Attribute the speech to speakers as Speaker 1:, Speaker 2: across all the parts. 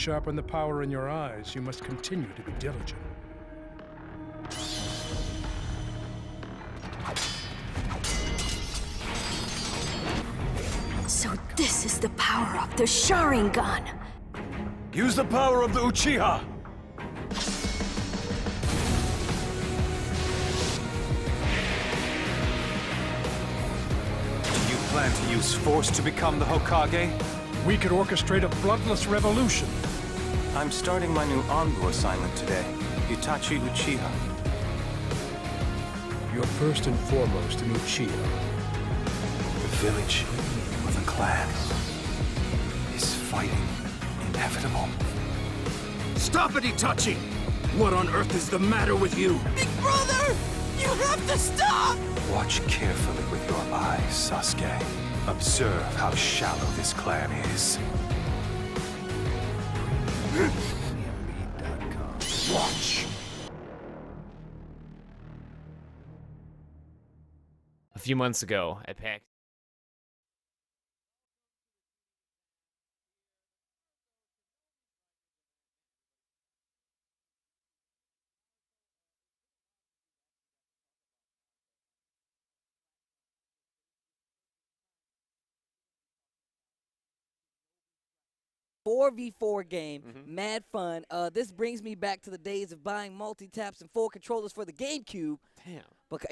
Speaker 1: sharpen the power in your eyes, you must continue to be diligent.
Speaker 2: So this is the power of the Sharingan.
Speaker 3: Use the power of the Uchiha! Do you plan to use force to become the Hokage?
Speaker 1: We could orchestrate a bloodless revolution.
Speaker 3: I'm starting my new Anbu assignment today. Itachi Uchiha.
Speaker 1: You're first and foremost an Uchiha.
Speaker 3: The village or the clan is fighting inevitable. Stop it, Itachi! What on earth is the matter with you?
Speaker 4: Big brother! You have to stop!
Speaker 3: Watch carefully with your eyes, Sasuke. Observe how shallow this clan is. Watch!
Speaker 5: A few months ago at PAX.
Speaker 4: .4v4 game, mad fun. This brings me back to the days of buying multi-taps and 4 controllers for the GameCube.
Speaker 5: Damn.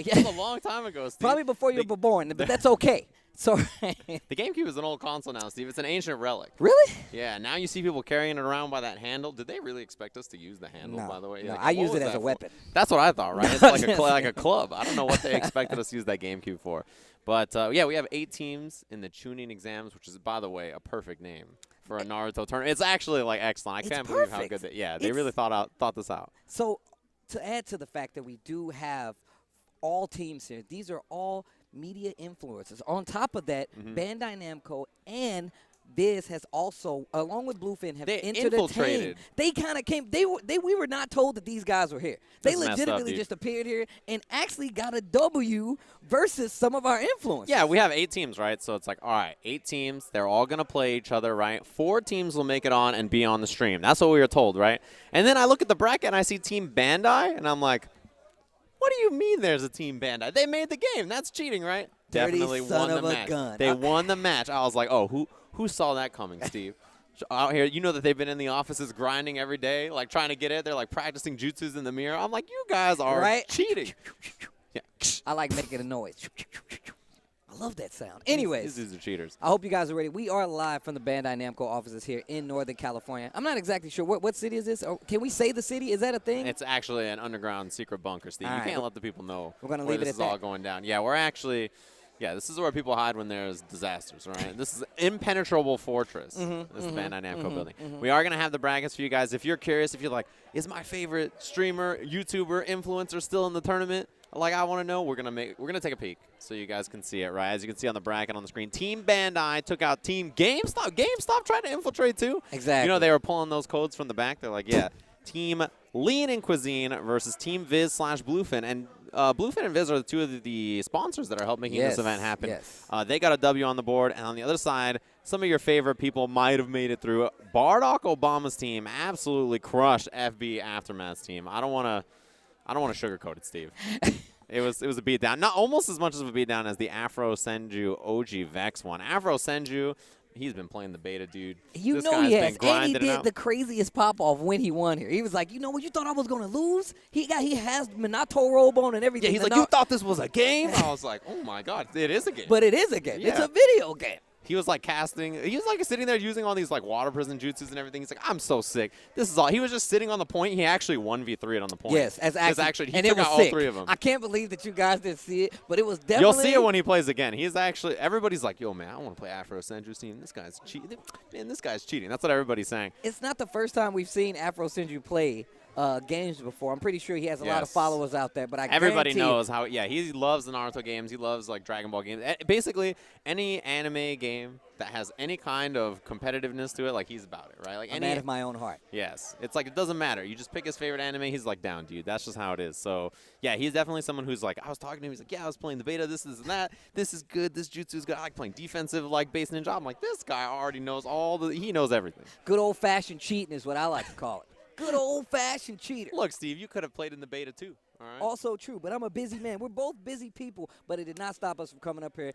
Speaker 4: Yeah.
Speaker 5: That was a long time ago, Steve.
Speaker 4: Probably before you were born, but that's okay. So
Speaker 5: the GameCube is an old console now, Steve. It's an ancient relic.
Speaker 4: Really?
Speaker 5: Yeah, now you see people carrying it around by that handle. Did they really expect us to use the handle,
Speaker 4: No,
Speaker 5: by the way?
Speaker 4: no,
Speaker 5: Like,
Speaker 4: I
Speaker 5: what
Speaker 4: use
Speaker 5: was
Speaker 4: it as
Speaker 5: that
Speaker 4: a
Speaker 5: for?
Speaker 4: weapon.
Speaker 5: That's what I thought, right? It's like a club. I don't know what they expected us to use that GameCube for. But, yeah, we have 8 teams in the Chunin exams, which is, by the way, a perfect name for a Naruto tournament. It's actually, like, excellent. I can't believe how good they really thought this out.
Speaker 4: So to add to the fact that we do have all teams here, these are all media influencers. On top of that, Bandai Namco and Viz has also, along with Bluefin, have entered the team. They kind of came. We were not told that these guys were here. They legitimately just appeared here and actually got a W versus some of our influencers.
Speaker 5: Yeah, we have 8 teams, right? So it's like, all right, 8 teams. They're all going to play each other, right? 4 teams will make it on and be on the stream. That's what we were told, right? And then I look at the bracket and I see Team Bandai, and I'm like, what do you mean there's a Team Bandai? They made the game. That's cheating, right? Definitely won the match.
Speaker 4: Gun.
Speaker 5: They won the match. I was like, oh, who saw that coming, Steve? Out here, you know that they've been in the offices grinding every day, like trying to get it. They're like practicing jutsus in the mirror. I'm like, you guys are cheating. Yeah.
Speaker 4: I like making a noise. I love that sound. Anyways,
Speaker 5: these are cheaters.
Speaker 4: I hope you guys are ready. We are live from the Bandai Namco offices here in Northern California. I'm not exactly sure. What city is this? Or can we say the city? Is that a thing?
Speaker 5: It's actually an underground secret bunker, Steve. You can't let the people know
Speaker 4: where
Speaker 5: this is all going down. Yeah, we're actually... Yeah, this is where people hide when there's disasters, right? This is an impenetrable fortress. This is the Bandai Namco building. We are going to have the brackets for you guys. If you're curious, if you're like, is my favorite streamer, YouTuber, influencer still in the tournament? Like, I want to know. We're gonna take a peek so you guys can see it, right? As you can see on the bracket on the screen, Team Bandai took out Team GameStop. GameStop tried to infiltrate too.
Speaker 4: Exactly.
Speaker 5: You know, they were pulling those codes from the back. They're like, yeah, Team Lean and Cuisine versus Team Viz / Bluefin. And Bluefin and Viz are 2 of the sponsors that are helping making this event happen.
Speaker 4: Yes.
Speaker 5: They got a W on the board. And on the other side, some of your favorite people might have made it through. Barack Obama's team absolutely crushed FB Aftermath's team. I don't want to sugarcoat it, Steve. It was a beatdown. Not almost as much of a beatdown as the Afro Senju OG Vex one. Afro Senju, he's been playing the beta, dude.
Speaker 4: You know he has. And he did the craziest pop-off when he won here. He was like, you know what, you thought I was going to lose? He has Minato robe on and everything.
Speaker 5: Yeah, he's like, you thought this was a game? I was like, oh, my God, it is a game.
Speaker 4: But it is a game.
Speaker 5: Yeah.
Speaker 4: It's a video game.
Speaker 5: He was like casting. He was like sitting there using all these like water prison jutsus and everything. He's like, I'm so sick. This is all. He was just sitting on the point. He actually 1v3'd on the point.
Speaker 4: Yes,
Speaker 5: actually he
Speaker 4: and
Speaker 5: took
Speaker 4: it was
Speaker 5: out
Speaker 4: sick.
Speaker 5: all 3 of them.
Speaker 4: I can't believe that you guys didn't see it, but it was definitely.
Speaker 5: You'll see it when he plays again. He's actually. Everybody's like, yo, man, I want to play Afro Senju's team. This guy's cheating. Man, this guy's cheating. That's what everybody's saying.
Speaker 4: It's not the first time we've seen Afro Senju play games before. I'm pretty sure he has a lot of
Speaker 5: Yes.
Speaker 4: followers out there. But
Speaker 5: Everybody
Speaker 4: guarantee
Speaker 5: knows how. Yeah, he loves the Naruto games. He loves like Dragon Ball games. Basically, any anime game that has any kind of competitiveness to it, like he's about it, right? Like
Speaker 4: a
Speaker 5: any.
Speaker 4: man of my own heart.
Speaker 5: Yes, it's like it doesn't matter. You just pick his favorite anime. He's like down, dude. That's just how it is. So yeah, he's definitely someone who's like, I was talking to him. He's like, yeah, I was playing the beta. This and that. This is good. This jutsu is good. I like playing defensive like base ninja. I'm like, this guy already knows he knows everything.
Speaker 4: Good old-fashioned cheating is what I like to call it. Good old-fashioned cheater.
Speaker 5: Look, Steve, you could have played in the beta too. All right.
Speaker 4: Also true, but I'm a busy man. We're both busy people, but it did not stop us from coming up here.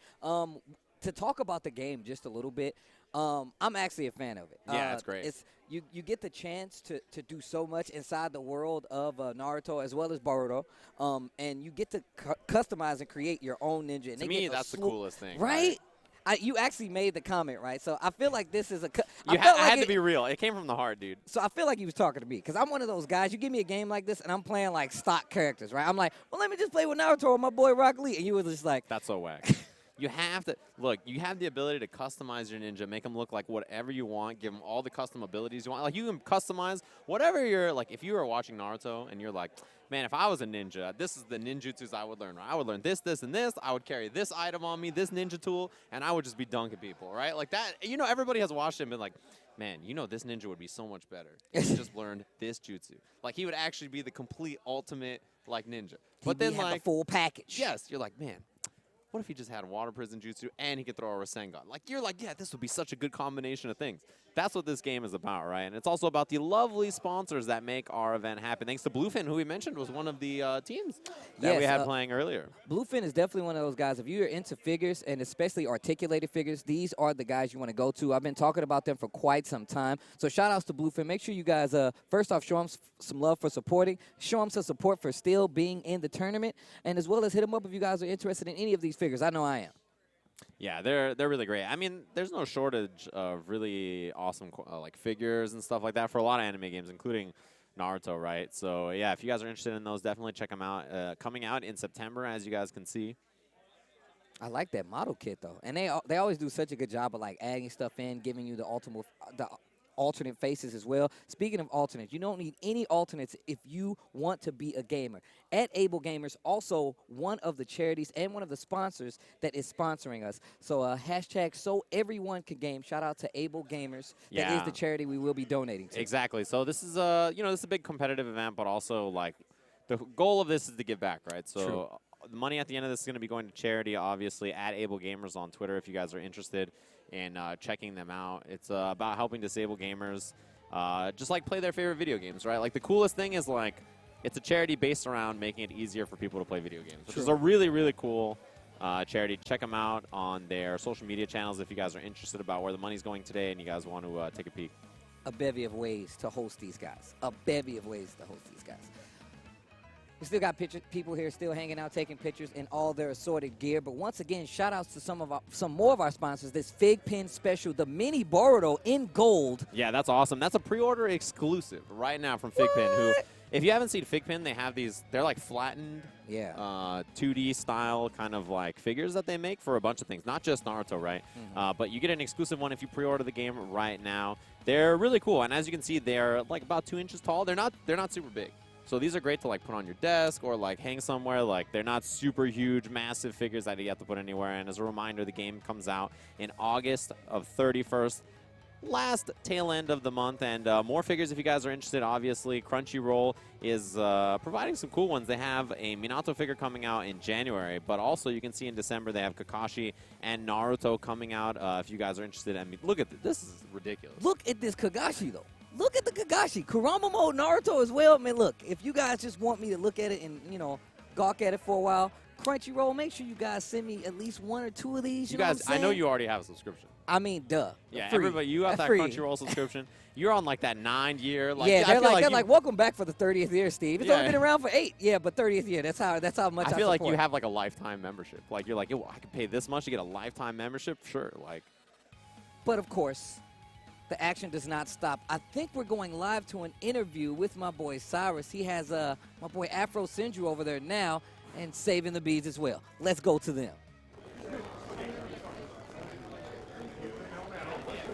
Speaker 4: To talk about the game just a little bit, I'm actually a fan of it.
Speaker 5: Yeah, it's great.
Speaker 4: You get the chance to do so much inside the world of Naruto as well as Boruto, and you get to customize and create your own ninja. And
Speaker 5: To me, that's the coolest thing.
Speaker 4: Right? You actually made the comment, right? So I feel like this is a
Speaker 5: I had to be real. It came from the heart, dude.
Speaker 4: So I feel like he was talking to me because I'm one of those guys. You give me a game like this, and I'm playing like stock characters, right? I'm like, well, let me just play with Naruto or my boy Rock Lee. And you were just like,
Speaker 5: That's so whack. You have to look. You have the ability to customize your ninja, make them look like whatever you want, give them all the custom abilities you want. Like you can customize whatever you're like. If you were watching Naruto and you're like, man, if I was a ninja, this is the ninjutsus I would learn. Right? I would learn this, this, and this. I would carry this item on me, this ninja tool, and I would just be dunking people, right? Like that. You know, everybody has watched it and been like, man, you know, this ninja would be so much better if he just learned this jutsu. Like he would actually be the complete ultimate like ninja. But then
Speaker 4: have
Speaker 5: like
Speaker 4: the full package.
Speaker 5: yes, you're like, man. What if he just had water prison jutsu and he could throw a Rasengan? Like, you're like, yeah, this would be such a good combination of things. That's what this game is about, right? And it's also about the lovely sponsors that make our event happen. Thanks to Bluefin, who we mentioned was one of the teams that we had playing earlier.
Speaker 4: Bluefin is definitely one of those guys. If you're into figures, and especially articulated figures, these are the guys you want to go to. I've been talking about them for quite some time. So shout outs to Bluefin. Make sure you guys, first off, show them some love for supporting. Show them some support for still being in the tournament. And as well as hit them up if you guys are interested in any of these figures. I know I am.
Speaker 5: Yeah, they're really great. I mean, there's no shortage of really awesome like figures and stuff like that for a lot of anime games, including Naruto, right? So yeah, if you guys are interested in those, definitely check them out. Coming out in September, as you guys can see.
Speaker 4: I like that model kit though, and they always do such a good job of like adding stuff in, giving you the alternate faces as well. Speaking of alternates, you don't need any alternates if you want to be a gamer. At Able Gamers, also one of the charities and one of the sponsors that is sponsoring us. So hashtag so everyone can game. Shout out to Able Gamers.
Speaker 5: Yeah.
Speaker 4: That is the charity we will be donating to.
Speaker 5: Exactly. So this is this is a big competitive event, but also like the goal of this is to give back, right? So
Speaker 4: True.
Speaker 5: The money at the end of this is going to be going to charity, obviously, at Able Gamers on Twitter if you guys are interested in checking them out. It's about helping disabled gamers just like play their favorite video games, right? Like the coolest thing is like it's a charity based around making it easier for people to play video games, which is a really, really cool charity. Check them out on their social media channels if you guys are interested about where the money's going today and you guys want to take a peek.
Speaker 4: A bevy of ways to host these guys. A bevy of ways to host these guys. We still got people here still hanging out, taking pictures in all their assorted gear. But once again, shout-outs to some more of our sponsors. This Fig Pen Special, the Mini Boruto in gold.
Speaker 5: Yeah, that's awesome. That's a pre-order exclusive right now from Fig Pen, who, if you haven't seen Fig Pen, they have these, they're like flattened 2D style kind of like figures that they make for a bunch of things, not just Naruto, right? But you get an exclusive one if you pre-order the game right now. They're really cool, and as you can see, they're like about 2 inches tall. They're not super big. So these are great to like put on your desk or like hang somewhere. Like they're not super huge, massive figures that you have to put anywhere. And as a reminder, the game comes out in August of 31st, last tail end of the month. And more figures if you guys are interested. Obviously, Crunchyroll is providing some cool ones. They have a Minato figure coming out in January, but also you can see in December they have Kakashi and Naruto coming out. If you guys are interested, I mean, look at this. This is ridiculous.
Speaker 4: Look at this Kakashi though. Look at the Kakashi. Kurama Mode Naruto as well. Man, look, if you guys just want me to look at it and, gawk at it for a while, Crunchyroll, make sure you guys send me at least 1 or 2 of these. You know
Speaker 5: guys,
Speaker 4: what I'm saying?
Speaker 5: I know you already have a subscription.
Speaker 4: I mean, duh.
Speaker 5: Yeah,
Speaker 4: free.
Speaker 5: everybody, you got that
Speaker 4: free.
Speaker 5: Crunchyroll subscription. You're on like that 9-year. Like,
Speaker 4: yeah, they're
Speaker 5: like,
Speaker 4: welcome back for the 30th year, Steve. It's
Speaker 5: Yeah.
Speaker 4: only been around for 8. Yeah, but 30th year. That's how much I
Speaker 5: feel like you
Speaker 4: support.
Speaker 5: have like a lifetime membership. Like you're like, yo, I can pay this much to get a lifetime membership. Sure, like.
Speaker 4: But of course, the action does not stop. I think we're going live to an interview with my boy Cyrus. He has my boy Afro Senju over there now and saving the beads as well. Let's go to them.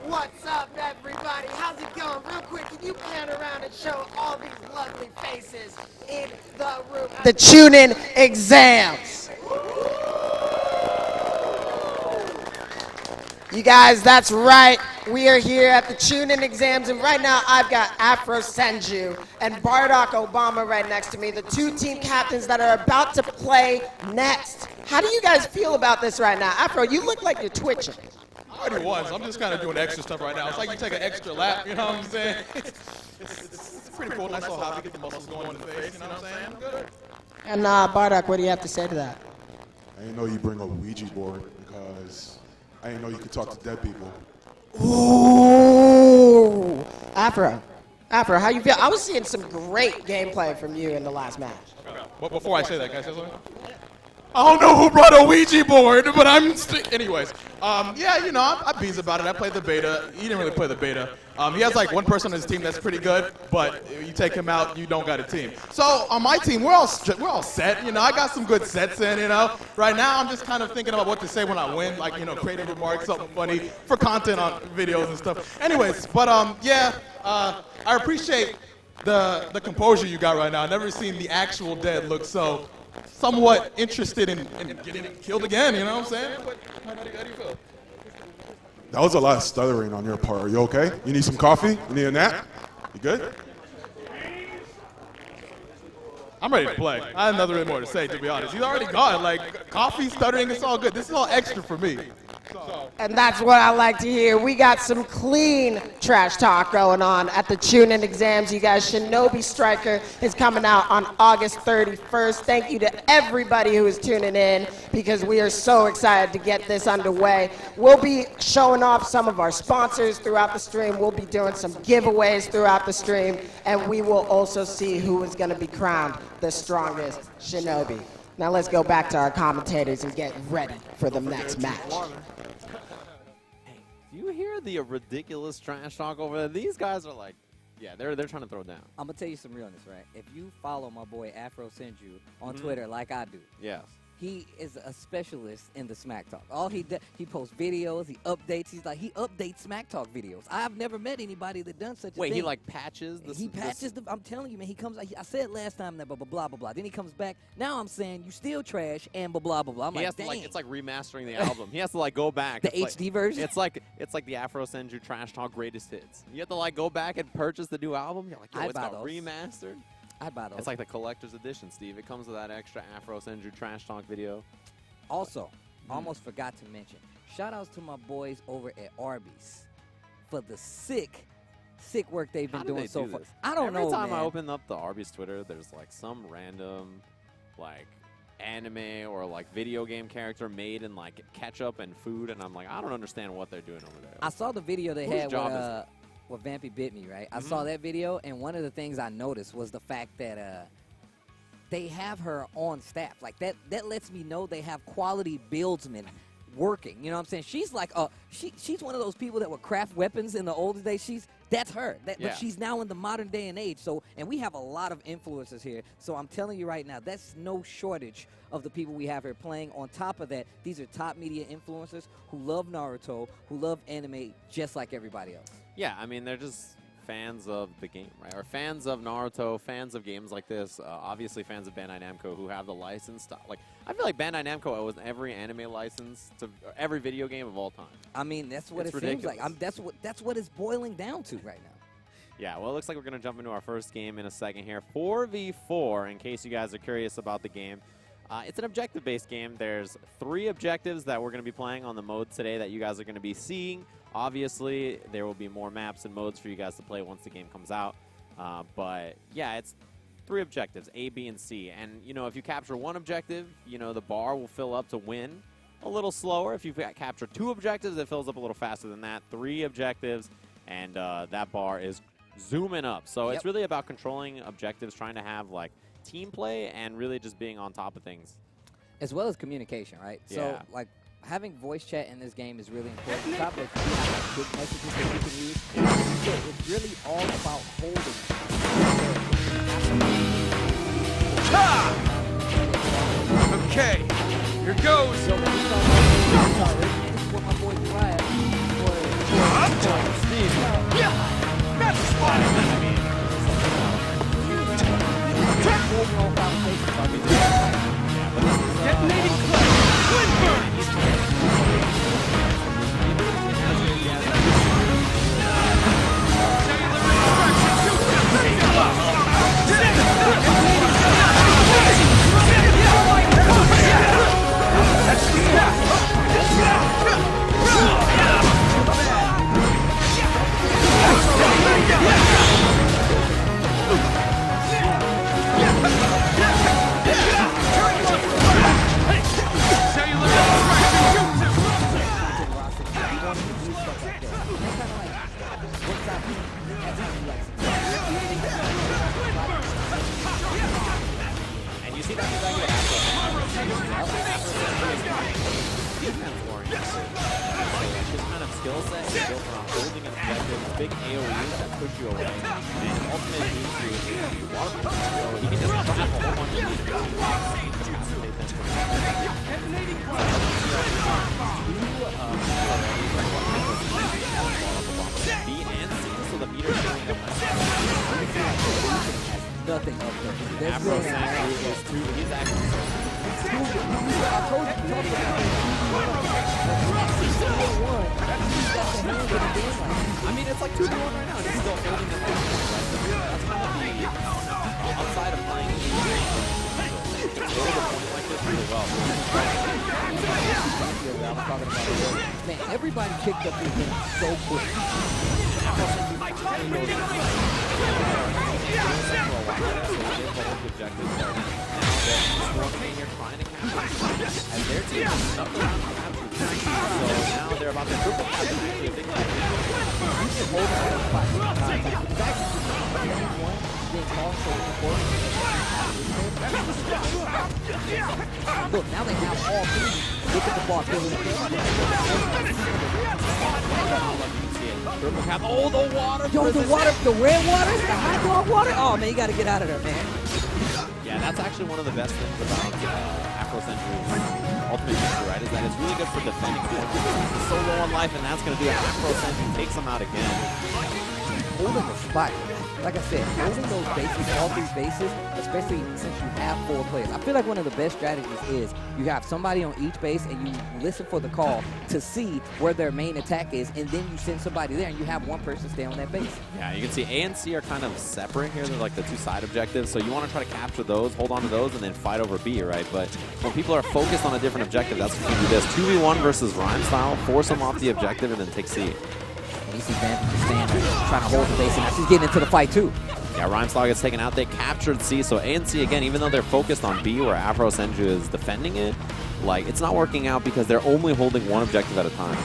Speaker 6: What's up, everybody? everybody. How's it going? Real quick, can you pan around and show all these lovely faces in the room? The Chunin exams. You guys, that's right. We are here at the Chunin exams, and right now I've got Afro Senju and Bardock Obama right next to me, the two team captains that are about to play next. How do you guys feel about this right now? Afro, you look like you're twitching.
Speaker 7: I already was. I'm just kind of doing extra stuff right now. It's like you take an extra lap, you know what I'm saying? It's pretty cool. Nice little hobby, get the muscles going in the face, you know what I'm saying? I'm good.
Speaker 6: And Bardock, what do you have to say to that?
Speaker 8: I didn't know you bring a Ouija board because I didn't know you could talk to dead people.
Speaker 6: Ooh, Afro, how you feel? I was seeing some great gameplay from you in the last match.
Speaker 7: Well, before I say that, can I say something? I don't know who brought a Ouija board, but anyways. Yeah, you know, I bees about it. I played the beta. He didn't really play the beta. He has like one person on his team that's pretty good, but you take him out, you don't got a team. So on my team, we're all set. You know, I got some good sets in. You know, right now I'm just kind of thinking about what to say when I win, like creative remarks, something funny for content on videos and stuff. Anyways, but yeah, I appreciate the composure you got right now. I've never seen the actual dead look so somewhat interested in getting killed again, you know what I'm saying? But how do you feel?
Speaker 8: That was a lot of stuttering on your part. Are you okay? You need some coffee? You need a nap? You good?
Speaker 7: I'm ready to play. I have nothing really more to say, to be honest. He's already gone. Like, coffee, stuttering, it's all good. This is all extra for me.
Speaker 6: And that's what I like to hear. We got some clean trash talk going on at the Chunin exams. You guys, Shinobi Striker is coming out on August 31st. Thank you to everybody who is tuning in because we are so excited to get this underway. We'll be showing off some of our sponsors throughout the stream. We'll be doing some giveaways throughout the stream. And we will also see who is going to be crowned the strongest Shinobi. Now let's go back to our commentators and get ready for the next match.
Speaker 5: Do you hear the ridiculous trash talk over there? These guys are like, yeah, they're trying to throw down.
Speaker 4: I'm going to tell you some realness, right? If you follow my boy Afro Senju on Twitter like I do,
Speaker 5: yes,
Speaker 4: he is a specialist in the Smack Talk. All he does, he posts videos, he updates. He updates Smack Talk videos. I've never met anybody that done such a thing.
Speaker 5: Wait, he like patches?
Speaker 4: He patches I'm telling you, man, he comes, I said last time that blah, blah, blah, blah. Then he comes back. Now I'm saying you still trash and blah, blah, blah, blah. I'm like, dang.
Speaker 5: It's like remastering the album. He has to like go back.
Speaker 4: The HD version?
Speaker 5: It's like the Afro Senju Trash Talk Greatest Hits. You have to like go back and purchase the new album. You're like, yo, it's got remastered.
Speaker 4: I'd buy those.
Speaker 5: It's like the collector's edition, Steve. It comes with that extra Afro Senju Trash Talk video.
Speaker 4: Also, almost forgot to mention, shout outs to my boys over at Arby's for the sick work they've been doing so far. I don't know,
Speaker 5: Every time
Speaker 4: man.
Speaker 5: I open up the Arby's Twitter, there's like some random like anime or like video game character made in like ketchup and food, and I'm like, I don't understand what they're doing over there.
Speaker 4: I saw the video they
Speaker 5: Whose
Speaker 4: had
Speaker 5: job
Speaker 4: with Vampy Bit Me, right? I saw that video, and one of the things I noticed was the fact that they have her on staff. Like, that lets me know they have quality buildsmen working. You know what I'm saying? She's like, she's one of those people that would craft weapons in the older days. That's her. But she's now in the modern day and age. So, and we have a lot of influencers here. So I'm telling you right now, that's no shortage of the people we have here playing. On top of that, these are top media influencers who love Naruto, who love anime just like everybody else.
Speaker 5: Yeah, I mean, they're just fans of the game, right? Or fans of Naruto, fans of games like this. Obviously, fans of Bandai Namco who have the license stuff. Like, I feel like Bandai Namco owes every anime license to every video game of all time.
Speaker 4: I mean, that's what it seems like. That's what it's boiling down to right now.
Speaker 5: Yeah, well, it looks like we're going to jump into our first game in a second here. 4v4, in case you guys are curious about the game. It's an objective-based game. There's 3 objectives that we're going to be playing on the mode today that you guys are going to be seeing. Obviously, there will be more maps and modes for you guys to play once the game comes out. But, yeah, it's 3 objectives, A, B, and C. And, you know, if you capture 1 objective, you know, the bar will fill up to win a little slower. If you capture 2 objectives, it fills up a little faster than that. 3 objectives, and that bar is zooming up. So it's really about controlling objectives, trying to have, like, team play and really just being on top of things.
Speaker 4: As well as communication, right?
Speaker 5: Yeah.
Speaker 4: So, like, having voice chat in this game is really important. On top of you have big messages that you can use. So it's really all about holding.
Speaker 3: Okay, here goes.
Speaker 4: So when we start this is what my boy Brian
Speaker 5: Steve. And you see that exactly what this kind of skill set is built around holding an objective, big AoEs that push you away, and ultimate means you water so he can just trap a whole bunch of B and C, so the meter's going up.
Speaker 4: Nothing up there.
Speaker 5: Afro Sandwich is too. He's actually. I mean, it's like 2-1 right now, and he's still holding the thing. That's kind of the upside of playing. It's able to point like this really well.
Speaker 4: Man, everybody picked up this game so quick.
Speaker 5: And their team is stuck around the capture. So now they're about to triple capture. Actually, a big one. You can hold on to the spot. It's actually one being called for support.
Speaker 4: Look, now they have all three. Look at the ball filling
Speaker 5: Triple cap. Oh, the water.
Speaker 4: Yo, the water, the red water, the hot dog water. Oh, man, you got to get out of there, man.
Speaker 5: Yeah, that's actually one of the best things about Afro Century's Ultimate Ninja, right? Is that it's really good for defending. It's so low on life, and that's going to do it. Afro Century takes them out again.
Speaker 4: Holding the spot. Like I said, holding those bases, all three bases, especially since you have 4 players. I feel like one of the best strategies is you have somebody on each base and you listen for the call to see where their main attack is, and then you send somebody there and you have one person stay on that base.
Speaker 5: Yeah, you can see A and C are kind of separate here. They're like the 2 side objectives, so you want to try to capture those, hold on to those, and then fight over B, right? But when people are focused on a different objective, that's when you do this. 2v1 versus Rhyme style, force them off the objective, and then take C.
Speaker 4: And you see Bandai just stand there, trying to hold the base, and now she's getting into the fight too.
Speaker 5: Yeah, Rhymestyle gets taken out. They captured C, so A and C, again, even though they're focused on B, where Afro Senju is defending it, like, it's not working out because they're only holding one objective at a time.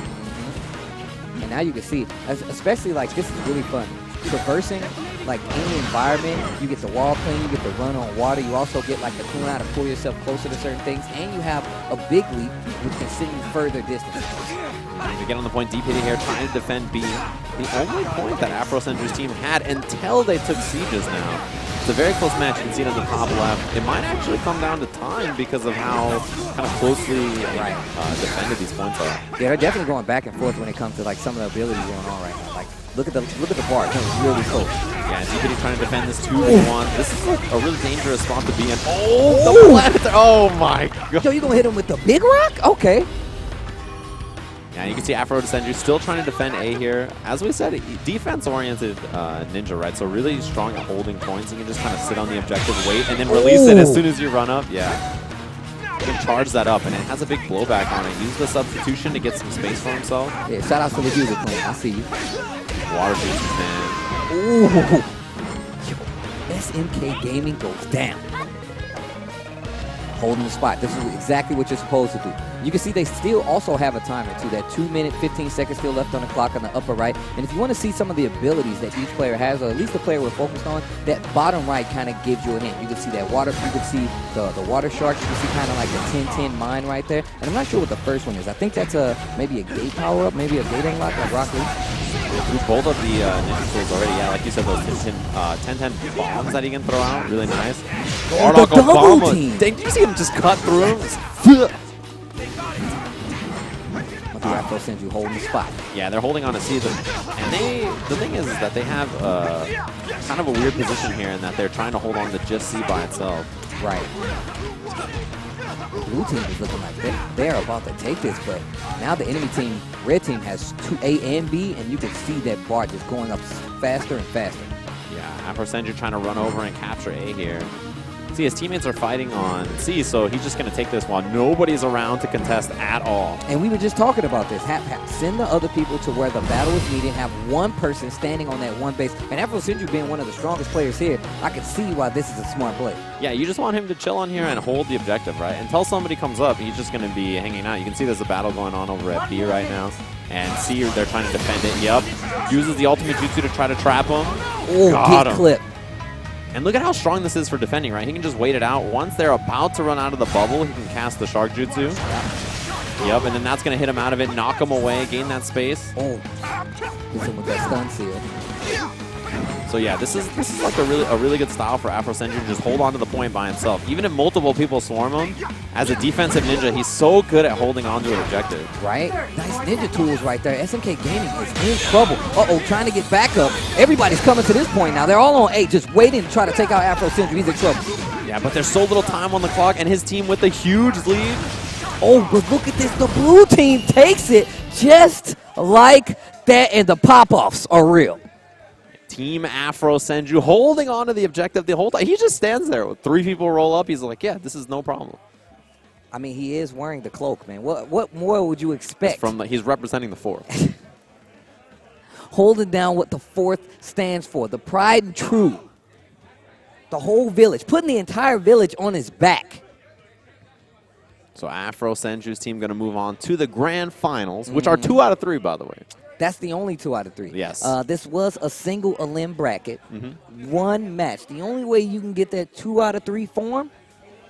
Speaker 4: And now you can see, especially, like, this is really fun. Traversing, like, in the environment, you get the wall clean, you get the run on water, you also get, like, the cool out to pull yourself closer to certain things, and you have a big leap, which can send you further distance.
Speaker 5: We get on the point, DPD here trying to defend B. The only point that Afro Senju's team had until they took Sieges now. It's a very close match. You can see it on the top left. It might actually come down to time because of how kind of closely defended these points are.
Speaker 4: Yeah, they're definitely going back and forth when it comes to, like, some of the abilities going on right now. Like, look at the bar. It's really close.
Speaker 5: Yeah, DPD trying to defend this 2v1. This is a really dangerous spot to be in. Oh, the planet! Oh my god!
Speaker 4: Yo, you gonna hit him with the big rock? Okay.
Speaker 5: Yeah, you can see Afro Senju still trying to defend A here. As we said, defense-oriented ninja, right? So really strong at holding points. You can just kind of sit on the objective, wait, and then release it as soon as you run up. Yeah. You can charge that up, and it has a big blowback on it. Use the substitution to get some space for himself.
Speaker 4: Yeah, shout out to the user clan. I see you.
Speaker 5: Water juices, man.
Speaker 4: Ooh. SMK Gaming goes down. Holding the spot. This is exactly what you're supposed to do. You can see they still also have a timer too. That 2 minute, 15 seconds still left on the clock on the upper right. And if you want to see some of the abilities that each player has, or at least the player we're focused on, that bottom right kind of gives you an hint. You can see that water, you can see the water shark, you can see kind of like the 10-10 mine right there. And I'm not sure what the first one is. I think that's maybe a gate power up, maybe a gate unlock like Rock Lee.
Speaker 5: Through both of the ninja tools already, yeah, like you said, those 10-10 bombs that he can throw out, really nice.
Speaker 4: The double team!
Speaker 5: Dang, did you see him just cut through him?
Speaker 4: Afro Senju holding the spot.
Speaker 5: Yeah, they're holding on to C. And the thing is that they have kind of a weird position here in that they're trying to hold on to just C by itself.
Speaker 4: Right. The blue team is looking like they're about to take this, but now the enemy team, red team, has two A and B, and you can see that bar just going up faster and faster.
Speaker 5: Yeah, Afro Senju trying to run over and capture A here. See, his teammates are fighting on C, so he's just going to take this while nobody's around to contest at all.
Speaker 4: And we were just talking about this. Send the other people to where the battle is needed. Have one person standing on that one base. And Afro Senju being one of the strongest players here, I can see why this is a smart play.
Speaker 5: Yeah, you just want him to chill on here and hold the objective, right? Until somebody comes up, he's just going to be hanging out. You can see there's a battle going on over at B right now. And C, they're trying to defend it. Yep. Uses the ultimate jutsu to try to trap him.
Speaker 4: Oh,
Speaker 5: Got
Speaker 4: good
Speaker 5: him.
Speaker 4: clip.
Speaker 5: And look at how strong this is for defending, right? He can just wait it out. Once they're about to run out of the bubble, he can cast the shark jutsu. Yep, and then that's going to hit him out of it, knock him away, gain that space.
Speaker 4: Oh, hits him with that stun seal.
Speaker 5: So yeah, this is like a really good style for Afro Senju to just hold on to the point by himself. Even if multiple people swarm him, as a defensive ninja, he's so good at holding on to an objective.
Speaker 4: Right? Nice ninja tools right there. SMK Gaming is in trouble. Uh-oh, trying to get back up. Everybody's coming to this point now. They're all on 8, just waiting to try to take out Afro Senju. He's in trouble.
Speaker 5: Yeah, but there's so little time on the clock, and his team with a huge lead.
Speaker 4: Oh, but look at this. The blue team takes it just like that, and the pop-offs are real.
Speaker 5: Team Afro Senju holding on to the objective the whole time. He just stands there. 3 people roll up. He's like, yeah, this is no problem.
Speaker 4: I mean, he is wearing the cloak, man. What more would you expect?
Speaker 5: He's representing the 4th.
Speaker 4: Holding down what the 4th stands for, the pride and true. The whole village, putting the entire village on his back.
Speaker 5: So Afro Senju's team going to move on to the grand finals, which are 2 out of 3, by the way.
Speaker 4: That's the only 2 out of 3.
Speaker 5: Yes.
Speaker 4: This was a single elim bracket, one match. The only way you can get that 2 out of 3 form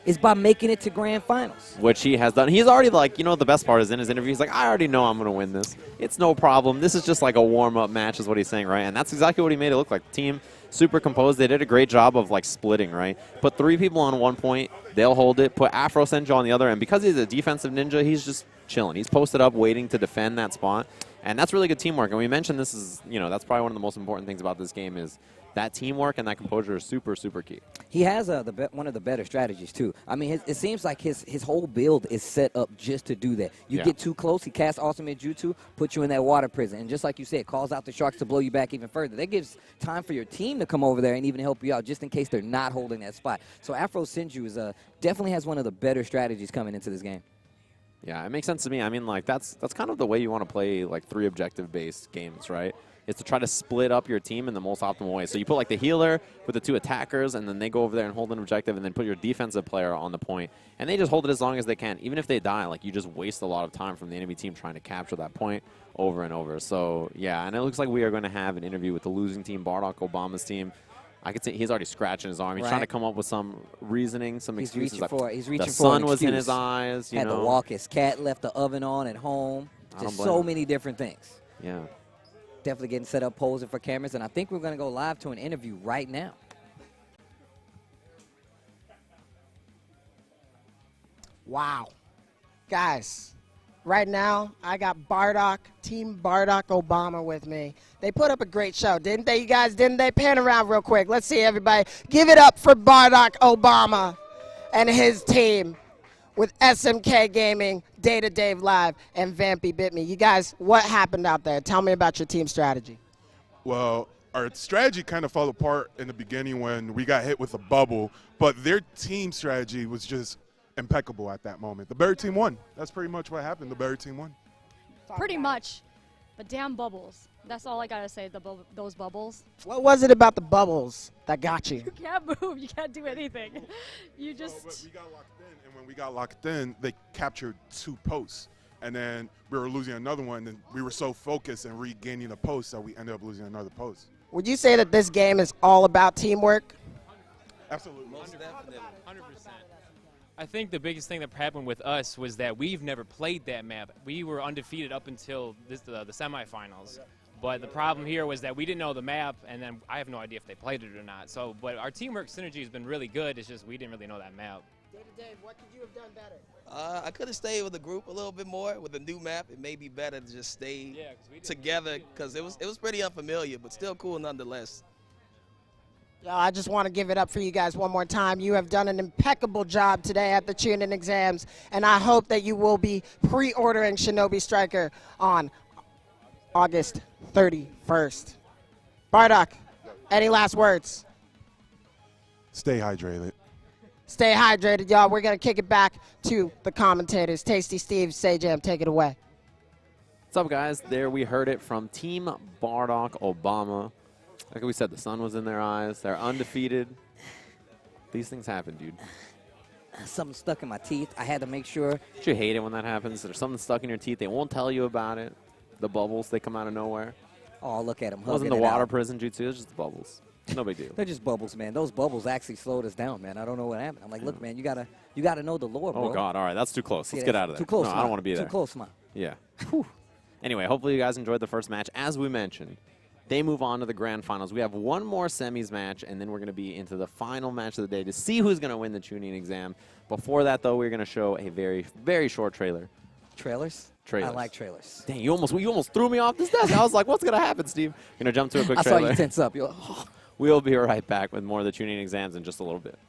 Speaker 4: is by making it to grand finals.
Speaker 5: Which he has done. He's already like, you know, the best part is in his interview, he's like, I already know I'm going to win this. It's no problem. This is just like a warm-up match is what he's saying, right? And that's exactly what he made it look like. The team, super composed. They did a great job of like splitting, right? Put 3 people on one point, they'll hold it. Put Afro Senju on the other, and because he's a defensive ninja, he's just chilling. He's posted up, waiting to defend that spot. And that's really good teamwork. And we mentioned this is, you know, that's probably one of the most important things about this game is that teamwork and that composure is super, super key.
Speaker 4: He has one of the better strategies, too. I mean, it seems like his whole build is set up just to do that. You get too close, he casts ultimate jutsu, puts you in that water prison. And just like you said, calls out the sharks to blow you back even further. That gives time for your team to come over there and even help you out just in case they're not holding that spot. So Afro Senju is definitely has one of the better strategies coming into this game.
Speaker 5: Yeah, it makes sense to me. I mean, like, that's kind of the way you want to play, like, 3 objective-based games, right? Is to try to split up your team in the most optimal way. So you put, like, the healer with the 2 attackers, and then they go over there and hold an objective, and then put your defensive player on the point. And they just hold it as long as they can. Even if they die, like, you just waste a lot of time from the enemy team trying to capture that point over and over. So, yeah, and it looks like we are going to have an interview with the losing team, Barack Obama's team. I could say he's already scratching his arm. He's trying to come up with some reasoning, some excuses.
Speaker 4: He's reaching
Speaker 5: the
Speaker 4: for
Speaker 5: sun
Speaker 4: an
Speaker 5: was in
Speaker 4: excuse.
Speaker 5: his eyes. You
Speaker 4: Had
Speaker 5: know.
Speaker 4: to walk his cat, left the oven on at home. Just so many different things.
Speaker 5: Yeah.
Speaker 4: Definitely getting set up, posing for cameras, and I think we're going to go live to an interview right now.
Speaker 6: Wow. Guys, right now, I got Team Barack Obama with me. They put up a great show, didn't they, you guys? Didn't they? Pan around real quick. Let's see, everybody. Give it up for Barack Obama and his team with SMK Gaming, Data Dave Live, and Vampy Bit Me. You guys, what happened out there? Tell me about your team strategy.
Speaker 8: Well, our strategy kind of fell apart in the beginning when we got hit with a bubble, but their team strategy was just impeccable at that moment. The better team won. That's pretty much what happened. The better team won.
Speaker 9: Pretty much. But damn bubbles. That's all I got to say, those bubbles.
Speaker 6: What was it about the bubbles that got you?
Speaker 9: You can't move. You can't do anything. You just...
Speaker 8: But we got locked in, and when we got locked in, they captured 2 posts. And then we were losing another one, and we were so focused and regaining a post that we ended up losing another post.
Speaker 6: Would you say that this game is all about teamwork?
Speaker 8: Absolutely.
Speaker 10: Most definitely. 100%. I think the biggest thing that happened with us was that we've never played that map. We were undefeated up until the semifinals. But the problem here was that we didn't know the map, and then I have no idea if they played it or not. So, but our teamwork synergy has been really good. It's just we didn't really know that map.
Speaker 6: Day-to-day, what could you have done better?
Speaker 11: I could have stayed with the group a little bit more. With a new map, it may be better to just stay together because it was pretty unfamiliar, but still cool nonetheless.
Speaker 6: Yo, I just want to give it up for you guys one more time. You have done an impeccable job today at the Chunin exams, and I hope that you will be pre-ordering Shinobi Striker on August 31st. Bardock, any last words?
Speaker 8: Stay hydrated.
Speaker 6: Stay hydrated, y'all. We're going to kick it back to the commentators. Tasty Steve, Sajam, take it away.
Speaker 5: What's up, guys? There we heard it from Team Bardock Obama. Like we said, the sun was in their eyes. They're undefeated. These things happen, dude.
Speaker 4: Something stuck in my teeth. I had to make sure.
Speaker 5: Don't you hate it when that happens? There's something stuck in your teeth. They won't tell you about it. The bubbles, they come out of nowhere.
Speaker 4: Oh, look at them.
Speaker 5: It wasn't the water prison jutsu. It was just the bubbles. No big deal.
Speaker 4: They're just bubbles, man. Those bubbles actually slowed us down, man. I don't know what happened. I'm like, look, man, you gotta know the lore, bro.
Speaker 5: Oh, God. All right, that's too close. Let's get out of there.
Speaker 4: Too close,
Speaker 5: no, I don't want to be there.
Speaker 4: Too close, man.
Speaker 5: Yeah. Whew. Anyway, hopefully you guys enjoyed the first match. As we mentioned, they move on to the grand finals. We have one more semis match, and then we're going to be into the final match of the day to see who's going to win the Chunin exam. Before that, though, we're going to show a very, very short trailer.
Speaker 4: Trailers?
Speaker 5: Trailers.
Speaker 4: I like trailers.
Speaker 5: Dang, you almost threw me off this desk. I was like, what's going to happen, Steve? We're going to jump to a quick trailer.
Speaker 4: I saw you tense up. You're like, oh.
Speaker 5: We'll be right back with more of the Chunin exams in just a little bit.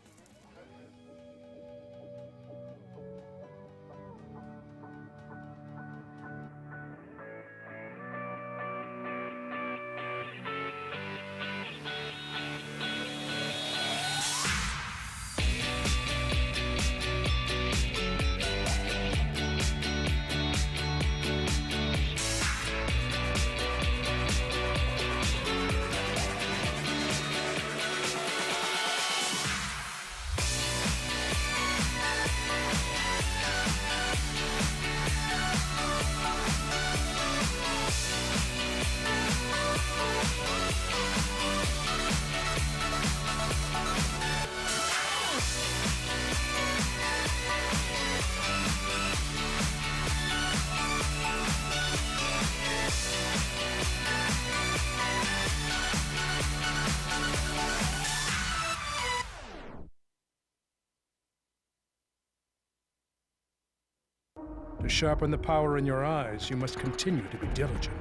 Speaker 1: To sharpen the power in your eyes, you must continue to be diligent.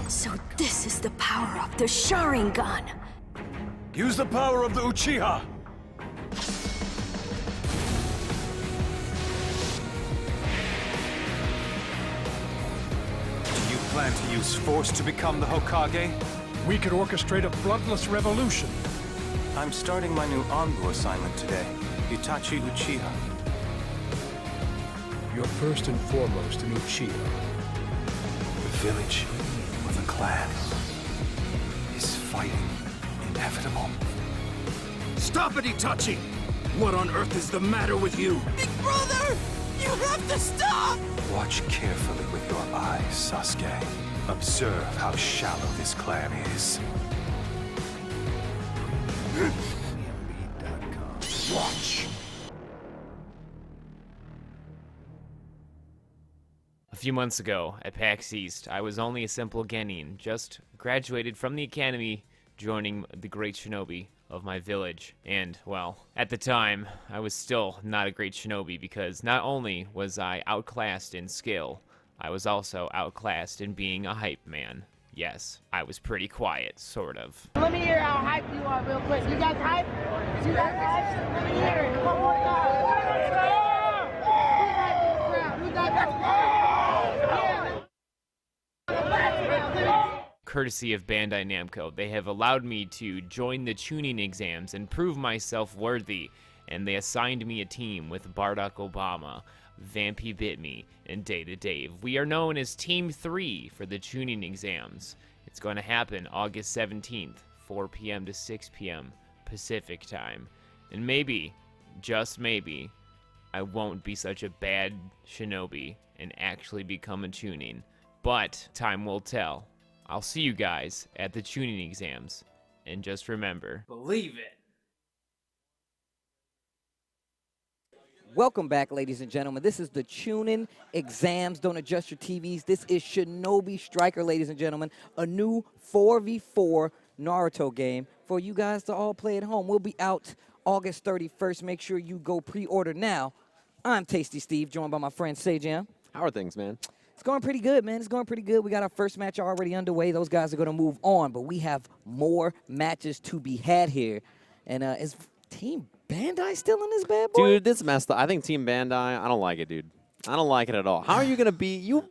Speaker 2: So this is the power of the Sharingan.
Speaker 3: Use the power of the Uchiha! Do you plan to use force to become the Hokage?
Speaker 1: We could orchestrate a bloodless revolution.
Speaker 3: I'm starting my new Anbu assignment today. Itachi Uchiha.
Speaker 1: You're first and foremost an Uchiha.
Speaker 3: The village or the clan is fighting inevitable. Stop it, Itachi! What on earth is the matter with you?
Speaker 11: Big brother! You have to stop!
Speaker 3: Watch carefully with your eyes, Sasuke. Observe how shallow this clan is. Watch.
Speaker 10: A few months ago, at PAX East, I was only a simple Genin, just graduated from the academy, joining the great shinobi of my village. And, well, at the time, I was still not a great shinobi because not only was I outclassed in skill, I was also outclassed in being a hype man. Yes, I was pretty quiet, sort of.
Speaker 6: Let me hear how hyped you are real quick. You guys hyped? You guys hyped? Let me hear it. One more time.
Speaker 10: Courtesy of Bandai Namco, they have allowed me to join the Chunin exams and prove myself worthy, and they assigned me a team with Bardock Obama, Vampy Bitme, and Data Dave. We are known as Team 3 for the Chunin exams. It's going to happen August 17th, 4 p.m. to 6 p.m. Pacific time. And maybe, just maybe, I won't be such a bad shinobi and actually become a Chunin. But time will tell. I'll see you guys at the Chunin exams. And just remember,
Speaker 12: believe it.
Speaker 4: Welcome back, ladies and gentlemen. This is the Chunin Exams. Don't adjust your TVs. This is Shinobi Striker, ladies and gentlemen. A new 4v4 Naruto game for you guys to all play at home. We'll be out August 31st. Make sure you go pre-order now. I'm Tasty Steve, joined by my friend Sejam.
Speaker 5: How are things, man?
Speaker 4: It's going pretty good, man. It's going pretty good. We got our first match already underway. Those guys are going to move on, but we have more matches to be had here. And is Team Bandai still in this bad boy?
Speaker 5: Dude, this messed up. I think Team Bandai, I don't like it, dude. I don't like it at all. How are you going to be, you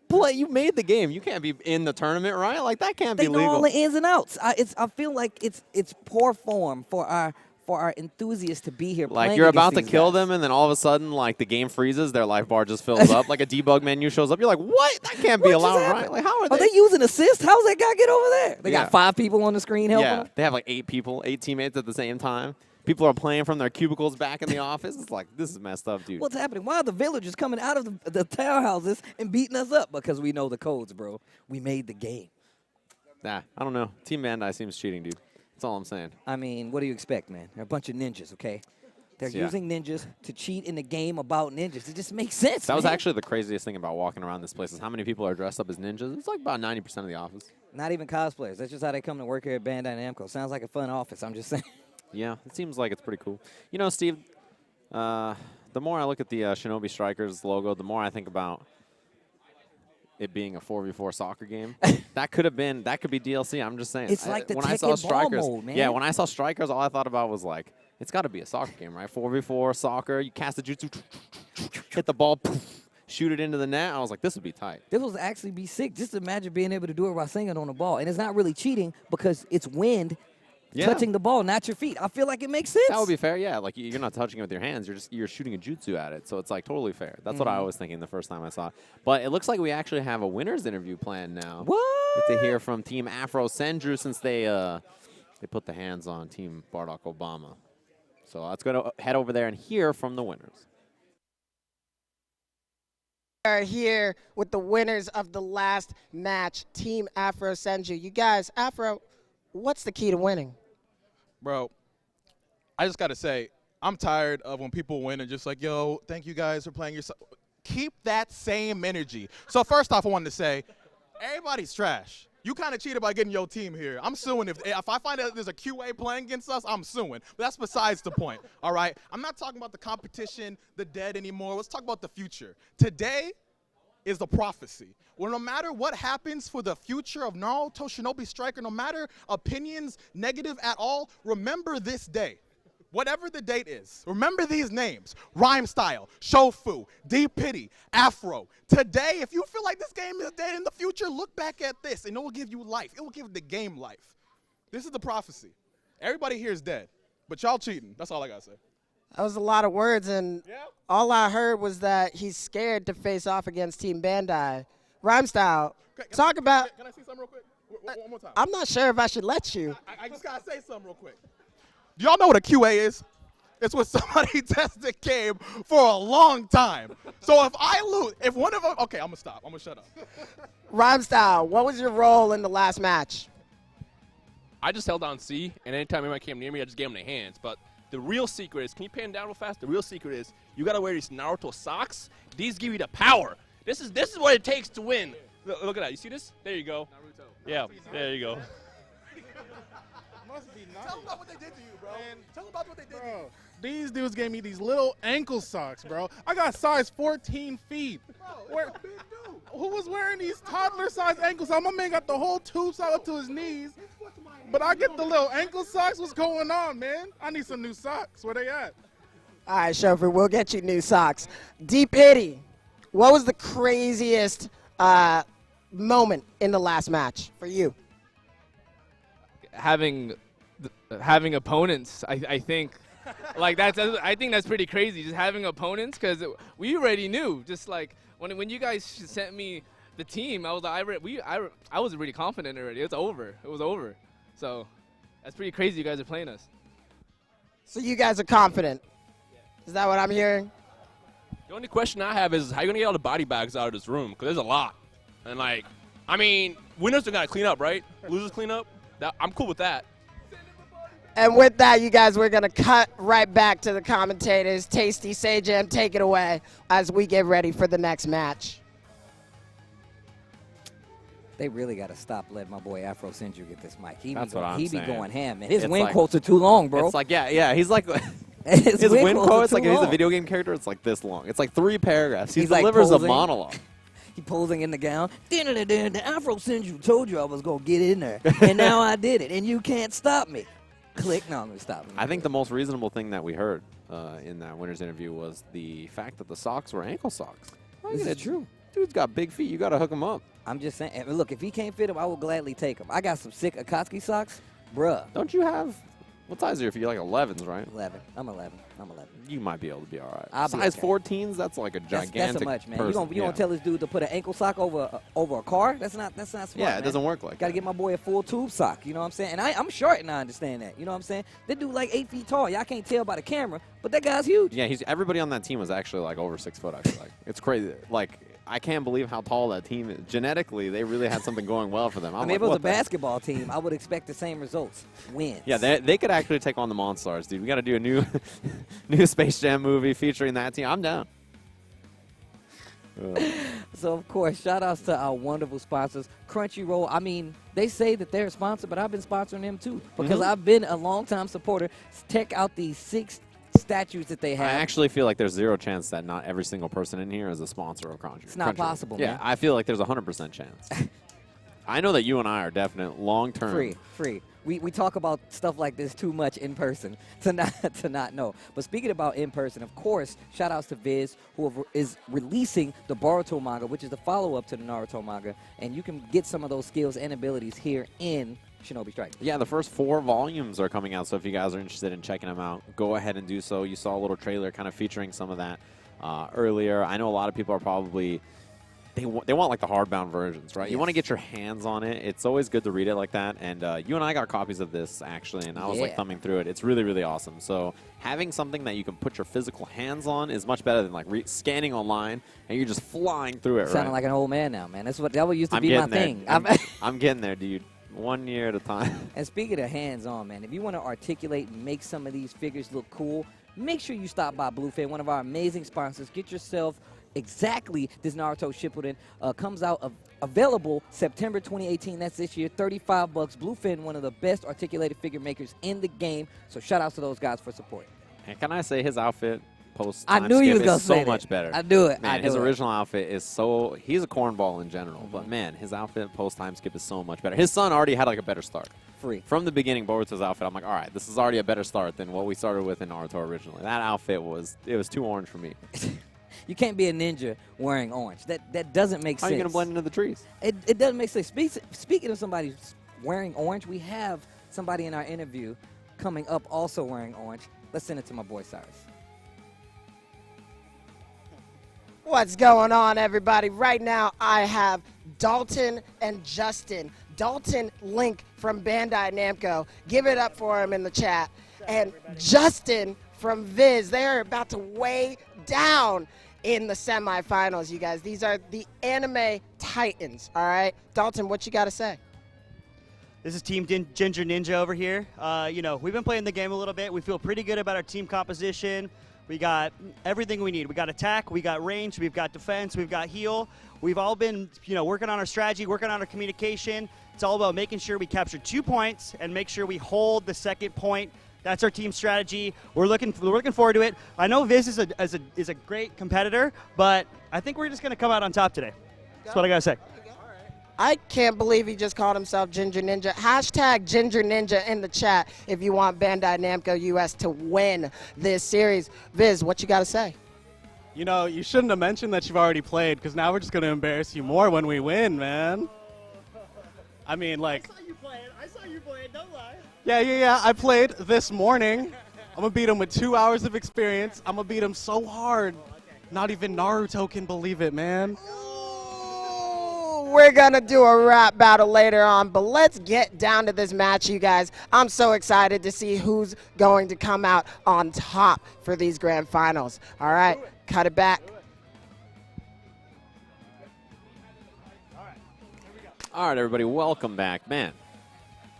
Speaker 5: made the game. You can't be in the tournament, right? Like, that can't be legal.
Speaker 4: They know all the ins and outs. I feel like it's poor form for our enthusiasts to be here.
Speaker 5: Like, you're about to kill them, and then all of a sudden, like, the game freezes, their life bar just fills up, like a debug menu shows up. You're like, what? That can't be allowed, right? Like, how
Speaker 4: are they using assist? How's that guy get over there? They got 5 people on the screen helping them?
Speaker 5: They have like 8 people, 8 teammates at the same time. People are playing from their cubicles back in the office. It's like, this is messed up, dude.
Speaker 4: What's happening? Why are the villagers coming out of the townhouses and beating us up? Because we know the codes, bro. We made the game.
Speaker 5: Nah, I don't know. Team Bandai seems cheating, dude. That's all I'm saying.
Speaker 4: I mean, what do you expect, man? They're a bunch of ninjas, okay? They're using ninjas to cheat in a game about ninjas. It just makes sense,
Speaker 5: That was actually the craziest thing about walking around this place is how many people are dressed up as ninjas. It's like about 90% of the office.
Speaker 4: Not even cosplayers. That's just how they come to work here at Bandai Namco. Sounds like a fun office, I'm just saying.
Speaker 5: Yeah, it seems like it's pretty cool. You know, Steve, the more I look at the Shinobi Strikers logo, the more I think about it being a 4v4 soccer game. That could be DLC. I'm just saying.
Speaker 4: It's like the
Speaker 5: when I saw Strikers,
Speaker 4: ball mode, man.
Speaker 5: Yeah, when I saw Strikers, all I thought about was like, it's got to be a soccer game, right? 4v4 soccer. You cast the jutsu, hit the ball, poof, shoot it into the net. I was like, this would be tight.
Speaker 4: This would actually be sick. Just imagine being able to do it while singing on the ball. And it's not really cheating because it's wind touching the ball, not your feet. I feel like it makes sense.
Speaker 5: That would be fair, yeah. Like, you're not touching it with your hands. You're shooting a jutsu at it. So it's, like, totally fair. That's what I was thinking the first time I saw it. But it looks like we actually have a winner's interview planned now.
Speaker 4: What?
Speaker 5: To hear from Team Afro Senju since they put the hands on Team Barack Obama. So let's go to head over there and hear from the winners.
Speaker 6: We are here with the winners of the last match, Team Afro Senju. You guys, Afro, what's the key to winning?
Speaker 7: Bro, I just got to say, I'm tired of when people win and just like, yo, thank you guys for playing yourself. Keep that same energy. So first off, I wanted to say, everybody's trash. You kind of cheated by getting your team here. I'm suing. If I find out there's a QA playing against us, I'm suing. But that's besides the point, all right? I'm not talking about the competition, the dead anymore. Let's talk about the future. Today is the prophecy. Well, no matter what happens for the future of Naruto Shinobi Striker, no matter opinions negative at all, remember this day. Whatever the date is, remember these names: Rhyme Style, Shofu, Deep Pity, Afro. Today, if you feel like this game is dead in the future, look back at this and it will give you life. It will give the game life. This is the prophecy. Everybody here is dead, but y'all cheating. That's all I gotta say.
Speaker 6: That was a lot of words, and all I heard was that he's scared to face off against Team Bandai. Rhyme Style, talk about...
Speaker 7: Can I see something real quick? One more time.
Speaker 6: I'm not sure if I should let you.
Speaker 7: I just gotta say something real quick. Do y'all know what a QA is? It's when somebody tests the game for a long time. So if I lose, if one of them... Okay, I'm gonna stop. I'm gonna shut up.
Speaker 6: Rhyme Style, what was your role in the last match?
Speaker 12: I just held on C, and anytime anyone came near me, I just gave them their hands. But the real secret is, can you pan down real fast? The real secret is you gotta wear these Naruto socks. These give you the power. This is what it takes to win. Look at that. You see this? There you go. Naruto. Yeah, there you go.
Speaker 13: Must be nice.
Speaker 7: Tell them about what they did to you, bro. Tell them about what they did to you.
Speaker 13: These dudes gave me these little ankle socks, bro. I got size 14 feet.
Speaker 7: Bro,
Speaker 13: who was wearing these toddler-sized ankle socks? My man got the whole tube sock up to his knees. But I get the little ankle socks. What's going on, man? I need some new socks. Where they at?
Speaker 6: All right, Chauffeur, we'll get you new socks. Deep Pity, what was the craziest moment in the last match for you?
Speaker 10: Having opponents, I think, like I think that's pretty crazy. Just having opponents, because we already knew. Just like when you guys sent me the team, I was I was really confident already. It's over. It was over. So that's pretty crazy. You guys are playing us.
Speaker 6: So you guys are confident. Is that what I'm hearing?
Speaker 12: The only question I have is how you gonna get all the body bags out of this room? Because there's a lot, and like, I mean, winners are gonna clean up, right? Losers clean up. I'm cool with that.
Speaker 6: And with that, you guys, we're going to cut right back to the commentators. Tasty Sajam, take it away as we get ready for the next match.
Speaker 4: They really got to stop letting my boy Afro Senju get this mic. He
Speaker 5: That's what I'm
Speaker 4: be
Speaker 5: saying.
Speaker 4: going ham, man. His
Speaker 5: It's
Speaker 4: win
Speaker 5: like-
Speaker 4: quotes are too long, bro.
Speaker 5: It's like, yeah, he's like,
Speaker 4: His
Speaker 5: his win
Speaker 4: quotes are
Speaker 5: quotes,
Speaker 4: too
Speaker 5: like if he's a
Speaker 4: long.
Speaker 5: video game character, it's like this long. It's like 3 paragraphs. He
Speaker 4: He's like
Speaker 5: delivers a
Speaker 4: posing.
Speaker 5: monologue.
Speaker 4: He posing in the gown. The Afro Senju told you I was going to get in there, and now I did it, and you can't stop me. Click. No, I'm going to stop me.
Speaker 5: I think the most reasonable thing that we heard in that winner's interview was the fact that the socks were ankle socks.
Speaker 4: This is true.
Speaker 5: Dude's got big feet. You got to hook him up.
Speaker 4: I'm just saying. And look, if he can't fit them, I will gladly take them. I got some sick Akatsuki socks. Bruh.
Speaker 5: Don't you have – what size are you if you're like 11s, right?
Speaker 4: 11. I'm 11.
Speaker 5: You might be able to be all right.
Speaker 4: I'll be
Speaker 5: Size
Speaker 4: okay.
Speaker 5: 14s, that's like a
Speaker 4: That's
Speaker 5: gigantic
Speaker 4: a much, man.
Speaker 5: person.
Speaker 4: You gonna tell this dude to put an ankle sock over a car? That's not smart.
Speaker 5: Yeah, it
Speaker 4: man.
Speaker 5: doesn't work like
Speaker 4: Got to
Speaker 5: that.
Speaker 4: get my boy a full tube sock. You know what I'm saying? And I'm short, and I understand that. You know what I'm saying? That dude like 8 feet tall. Y'all can't tell by the camera, but that guy's huge.
Speaker 5: Yeah, everybody on that team was actually like over 6 foot. I feel like it's crazy. Like I can't believe how tall that team is. Genetically, they really had something going well for them.
Speaker 4: I mean, if it was a basketball team, I would expect the same results. Wins.
Speaker 5: Yeah, they could actually take on the Monstars, dude. We got to do a new new Space Jam movie featuring that team. I'm down.
Speaker 4: So, of course, shout-outs to our wonderful sponsors. Crunchyroll, I mean, they say that they're a sponsor, but I've been sponsoring them, too, because I've been a long-time supporter. Check out these 6 statues that they have.
Speaker 5: I actually feel like there's 0 chance that not every single person in here is a sponsor of Crunchyroll.
Speaker 4: It's not possible,
Speaker 5: Yeah,
Speaker 4: man.
Speaker 5: I feel like there's a 100% chance. I know that you and I are definite long-term.
Speaker 4: Free. We talk about stuff like this too much in person to not know. But speaking about in person, of course, shout outs to Viz, who is releasing the Boruto manga, which is the follow-up to the Naruto manga. And you can get some of those skills and abilities here in Shinobi Strike.
Speaker 5: Yeah, the first 4 volumes are coming out, so if you guys are interested in checking them out, go ahead and do so. You saw a little trailer kind of featuring some of that earlier. I know a lot of people are probably... They want like the hardbound versions, right?
Speaker 4: Yes.
Speaker 5: You want to get your hands on it. It's always good to read it like that. And you and I got copies of this, actually, and I was like thumbing through it. It's really, really awesome. So having something that you can put your physical hands on is much better than like scanning online and you're just flying through it,
Speaker 4: Sounding
Speaker 5: right?
Speaker 4: like an old man now, man. That used to
Speaker 5: I'm
Speaker 4: be my
Speaker 5: getting
Speaker 4: thing.
Speaker 5: there. I'm getting there, dude. 1 year at a time.
Speaker 4: And speaking of hands-on, man, if you want to articulate and make some of these figures look cool, make sure you stop by Bluefin, one of our amazing sponsors. Get yourself exactly this Naruto Shippuden. Comes out available September 2018. That's this year. $35. Bluefin, one of the best articulated figure makers in the game. So shout out to those guys for support.
Speaker 5: And can I say his outfit post
Speaker 4: I knew you was gonna
Speaker 5: is so
Speaker 4: say
Speaker 5: much
Speaker 4: that.
Speaker 5: better.
Speaker 4: I knew it.
Speaker 5: Man,
Speaker 4: I knew
Speaker 5: his
Speaker 4: it.
Speaker 5: original outfit is so he's a cornball in general, but man, his outfit post time skip is so much better. His son already had like a better start. From the beginning, Boruto's outfit, I'm like, all right, this is already a better start than what we started with in Naruto originally. That outfit was too orange for me.
Speaker 4: You can't be a ninja wearing orange. That doesn't make
Speaker 5: How
Speaker 4: sense.
Speaker 5: are you gonna blend into the trees?
Speaker 4: It doesn't make sense. Speaking of somebody wearing orange, we have somebody in our interview coming up also wearing orange. Let's send it to my boy Cyrus.
Speaker 6: What's going on, everybody? Right now, I have Dalton and Justin. Dalton Link from Bandai Namco. Give it up for him in the chat. And Justin from Viz. They are about to weigh down in the semifinals, you guys. These are the anime titans, all right? Dalton, what you got to say?
Speaker 14: This is Team Ginger Ninja over here. We've been playing the game a little bit. We feel pretty good about our team composition. We got everything we need. We got attack, we got range, we've got defense, we've got heal. We've all been, working on our strategy, working on our communication. It's all about making sure we capture 2 points and make sure we hold the second point. That's our team strategy. We're looking forward to it. I know Viz is a great competitor, but I think we're just going to come out on top today. That's what I got to say.
Speaker 6: I can't believe he just called himself Ginger Ninja. Hashtag Ginger Ninja in the chat if you want Bandai Namco US to win this series. Viz, what you got to say?
Speaker 15: You shouldn't have mentioned that you've already played, because now we're just going to embarrass you more when we win, man. I mean, like...
Speaker 14: I saw you play it, don't lie.
Speaker 15: Yeah, I played this morning. I'm going to beat him with 2 hours of experience. I'm going to beat him so hard. Not even Naruto can believe it, man.
Speaker 6: We're going to do a rap battle later on, but let's get down to this match, you guys. I'm so excited to see who's going to come out on top for these grand finals. All right, cut it back.
Speaker 5: All right, everybody, welcome back. Man,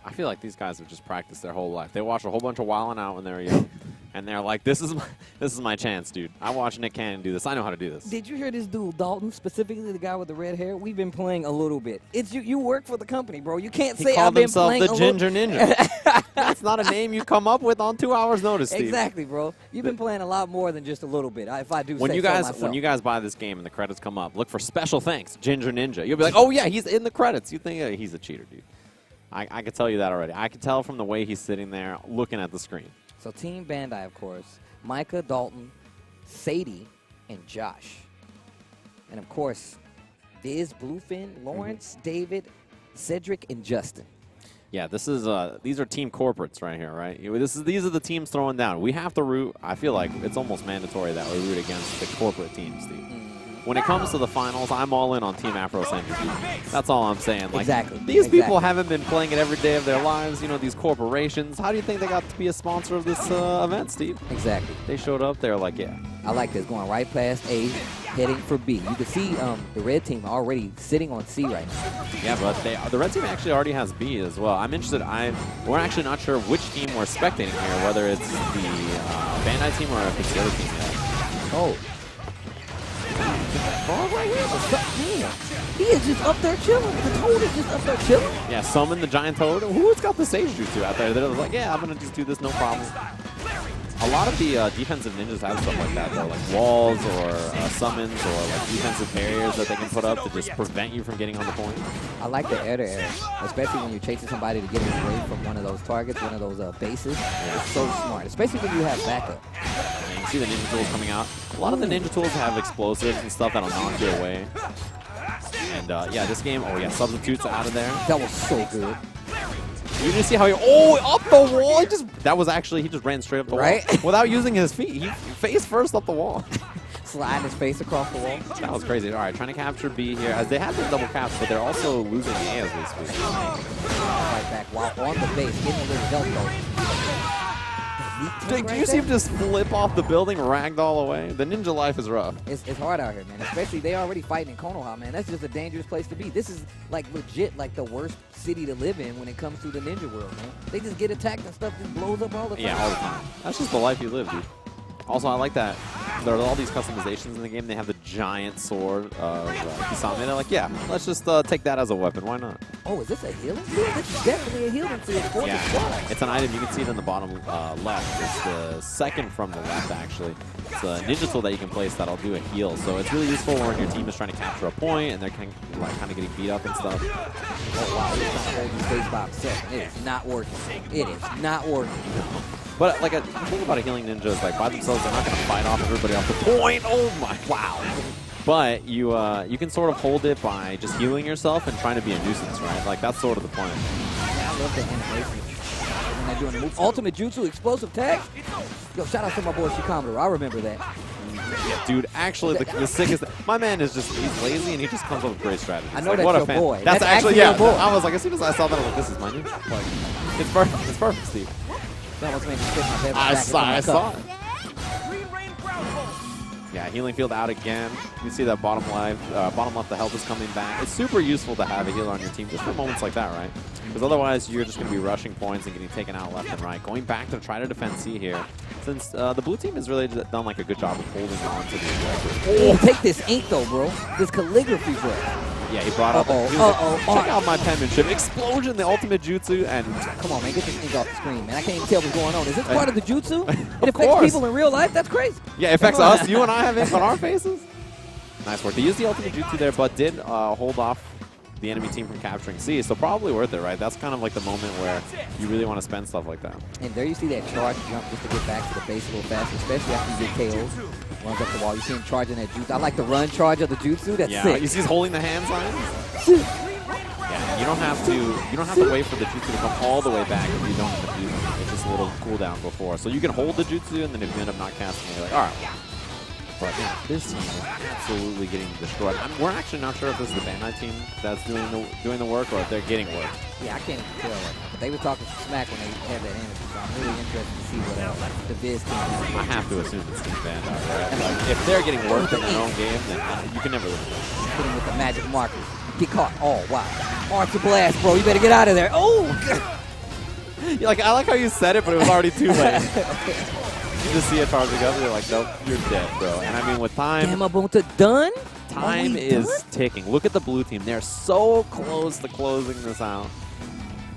Speaker 5: I feel like these guys have just practiced their whole life. They watched a whole bunch of Wildin' Out when they were young, and they're like, this is my chance, dude. I watched Nick Cannon do this. I know how to do this.
Speaker 4: Did you hear this dude, Dalton, specifically the guy with the red hair? We've been playing a little bit. It's you work for the company, bro. You can't say I've been playing
Speaker 5: He called himself the Ginger Ninja. That's not a name you come up with on 2 hours' notice, Steve.
Speaker 4: Exactly, bro. You've been playing a lot more than just a little bit, if I do
Speaker 5: when
Speaker 4: say
Speaker 5: you guys
Speaker 4: so myself.
Speaker 5: When you guys buy this game and the credits come up, look for special thanks, Ginger Ninja. You'll be like, oh, yeah, he's in the credits. You think he's a cheater, dude. I can tell you that already. I can tell from the way he's sitting there looking at the screen.
Speaker 4: So Team Bandai, of course, Micah, Dalton, Sadie, and Josh. And, of course, Viz, Bluefin, Lawrence, David, Cedric, and Justin.
Speaker 5: Yeah, this is these are team corporates right here, right? These are the teams throwing down. We have to root. I feel like it's almost mandatory that we root against the corporate teams, Steve. When it comes to the finals, I'm all in on Team Afro Century. That's all I'm saying. Like,
Speaker 4: exactly.
Speaker 5: These people haven't been playing it every day of their lives. You know, these corporations. How do you think they got to be a sponsor of this event, Steve?
Speaker 4: Exactly.
Speaker 5: They showed up. They were like, yeah.
Speaker 4: I like this. Going right past A, heading for B. You can see the red team already sitting on C right now.
Speaker 5: Yeah, but the red team actually already has B as well. I'm interested. We're actually not sure which team we're spectating here, whether it's the Bandai team or if it's the other team.
Speaker 4: Oh. Ball right here. He is just up there chilling. The Toad is just up there chilling.
Speaker 5: Yeah, summon the giant Toad. Who's got the Sage Jutsu out there? They're like, yeah, I'm going to just do this, no problem. A lot of the defensive ninjas have stuff like that, though, like walls or summons or like defensive barriers that they can put up to just prevent you from getting on the point.
Speaker 4: I like the air-to-air, especially when you're chasing somebody to get away from one of those targets, one of those bases. Yeah. It's so smart, especially when you have backup.
Speaker 5: And you see the ninja tools coming out. A lot of the ninja tools have explosives and stuff that'll knock you away. And yeah, this game, oh yeah, substitutes out of there.
Speaker 4: That was so good.
Speaker 5: You didn't see how up the wall. He just ran straight up the wall without using his feet. He face first up the wall.
Speaker 4: Sliding his face across the wall.
Speaker 5: That was crazy. All right, trying to capture B here. As they have the double caps, but they're also losing A as we speak.
Speaker 4: Right back while on the base, getting a little help though.
Speaker 5: Do you see him just flip off the building, ragdoll away? The ninja life is rough.
Speaker 4: It's hard out here, man. Especially they already fighting in Konoha, man. That's just a dangerous place to be. This is like legit like the worst city to live in when it comes to the ninja world, man. They just get attacked and stuff just blows up all the time.
Speaker 5: Yeah, all the time. That's just the life you live, dude. Also, I like that there are all these customizations in the game. They have the giant sword of Kisame. They're like, yeah, let's just take that as a weapon. Why not?
Speaker 4: Oh, is this a healing field? This is definitely a healing field.
Speaker 5: Yeah, it's an item. You can see it in the bottom left. It's the second from the left, actually. It's a ninja tool that you can place that'll do a heal. So it's really useful when your team is trying to capture a point and they're kind of getting beat up and stuff.
Speaker 4: Oh, wow. It's trying to hold these base by himself. It is not working. It is not working.
Speaker 5: But like the thing about a healing ninja is like by themselves they're not going to fight off everybody off the point. Oh my, wow. But you can sort of hold it by just healing yourself and trying to be a nuisance, right? Like that's sort of the point.
Speaker 4: Yeah, I love the animation. When they're doing the move. Ultimate Jutsu, explosive tag. Yo, shout out to my boy Shikomaru. I remember that.
Speaker 5: Yeah, dude, actually the sickest. My man is he's lazy and he just comes up with great strategies.
Speaker 4: I know
Speaker 5: like,
Speaker 4: that's
Speaker 5: what
Speaker 4: your
Speaker 5: a fan.
Speaker 4: boy.
Speaker 5: That's actually your
Speaker 4: boy.
Speaker 5: I was like, as soon as I saw that, I'm like, this is my new. Like, it's perfect. It's perfect, Steve.
Speaker 4: That almost made me spit my bed
Speaker 5: I saw it. Yeah, healing field out again. You see that bottom left, the health is coming back. It's super useful to have a healer on your team just for moments like that, right? Because otherwise you're just going to be rushing points and getting taken out left and right. Going back to try to defend C here. Since the blue team has really done like a good job of holding on to the objective.
Speaker 4: Oh, take this ink though, bro. This calligraphy, bro.
Speaker 5: Yeah, he brought up. Check out my penmanship. Explosion, the ultimate jutsu, and
Speaker 4: come on, man, get this ink off the screen, man. I can't even tell what's going on. Is this part of the jutsu? It affects people in real life. That's crazy.
Speaker 5: Yeah, it affects us. You and I have ink on our faces. Nice work. They used the ultimate jutsu there, but did hold off the enemy team from capturing C, so probably worth it, right? That's kind of like the moment where you really want to spend stuff like that.
Speaker 4: And there you see that charge jump just to get back to the base a little faster, especially after you get KO'd. Runs up the wall. You see him charging that jutsu. I like the run charge of the jutsu. That's sick.
Speaker 5: You see he's holding the hand sign. Yeah, you don't have to wait for the jutsu to come all the way back if you don't end up using it. It's just a little cooldown before. So you can hold the jutsu, and then if you end up not casting it, you're like, all right. But yeah, this team is absolutely getting destroyed. We're actually not sure if this is the Bandai team that's doing the work or if they're getting work.
Speaker 4: Yeah, I can't even tell right now. But they were talking smack when they had that interview, so I'm really interested to see what the Viz team is.
Speaker 5: I have to assume it's Team Bandai, right? Like, if they're getting work in their own game, then you can never lose.
Speaker 4: Hit him with the magic markers. Get caught. Oh, wow. Archer blast, bro. You better get out of there. Oh, God.
Speaker 5: I like how you said it, but it was already too late. You just see it charging up, and you're like, nope, you're dead, bro. And I mean, with time,
Speaker 4: Damn, Ubuntu done?
Speaker 5: time is ticking. Look at the blue team. They're so close to closing this out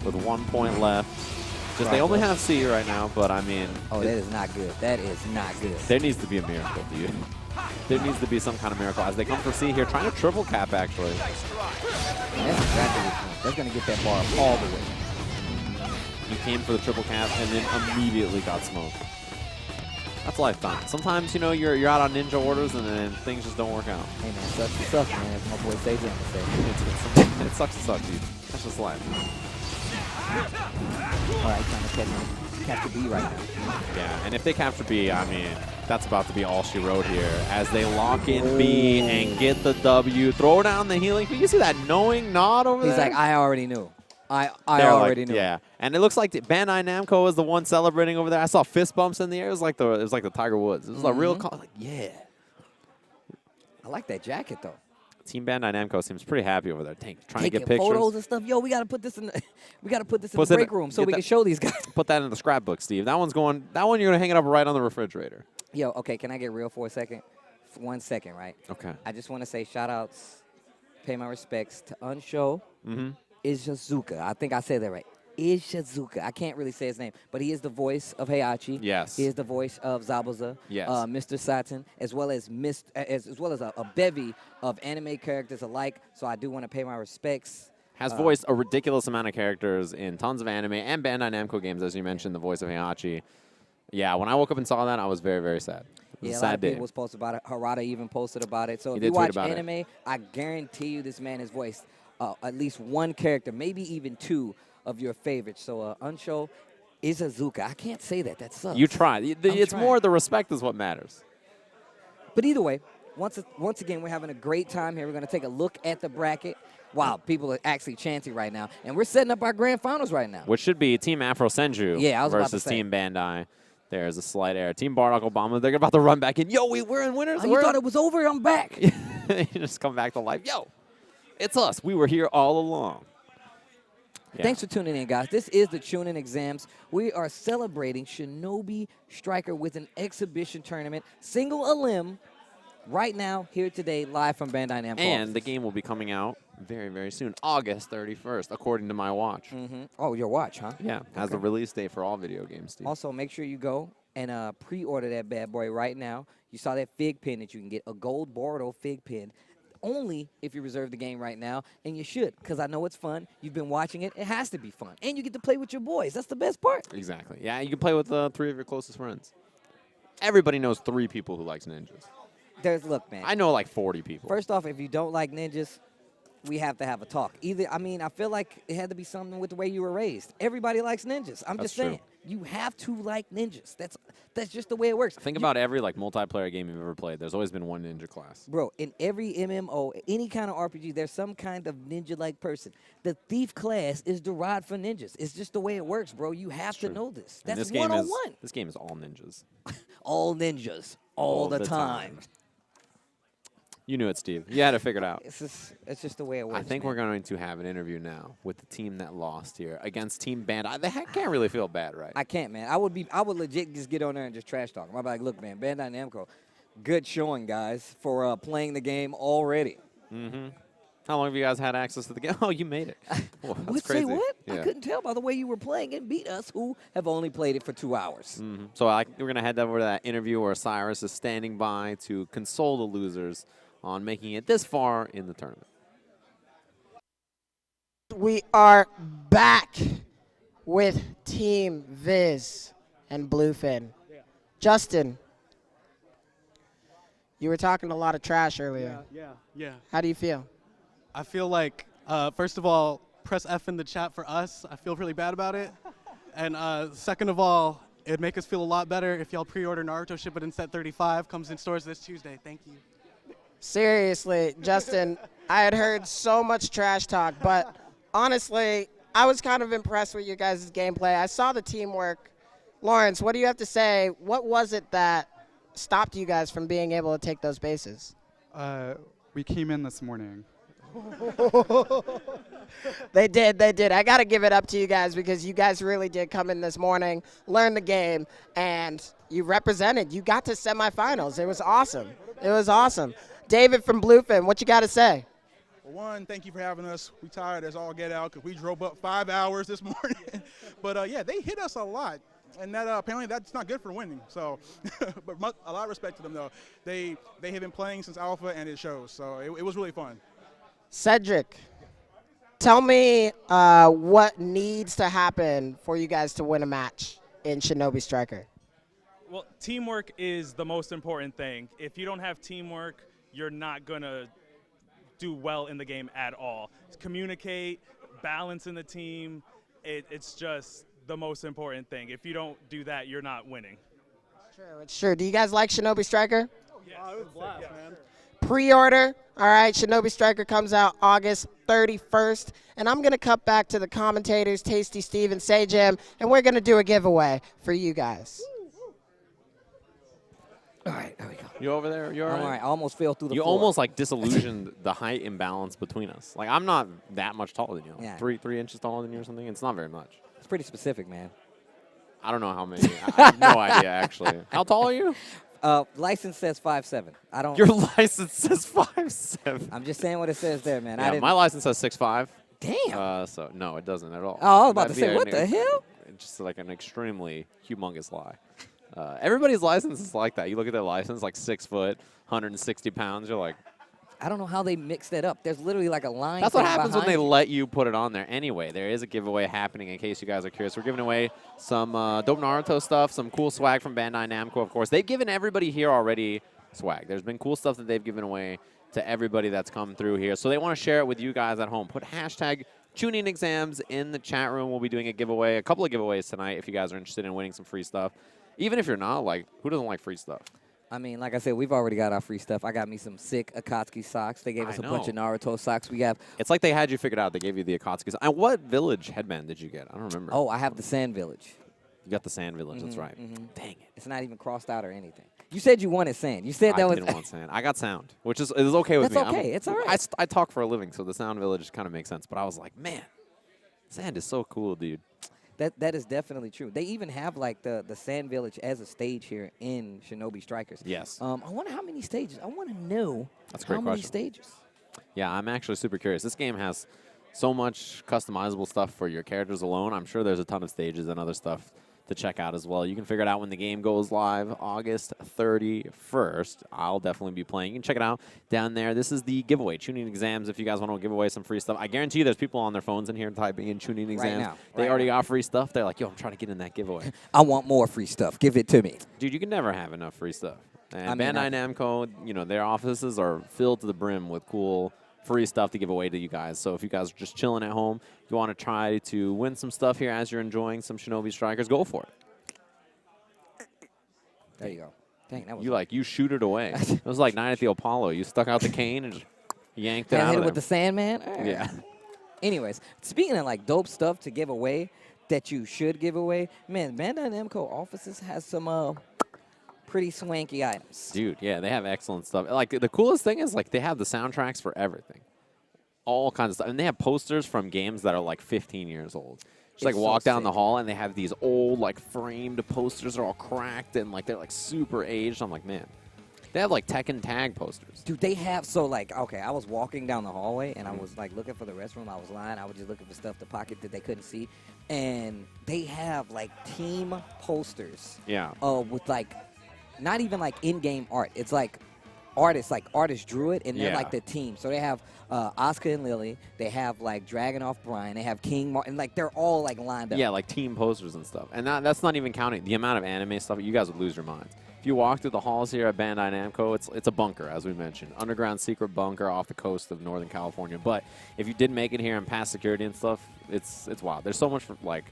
Speaker 5: with 1 point left. Just they only have C right now, but I mean.
Speaker 4: Oh, that is not good. That is not good.
Speaker 5: There needs to be a miracle, dude. There needs to be some kind of miracle as they come for C here, trying to triple cap, actually.
Speaker 4: That's exactly what that's going to get that bar all the way.
Speaker 5: He came for the triple cap and then immediately got smoked. That's lifetime. Sometimes, you know, you're out on ninja orders and then things just don't work out.
Speaker 4: Hey, man, sucks to suck, man. As my boy Sage would say.
Speaker 5: It sucks to suck, dude. That's just life.
Speaker 4: All right, trying to capture B right now.
Speaker 5: Yeah, and if they capture B, I mean, that's about to be all she wrote here as they lock in B and get the W. Throw down the healing. You see that knowing nod over there?
Speaker 4: He's like, I already knew. I already knew.
Speaker 5: Yeah, and it looks like Bandai Namco was the one celebrating over there. I saw fist bumps in the air. It was like the Tiger Woods. It was a real call. Like, yeah.
Speaker 4: I like that jacket though.
Speaker 5: Team Bandai Namco seems pretty happy over there, trying to get pictures.
Speaker 4: Photos and stuff. Yo, we gotta put this in. We gotta put this in the break room so we can show these guys.
Speaker 5: Put that in the scrapbook, Steve. That one's going. That one you're gonna hang it up right on the refrigerator.
Speaker 4: Yo, okay. Can I get real for a second? For 1 second, right?
Speaker 5: Okay.
Speaker 4: I just want to say shout outs, pay my respects to Unsho. Ishizuka. I think I said that right. Ishizuka. I can't really say his name, but he is the voice of Heihachi.
Speaker 5: Yes.
Speaker 4: He is the voice of Zabuza.
Speaker 5: Yes.
Speaker 4: Mr. Saturn, as well as a bevy of anime characters alike. So I do want to pay my respects.
Speaker 5: Has voiced a ridiculous amount of characters in tons of anime and Bandai Namco games, as you mentioned, the voice of Heihachi. Yeah, when I woke up and saw that, I was very, very sad. It was
Speaker 4: Yeah,
Speaker 5: a
Speaker 4: a lot
Speaker 5: sad
Speaker 4: of
Speaker 5: day.
Speaker 4: people was posted about it. Harada even posted about it. So
Speaker 5: He
Speaker 4: if
Speaker 5: did
Speaker 4: you
Speaker 5: tweet
Speaker 4: watch
Speaker 5: about it.
Speaker 4: anime, I guarantee you this man has voiced at least one character, maybe even two of your favorites. So Unsho Ishizuka. I can't say that. That sucks.
Speaker 5: You try. It's more the respect is what matters.
Speaker 4: But either way, once again, we're having a great time here. We're going to take a look at the bracket. Wow, people are actually chanting right now. And we're setting up our grand finals right now.
Speaker 5: Which should be Team Afro Senju
Speaker 4: Yeah, I was about to
Speaker 5: versus
Speaker 4: say.
Speaker 5: Team Bandai. There's a slight error. Team Barack Obama, they're about to run back in. Yo, we're in winners.
Speaker 4: Oh, you thought it was over? I'm back.
Speaker 5: You just come back to life. Yo, it's us. We were here all along. Yeah.
Speaker 4: Thanks for tuning in, guys. This is the Chunin Exams. We are celebrating Shinobi Striker with an exhibition tournament, single a limb, right now, here today, live from Bandai Namco.
Speaker 5: And the game will be coming out very, very soon, August 31st, according to my watch.
Speaker 4: Oh, your watch, huh?
Speaker 5: Yeah, has the release date for all video games, Steve.
Speaker 4: Also, make sure you go and pre-order that bad boy right now. You saw that fig pin that you can get, a gold Boruto fig pin, only if you reserve the game right now, and you should, because I know it's fun. You've been watching it. It has to be fun. And you get to play with your boys. That's the best part.
Speaker 5: Exactly. Yeah, you can play with 3 of your closest friends. Everybody knows 3 people who likes ninjas.
Speaker 4: Look, man.
Speaker 5: I know like 40 people.
Speaker 4: First off, if you don't like ninjas, we have to have a talk. I feel like it had to be something with the way you were raised. Everybody likes ninjas. I'm
Speaker 5: That's
Speaker 4: just saying.
Speaker 5: true.
Speaker 4: You have to like ninjas. That's just the way it works.
Speaker 5: Think about every multiplayer game you've ever played. There's always been one ninja class.
Speaker 4: Bro, in every MMO, any kind of RPG, there's some kind of ninja-like person. The thief class is derived from ninjas. It's just the way it works, bro. You have to know this.
Speaker 5: And
Speaker 4: That's
Speaker 5: this game is
Speaker 4: 101.
Speaker 5: This game is all ninjas.
Speaker 4: All ninjas. All the time.
Speaker 5: You knew it, Steve. You had to figure it out.
Speaker 4: It's just the way it works.
Speaker 5: I think
Speaker 4: man.
Speaker 5: we're going to have an interview now with the team that lost here against Team Bandai. They can't really feel bad, right?
Speaker 4: I can't, man. I would legit just get on there and just trash talk. I'd be like, look, man, Bandai Namco, good showing, guys, for playing the game already.
Speaker 5: How long have you guys had access to the game? Oh, you made it. Whoa, that's
Speaker 4: What?
Speaker 5: crazy.
Speaker 4: Say what?
Speaker 5: Yeah.
Speaker 4: I couldn't tell by the way you were playing and beat us, who have only played it for 2 hours.
Speaker 5: So we're going to head over to that interview where Cyrus is standing by to console the losers on making it this far in the tournament.
Speaker 6: We are back with Team Viz and Bluefin. Justin, you were talking a lot of trash earlier.
Speaker 15: Yeah.
Speaker 6: How do you feel?
Speaker 15: I feel like, first of all, press F in the chat for us. I feel really bad about it. And second of all, it'd make us feel a lot better if y'all pre-order Naruto Shippuden Set 35. Comes in stores this Tuesday. Thank you.
Speaker 6: Seriously, Justin, I had heard so much trash talk, but honestly, I was kind of impressed with your guys' gameplay. I saw the teamwork. Lawrence, what do you have to say? What was it that stopped you guys from being able to take those bases?
Speaker 16: We came in this morning,
Speaker 6: They did. I got to give it up to you guys because you guys really did come in this morning, learn the game, and you represented. You got to semifinals. It was awesome. David from Bluefin, what you got to say?
Speaker 13: Well, one, thank you for having us. We tired as all get out because we drove up 5 hours this morning. But, yeah, they hit us a lot. And that apparently that's not good for winning. So, but a lot of respect to them, though. They have been playing since Alpha, and it shows. So it was really fun.
Speaker 6: Cedric, tell me what needs to happen for you guys to win a match in Shinobi Striker.
Speaker 16: Well, teamwork is the most important thing. If you don't have teamwork, you're not going to do well in the game at all. Communicate, balance in the team, it's just the most important thing. If you don't do that, you're not winning.
Speaker 6: It's true. Do you guys like Shinobi Striker?
Speaker 16: Yes. Oh, it was a blast, man.
Speaker 6: Pre-order. All right, Shinobi Striker comes out August 31st. And I'm going to cut back to the commentators, Tasty Steve and Sajam, and we're going to do a giveaway for you guys.
Speaker 4: All right, there we go.
Speaker 5: You over there? You all right?
Speaker 4: All right, I almost fell through the
Speaker 5: You
Speaker 4: floor.
Speaker 5: almost like disillusioned the height imbalance between us. Like I'm not that much taller than you. Like
Speaker 4: Yeah.
Speaker 5: 3 inches taller than you or something. It's not very much.
Speaker 4: It's pretty specific, man.
Speaker 5: I don't know how many. I have no idea actually. How tall are you?
Speaker 4: License says 5'7". I don't.
Speaker 5: Your license says 5'7".
Speaker 4: I'm just saying what it says there, man. I
Speaker 5: Yeah,
Speaker 4: didn't.
Speaker 5: my license says 6'5".
Speaker 4: Damn.
Speaker 5: So no, it doesn't at all.
Speaker 4: Oh, I was about to
Speaker 5: That'd
Speaker 4: say,
Speaker 5: be
Speaker 4: what the hell?
Speaker 5: Just like an extremely humongous lie. Everybody's license is like that. You look at their license, like 6 foot, 160 pounds. You're like,
Speaker 4: I don't know how they mixed that up. There's literally like a line.
Speaker 5: that's what
Speaker 4: thing
Speaker 5: happens when
Speaker 4: behind
Speaker 5: they
Speaker 4: you.
Speaker 5: let you put it on there. Anyway, there is a giveaway happening in case you guys are curious. We're giving away some dope Naruto stuff, some cool swag from Bandai Namco, of course. They've given everybody here already swag. There's been cool stuff that they've given away to everybody that's come through here. So they want to share it with you guys at home. Put hashtag Chunin exams in the chat room. We'll be doing a giveaway, a couple of giveaways tonight if you guys are interested in winning some free stuff. Even if you're not, like, who doesn't like free stuff?
Speaker 4: I mean, like I said, we've already got our free stuff. I got me some sick Akatsuki socks. They gave us a bunch of Naruto socks. We have.
Speaker 5: It's like they had you figured out. They gave you the Akatsuki. And what village headband did you get? I don't remember.
Speaker 4: Oh, I have the Sand Village.
Speaker 5: You got the Sand Village. That's right.
Speaker 4: Dang it. It's not even crossed out or anything. You said you wanted sand. You said that was.
Speaker 5: I didn't want sand. I got sound, which is okay with me.
Speaker 4: That's okay. It's all right.
Speaker 5: I talk for a living, so the Sound Village kind of makes sense. But I was like, man, sand is so cool, dude.
Speaker 4: That is definitely true. They even have like the Sand Village as a stage here in Shinobi Strikers.
Speaker 5: Yes.
Speaker 4: I wonder how many stages. I want to know
Speaker 5: That's a great
Speaker 4: how many
Speaker 5: question.
Speaker 4: stages.
Speaker 5: Yeah, I'm actually super curious. This game has so much customizable stuff for your characters alone. I'm sure there's a ton of stages and other stuff to check out as well. You can figure it out when the game goes live August 31st. I'll definitely be playing. You can check it out down there. This is the giveaway, Chunin exams, if you guys want to give away some free stuff. I guarantee you there's people on their phones in here typing in Chunin exams.
Speaker 4: now.
Speaker 5: They
Speaker 4: Right
Speaker 5: already
Speaker 4: now.
Speaker 5: got free stuff. They're like, yo, I'm trying to get in that giveaway.
Speaker 4: I want more free stuff. Give it to me.
Speaker 5: Dude, you can never have enough free stuff. And
Speaker 4: I mean,
Speaker 5: Bandai Namco, you know, their offices are filled to the brim with cool free stuff to give away to you guys. So if you guys are just chilling at home, you want to try to win some stuff here as you're enjoying some Shinobi Strikers, go for it.
Speaker 4: There you go. Dang, that was
Speaker 5: You shoot it away. It was like Night at the Apollo. You stuck out the cane and just yanked it out
Speaker 4: hit
Speaker 5: of
Speaker 4: it with
Speaker 5: there.
Speaker 4: the Sandman. All right.
Speaker 5: Yeah.
Speaker 4: Anyways, speaking of like dope stuff to give away that you should give away, man, Bandai Namco offices has some pretty swanky items.
Speaker 5: Dude, yeah, they have excellent stuff. Like the coolest thing is like they have the soundtracks for everything. All kinds of stuff. And they have posters from games that are like 15 years old. Just like
Speaker 4: It's
Speaker 5: walk
Speaker 4: so
Speaker 5: down the
Speaker 4: sick.
Speaker 5: hall and they have these old like framed posters that are all cracked and like they're like super aged. I'm like, man. They have like Tekken Tag posters.
Speaker 4: Dude, they have, so like, okay, I was walking down the hallway and I was like looking for the restroom. I was lying. I was just looking for stuff to pocket that they couldn't see. And they have like team posters.
Speaker 5: Yeah.
Speaker 4: With like, not even like in-game art. It's like artists drew it and they're
Speaker 5: Yeah.
Speaker 4: like the team. So they have Asuka and Lily. They have like Dragonoff Brian. They have King Martin. Like they're all like lined up.
Speaker 5: Yeah, like team posters and stuff. And that's not even counting the amount of anime stuff. You guys would lose your minds. If you walk through the halls here at Bandai Namco, it's a bunker, as we mentioned. Underground secret bunker off the coast of Northern California. But if you did make it here and pass security and stuff, it's wild. There's so much for, like...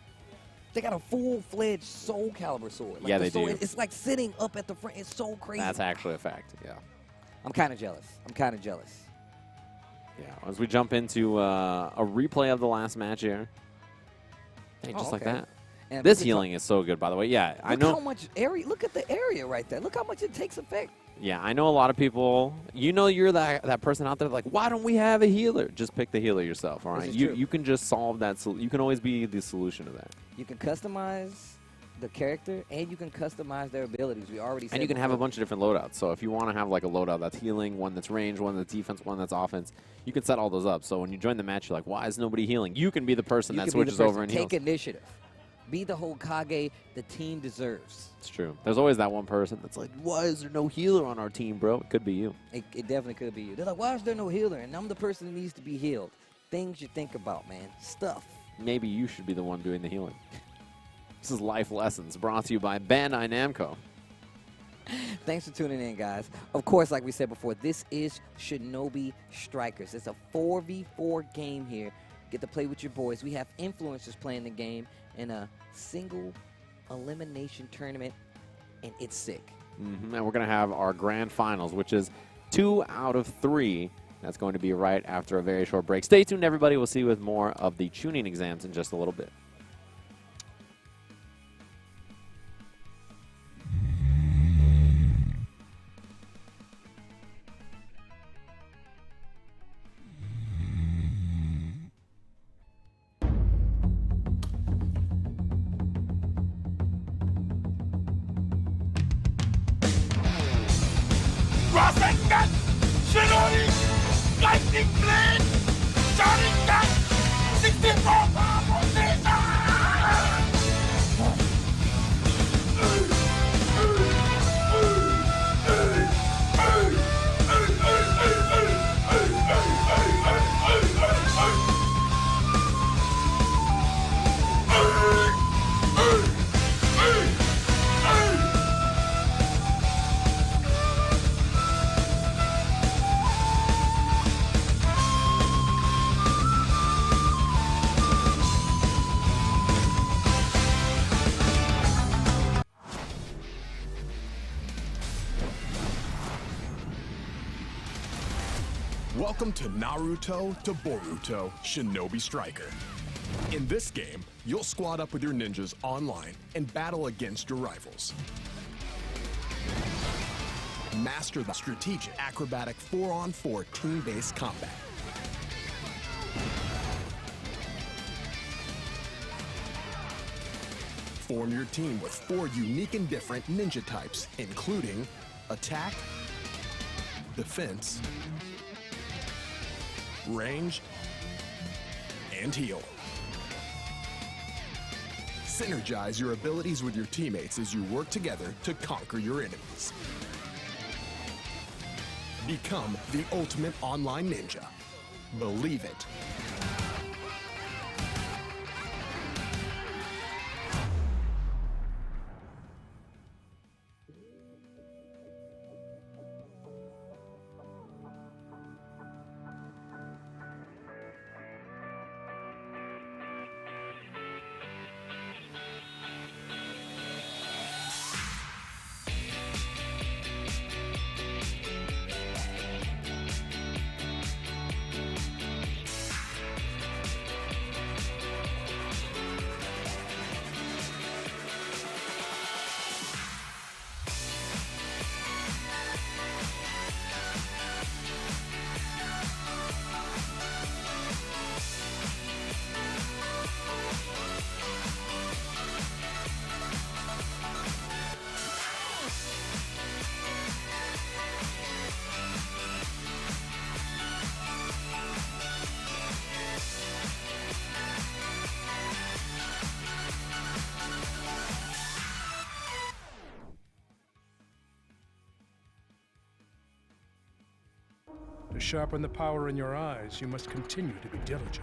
Speaker 4: They got a full-fledged Soul Calibur sword. Like
Speaker 5: Yeah,
Speaker 4: the
Speaker 5: they
Speaker 4: sword,
Speaker 5: do.
Speaker 4: It's like sitting up at the front. It's so crazy.
Speaker 5: That's actually a fact, yeah.
Speaker 4: I'm kind of jealous.
Speaker 5: Yeah, as we jump into a replay of the last match here. Hey, just like
Speaker 4: okay.
Speaker 5: that.
Speaker 4: And
Speaker 5: This healing is so good, by the way. Yeah, I know.
Speaker 4: Look how much area. Look at the area right there. Look how much it takes effect.
Speaker 5: Yeah, I know a lot of people. You know, you're that person out there like, why don't we have a healer? Just pick the healer yourself. All right, you can just solve that. You can always be the solution to that.
Speaker 4: You can customize the character, and you can customize their abilities. We already said
Speaker 5: And you can have a bunch of different loadouts. So if you want to have like a loadout that's healing, one that's range, one that's defense, one that's offense, you can set all those up. So when you join the match, you're like, why is nobody healing? You can be the person that switches over and heals.
Speaker 4: Take initiative. Be the Hokage the team deserves.
Speaker 5: It's true. There's always that one person that's like, why is there no healer on our team, bro? It could be you.
Speaker 4: It definitely could be you. They're like, why is there no healer? And I'm the person that needs to be healed. Things you think about, man. Stuff.
Speaker 5: Maybe you should be the one doing the healing. This is Life Lessons, brought to you by Bandai Namco.
Speaker 4: Thanks for tuning in, guys. Of course, like we said before, this is Shinobi Strikers. It's a 4v4 game here. Get to play with your boys. We have influencers playing the game in a single elimination tournament, and it's sick.
Speaker 5: And we're going to have our grand finals, which is 2 out of 3. That's going to be right after a very short break. Stay tuned, everybody. We'll see you with more of the Chunin exams in just a little bit.
Speaker 3: Rasengan! Shinobi! Lightning Blade! Sharingan! 64 powerful
Speaker 17: Welcome to Naruto to Boruto Shinobi Striker. In this game, you'll squad up with your ninjas online and battle against your rivals. Master the strategic, acrobatic 4-on-4 team-based combat. Form your team with 4 unique and different ninja types, including attack, defense, range, and heal. Synergize your abilities with your teammates as you work together to conquer your enemies. Become the ultimate online ninja. Believe it.
Speaker 1: To sharpen the power in your eyes, you must continue to be diligent.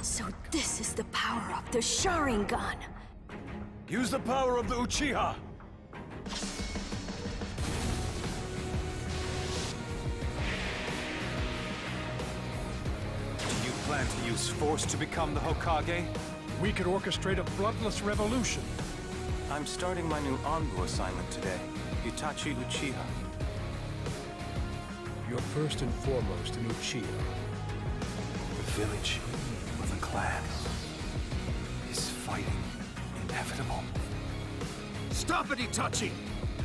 Speaker 2: So this is the power of the Sharingan.
Speaker 3: Use the power of the Uchiha!
Speaker 18: Do you plan to use force to become the Hokage?
Speaker 1: We could orchestrate a bloodless revolution.
Speaker 18: I'm starting my new Anbu assignment today. Itachi Uchiha.
Speaker 1: You're first and foremost an Uchiha.
Speaker 3: The village of the clan is fighting inevitable. Stop it, Itachi!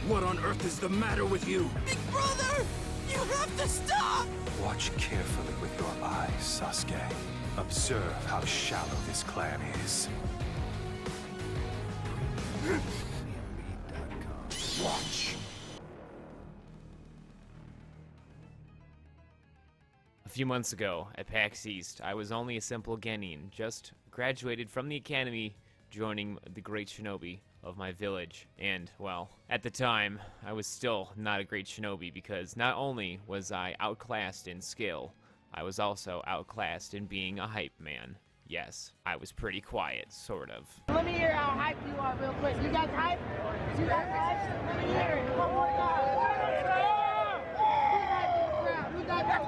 Speaker 3: What on earth is the matter with you?
Speaker 2: Big brother! You have to stop!
Speaker 3: Watch carefully with your eyes, Sasuke. Observe how shallow this clan is. Watch.
Speaker 10: A few months ago, at PAX East, I was only a simple genin, just graduated from the academy, joining the great shinobi of my village. And, well, at the time, I was still not a great shinobi because not only was I outclassed in skill, I was also outclassed in being a hype man. Yes, I was pretty quiet, sort of.
Speaker 6: Let me hear how hyped you are real quick. You guys hyped? You guys hyped? Let me hear it. Come on, guys. Who's hyped?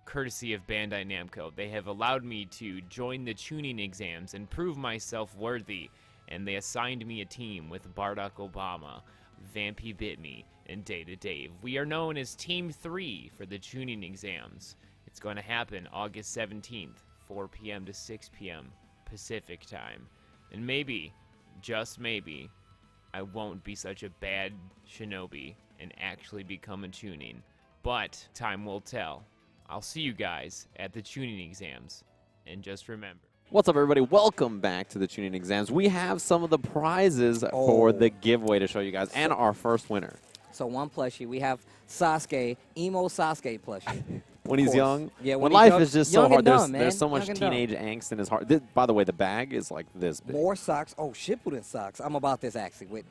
Speaker 10: Courtesy of Bandai Namco, they have allowed me to join the Chunin exams and prove myself worthy, and they assigned me a team with Bardock Obama, Vampy Bitme, and Data Dave. We are known as Team 3 for the Chunin exams. It's going to happen August 17th, 4 p.m. to 6 p.m. Pacific time. And maybe, just maybe, I won't be such a bad shinobi and actually become a Chunin. But time will tell. I'll see you guys at the Chunin exams. And just remember.
Speaker 5: What's up, everybody? Welcome back to the Chunin exams. We have some of the prizes for the giveaway to show you guys, and our first winner.
Speaker 4: So one plushie. We have Sasuke, emo Sasuke plushie.
Speaker 5: When he's young.
Speaker 4: Yeah,
Speaker 5: when life is just so hard.
Speaker 4: Dumb,
Speaker 5: there's so
Speaker 4: young
Speaker 5: much
Speaker 4: and
Speaker 5: teenage angst in his heart. By the way, the bag is like this big.
Speaker 4: More socks. Oh, Shippuden socks. I'm about this actually. With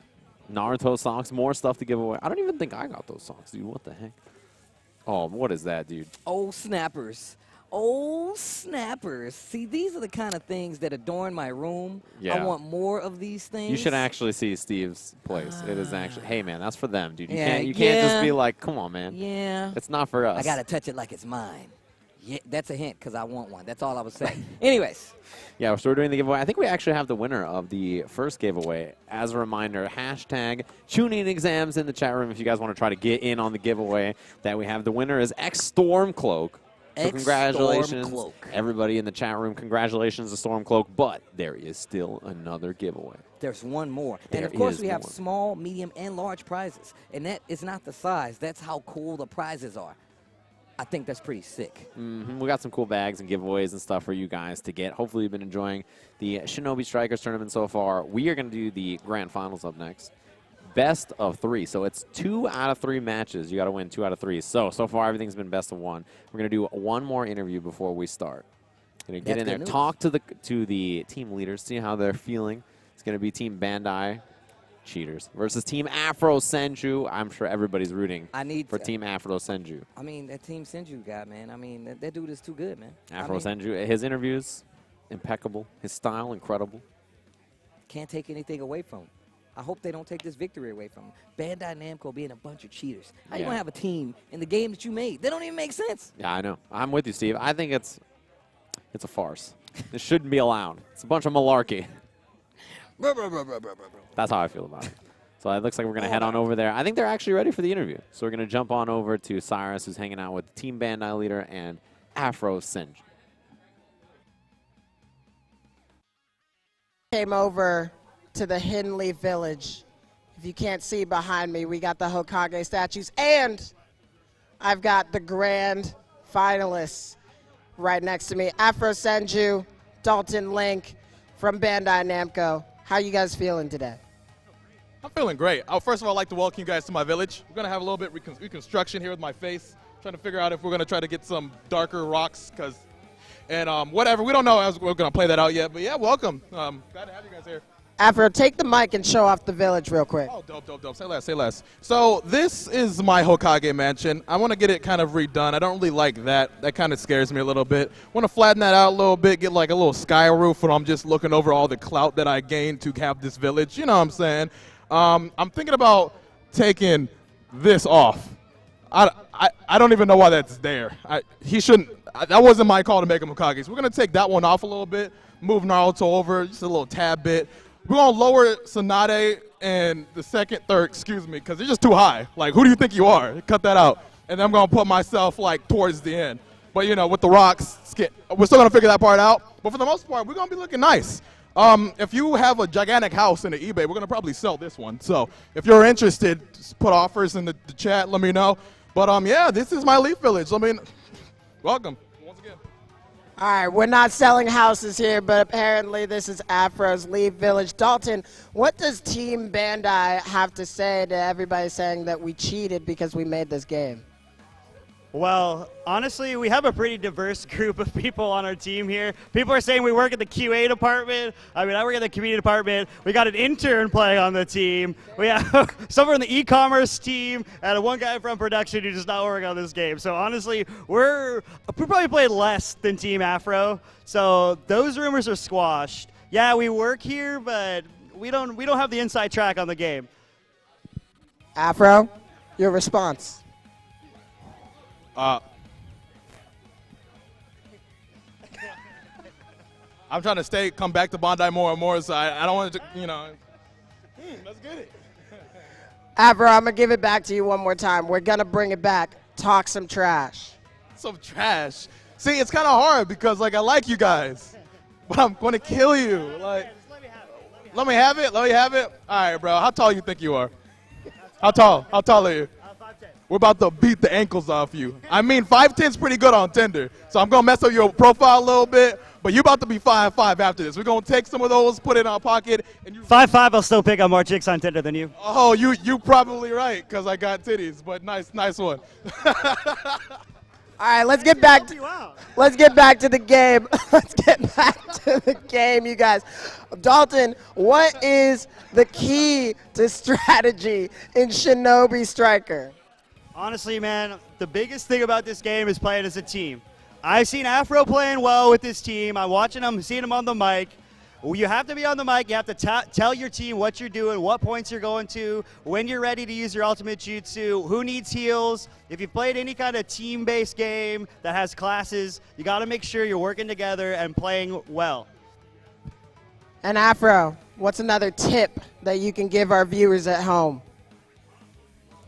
Speaker 5: Naruto socks, more stuff to give away. I don't even think I got those socks, dude. What the heck? Oh, what is that, dude?
Speaker 4: Oh, snappers. Oh, snappers. See, these are the kind of things that adorn my room.
Speaker 5: Yeah.
Speaker 4: I want more of these things.
Speaker 5: You should actually see Steve's place. It is actually, hey, man, that's for them, dude. You
Speaker 4: Yeah,
Speaker 5: can't just be like, come on, man.
Speaker 4: Yeah.
Speaker 5: It's not for us.
Speaker 4: I got to touch it like it's mine. Yeah, that's a hint because I want one. That's all I was saying. Anyways.
Speaker 5: Yeah, so we're doing the giveaway. I think we actually have the winner of the first giveaway. As a reminder, hashtag Chunin exams in the chat room if you guys want to try to get in on the giveaway. That we have the winner is X Stormcloak. So congratulations, everybody in the chat room. Congratulations to Stormcloak, but there is still another giveaway.
Speaker 4: There's one more.
Speaker 5: There
Speaker 4: and, of course, we have
Speaker 5: more.
Speaker 4: small, medium, and large prizes. And that is not the size. That's how cool the prizes are. I think that's pretty sick.
Speaker 5: We got some cool bags and giveaways and stuff for you guys to get. Hopefully you've been enjoying the Shinobi Strikers tournament so far. We are going to do the grand finals up next. Best of 3. So it's 2 out of 3 matches. You got to win 2 out of 3. So far everything's been best of 1. We're going to do one more interview before we start. Going to get in there, talk to the team leaders, see how they're feeling. It's going to be Team Bandai Cheaters versus Team Afro Senju. I'm sure everybody's rooting for Team Afro Senju.
Speaker 4: I mean, that Team Senju guy, man. I mean, that dude is too good, man.
Speaker 5: Afro Senju, his interviews, impeccable. His style, incredible.
Speaker 4: Can't take anything away from him. I hope they don't take this victory away from him. Bandai Namco being a bunch of cheaters. How you going to have a team in the game that you made? They don't even make sense.
Speaker 5: Yeah, I know. I'm with you, Steve. I think it's a farce. It shouldn't be allowed. It's a bunch of malarkey. That's how I feel about it. So it looks like we're going to head on over there. I think they're actually ready for the interview. So we're going to jump on over to Cyrus, who's hanging out with Team Bandai leader and Afro Senju.
Speaker 6: Came over to the Henley Village. If you can't see behind me, we got the Hokage statues, and I've got the grand finalists right next to me. Afro Senju, Dalton Link from Bandai Namco. How you guys feeling today?
Speaker 7: I'm feeling great. First of all, I'd like to welcome you guys to my village. We're going to have a little bit reconstruction here with my face. Trying to figure out if we're going to try to get some darker rocks, whatever. We don't know as we're going to play that out yet. But yeah, welcome. Glad to have you guys here.
Speaker 6: Afro, take the mic and show off the village real quick.
Speaker 7: Oh, dope. Say less, say less. So this is my Hokage mansion. I want to get it kind of redone. I don't really like that. That kind of scares me a little bit. Want to flatten that out a little bit, get like a little sky roof where I'm just looking over all the clout that I gained to have this village. You know what I'm saying? I'm thinking about taking this off. I don't even know why that's there. He shouldn't. That wasn't my call to make him Hokage. So we're going to take that one off a little bit, move Naruto over just a little tad bit. We're going to lower Tsunade and the second, third, excuse me, because it's just too high. Like, who do you think you are? Cut that out. And then I'm going to put myself, like, towards the end. But, you know, with the rocks, we're still going to figure that part out. But for the most part, we're going to be looking nice. If you have a gigantic house in the eBay, we're going to probably sell this one. So if you're interested, just put offers in the chat. Let me know. But, yeah, this is my Leaf Village. I mean, welcome. Once again.
Speaker 6: All right, we're not selling houses here, but apparently this is Afro's Leaf Village. Dalton, what does Team Bandai have to say to everybody saying that we cheated because we made this game?
Speaker 14: Well, honestly, we have a pretty diverse group of people on our team here. People are saying we work in the QA department. I mean, I work in the community department. We got an intern playing on the team. We have someone in the e-commerce team and one guy from production who does not work on this game. So honestly, we probably played less than Team Afro. So those rumors are squashed. Yeah, we work here, but we don't have the inside track on the game.
Speaker 6: Afro, your response.
Speaker 7: I'm trying to come back to Bandai more and more, so I don't want to, you know. Let's get it.
Speaker 6: Afro, I'm going to give it back to you one more time. We're going to bring it back. Talk some trash.
Speaker 7: Some trash. See, it's kind of hard because, like, I like you guys, but I'm going to kill you. Like, let me have it? Let me have it? All right, bro. How tall you think you are? How tall? How tall are you?
Speaker 14: 5'10".
Speaker 7: We're about to beat the ankles off you. I mean, 5'10's pretty good on Tinder, so I'm going to mess up your profile a little bit, but you're about to be 5'5" after this. We're going to take some of those, put it in our pocket. And
Speaker 14: 5'5", I'll still pick up more chicks on Tinder than you.
Speaker 7: Oh, you probably right, because I got titties, but nice one.
Speaker 6: All right, let's get back to the game. Let's get back to the game, you guys. Dalton, what is the key to strategy in Shinobi Striker?
Speaker 14: Honestly, man, the biggest thing about this game is playing as a team. I've seen Afro playing well with this team. I'm watching him, seeing him on the mic. You have to be on the mic. You have to tell your team what you're doing, what points you're going to, when you're ready to use your ultimate jutsu, who needs heals. If you've played any kind of team-based game that has classes, you got to make sure you're working together and playing well.
Speaker 6: And Afro, what's another tip that you can give our viewers at home?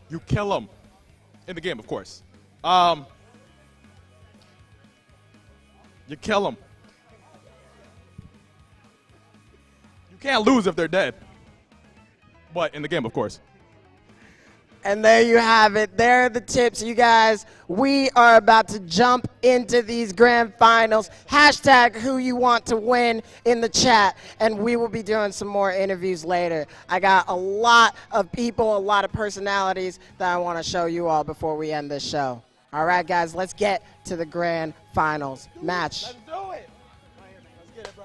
Speaker 7: You kill them. In the game, of course. You kill them. You can't lose if they're dead. But in the game, of course.
Speaker 6: And there you have it. There are the tips, you guys. We are about to jump into these grand finals. Hashtag who you want to win in the chat. And we will be doing some more interviews later. I got a lot of people, a lot of personalities that I want to show you all before we end this show. All right, guys, let's get to the grand finals match.
Speaker 7: Let's do it.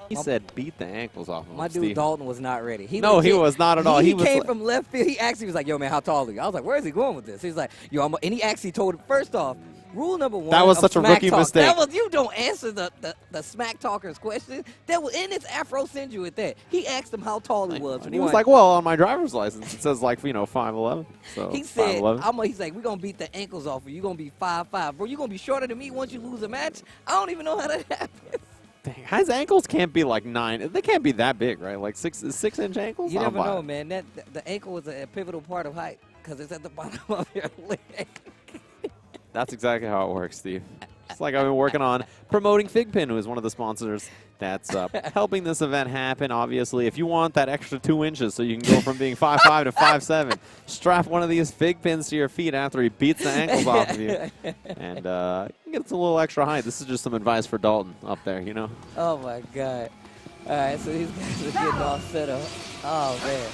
Speaker 5: He said beat the ankles off him.
Speaker 4: My dude Dalton was not ready.
Speaker 5: He was not at all.
Speaker 4: He
Speaker 5: was
Speaker 4: came
Speaker 5: like,
Speaker 4: from left field. He actually was like, yo, man, how tall are you? I was like, where is he going with this? He's like, yo, and he actually told him, first off, rule number one.
Speaker 5: That was such a rookie mistake.
Speaker 4: That was, you don't answer the smack talker's question. That was, and it's Afro send you with that. He asked him how tall he was.
Speaker 5: And he was like, well, on my driver's license, it says like, 5'11". So
Speaker 4: he said,
Speaker 5: 5'11".
Speaker 4: he's like, we're going to beat the ankles off of you. You're going to be 5'5". Bro, you're going to be shorter than me once you lose a match? I don't even know how that happens.
Speaker 5: His ankles can't be like 9. They can't be that big, right? Like 6-inch ankles?
Speaker 4: You never know, man. The ankle is a pivotal part of height because it's at the bottom of your leg.
Speaker 5: That's exactly how it works, Steve. It's like I've been working on promoting Figpin, who is one of the sponsors that's helping this event happen. Obviously, if you want that extra 2 inches so you can go from being 5'5" to 5'7", strap one of these Fig pins to your feet after he beats the ankles off of you. And get a little extra height. This is just some advice for Dalton up there, you know?
Speaker 4: Oh, my God. All right, so these guys are getting all set up. Oh, man.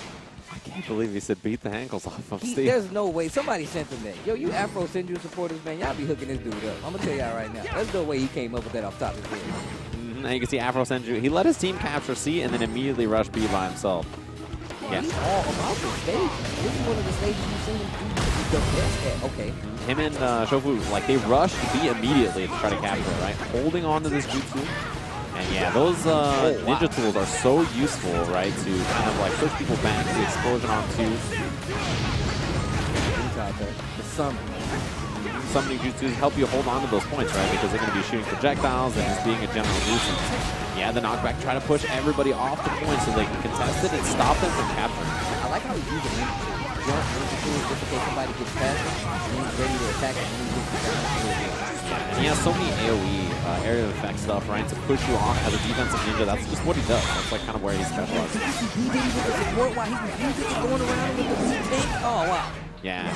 Speaker 5: I can't believe he said beat the ankles off of Steve.
Speaker 4: There's no way. Somebody sent him that. Yo, you Afro send you supporters, man. Y'all be hooking this dude up. I'm going to tell y'all right now. There's no way he came up with that off top of his head.
Speaker 5: Now you can see Afro Senju. He let his team capture C and then immediately rush B by himself. Yeah.
Speaker 4: He's all about the stage. This is one of the stages you've seen him do the best at. Okay.
Speaker 5: Him and Shofu, like, they rushed B immediately to try to capture it, right? Holding on to this jutsu. And yeah, those ninja tools are so useful, right, to kind of like push people back. The explosion on 2.
Speaker 4: The summon.
Speaker 5: Summoning jutsus help you hold on to those points, right? Because they're going to be shooting projectiles and just being a general nuisance. Yeah, the knockback, try to push everybody off the point so they can contest it and stop them from capturing.
Speaker 4: I like like how he's using ninja tools. Jump, ninja tools, just in case somebody gets past him, and he's ready to attack him when he gets down.
Speaker 5: And he has so many AoE area of effect stuff, right? To push you off as a defensive ninja, that's just what he does. That's like kind of where he's specialized.
Speaker 4: He didn't get the support while he was using it, going around with the tank. Oh, wow.
Speaker 5: Yeah.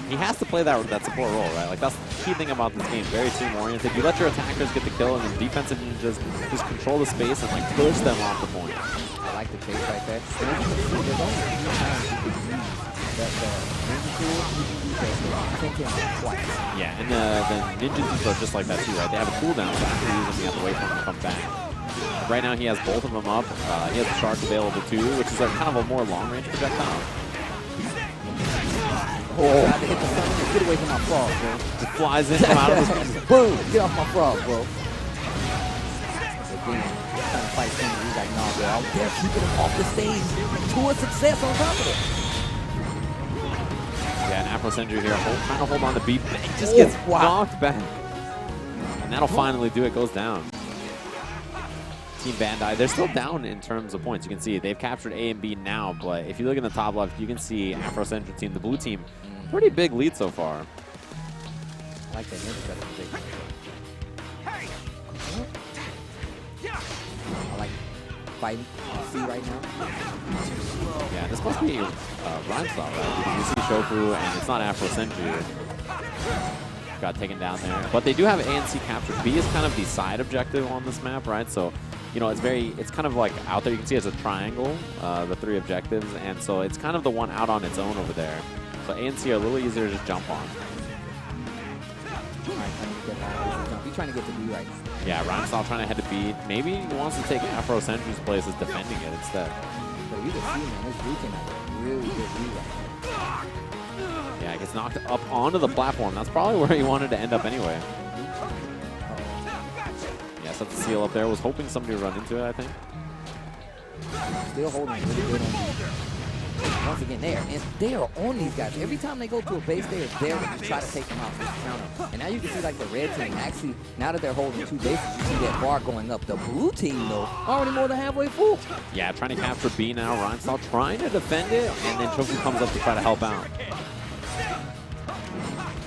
Speaker 5: He has to play that support role, right? Like, that's the key thing about this game. Very team-oriented. You let your attackers get the kill, and then defensive ninjas just control the space and, like, push them off the point.
Speaker 4: I like the chase right there. There's only a few times you can use that ninja tool. I think him twice.
Speaker 5: Yeah, and the ninjas are just like that, too, right? They have a cooldown, so after using them, you have to wait for them to come back. Right now, he has both of them up. He has the shark available, too, which is like kind of a more long-range projectile.
Speaker 4: Oh, tried to hit the sun. Get away from my frog, bro.
Speaker 5: Just flies in from out of his
Speaker 4: boom! Get off my frog, bro. Again, trying to fight things. He's like, nah, bro. Out there, keeping him off the stage to a success on top of it.
Speaker 5: Yeah, and Afro Sendry here trying to hold on to beat. He just gets knocked back. And that'll finally do it. Goes down. Team Bandai, they're still down in terms of points. You can see they've captured A and B now, but if you look in the top left, you can see Afro Central team, the blue team, pretty big lead so far.
Speaker 4: I like that ninja better than I like fighting C right now.
Speaker 5: Yeah, this must be Rhyme Style, right? Because you see Shofu, and it's not Afro Century. Got taken down there. But they do have A and C captured. B is kind of the side objective on this map, right? So, you know, it's kind of like out there. You can see it's a triangle, the 3 objectives. And so it's kind of the one out on its own over there. So A and C are a little easier to just jump on.
Speaker 4: He's trying to get to B right now.
Speaker 5: Yeah, Rhyme Style trying to head to B. Maybe he wants to take Afro Century's place as defending it instead.
Speaker 4: But you can see, man, this blue team has a really good lead right now.
Speaker 5: Yeah, it gets knocked up onto the platform. That's probably where he wanted to end up anyway. Yeah, so the seal up there. Was hoping somebody would run into it, I think.
Speaker 4: Still holding really good on these. Once again, they are on these guys. Every time they go to a base, they are there to try to take them out with the counter. And now you can see, like, the red team actually, now that they're holding 2 bases, you see that bar going up. The blue team, though, already more than halfway full.
Speaker 5: Yeah, trying to capture B now. Rhyme Style trying to defend it, and then Chofu comes up to try to help out.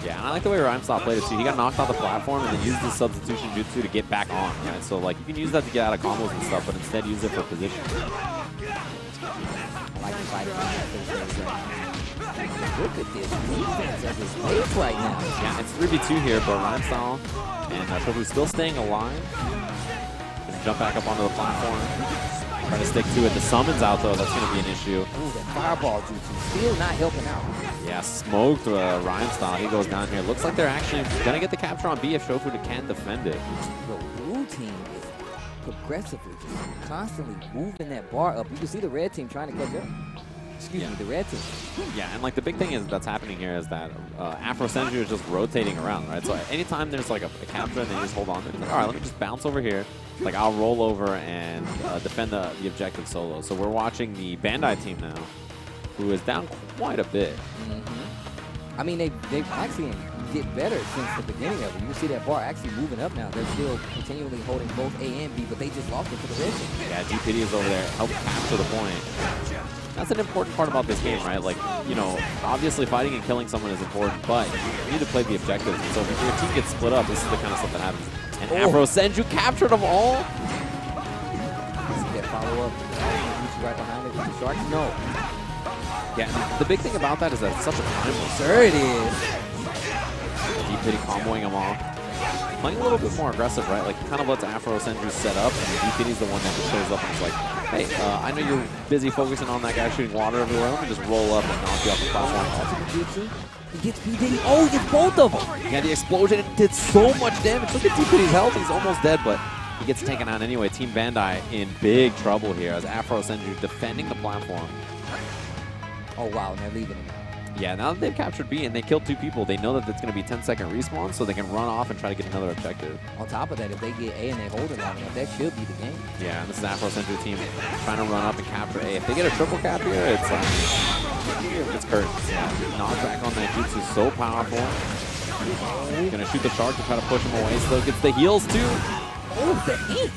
Speaker 5: Yeah, and I like the way Rhyme Style played it too. He got knocked off the platform and then used his substitution jutsu to get back on, right? So, like, you can use that to get out of combos and stuff, but instead use it for position.
Speaker 4: I like the fight around that face. Look at this defense at his base right now.
Speaker 5: Yeah, it's 3v2 here, but Rhyme Style and Chofu's still staying alive. Gonna jump back up onto the platform. Trying to stick to it. The summon's out, though. That's going to be an issue.
Speaker 4: Ooh, that fireball jutsu still not helping out.
Speaker 5: Yeah, smoked Rhyme Style. He goes down here. Looks like they're actually going to get the capture on B if Shofu can't defend it.
Speaker 4: The blue team is progressively, just constantly moving that bar up. You can see the red team trying to catch up. Excuse me, the red team.
Speaker 5: Yeah, and like the big thing that's happening here is that Afro Sendry is just rotating around, right? So anytime there's like a capture and they just hold on, they're like, all right, let me just bounce over here. Like, I'll roll over and defend the objective solo. So we're watching the Bandai team now, who is down quite a bit.
Speaker 4: I mean, they've actually get better since the beginning of it. You can see that bar actually moving up now. They're still continually holding both A and B, but they just lost it to the red team.
Speaker 5: Yeah, DPD is over there, help capture the point. That's an important part about this game, right? Like, you know, obviously fighting and killing someone is important, but you need to play the objectives. And so if your team gets split up, this is the kind of stuff that happens. And Afro Senju captured them all.
Speaker 4: See that follow up? Right behind it with the Sharks? No.
Speaker 5: Yeah, the big thing about that is that it's such a time waste.
Speaker 4: Sure it is.
Speaker 5: DPD comboing them all. Playing a little bit more aggressive, right? Like, he kind of lets Afro Senju set up, and DPD's the one that just shows up and is like, hey, I know you're busy focusing on that guy shooting water everywhere. Let me just roll up and knock you off the platform.
Speaker 4: He gets PD. Oh, he gets both of them.
Speaker 5: Yeah, the explosion did so much damage. Look at DPD's health. He's almost dead, but he gets taken out anyway. Team Bandai in big trouble here as Afro Senju defending the platform.
Speaker 4: Oh, wow, and they're leaving him.
Speaker 5: Yeah, now that they've captured B and they killed 2 people, they know that it's going to be 10-second respawn, so they can run off and try to get another objective.
Speaker 4: On top of that, if they get A and they hold it long enough, that should be the game.
Speaker 5: Yeah, and this is Afro Senju team trying to run up and capture A. If they get a triple cap here, it's curtains. Yeah, knockback on that jutsu is so powerful. Gonna shoot the shark to try to push him away. Still gets the heals too.
Speaker 4: Oh, the ink.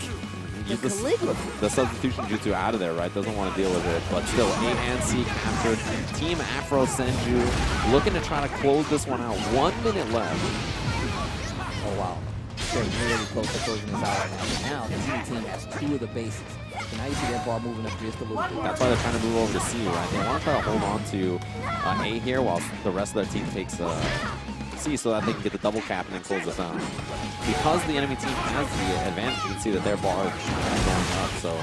Speaker 5: use the substitution jutsu out of there, right? Doesn't want to deal with it, but still, A and C captured. Team Afro Senju looking to try to close this one out. 1 minute left.
Speaker 4: Oh, wow. They're really close to closing this out right now. Now, the enemy team has 2 of the bases. So now you see that ball moving up just a little bit.
Speaker 5: That's why they're trying to move over to C, right? They want to try to hold on to A here while the rest of their team takes C so that they can get the double cap and then close this out. Because the enemy team has the advantage, you can see that their bar is going up, so...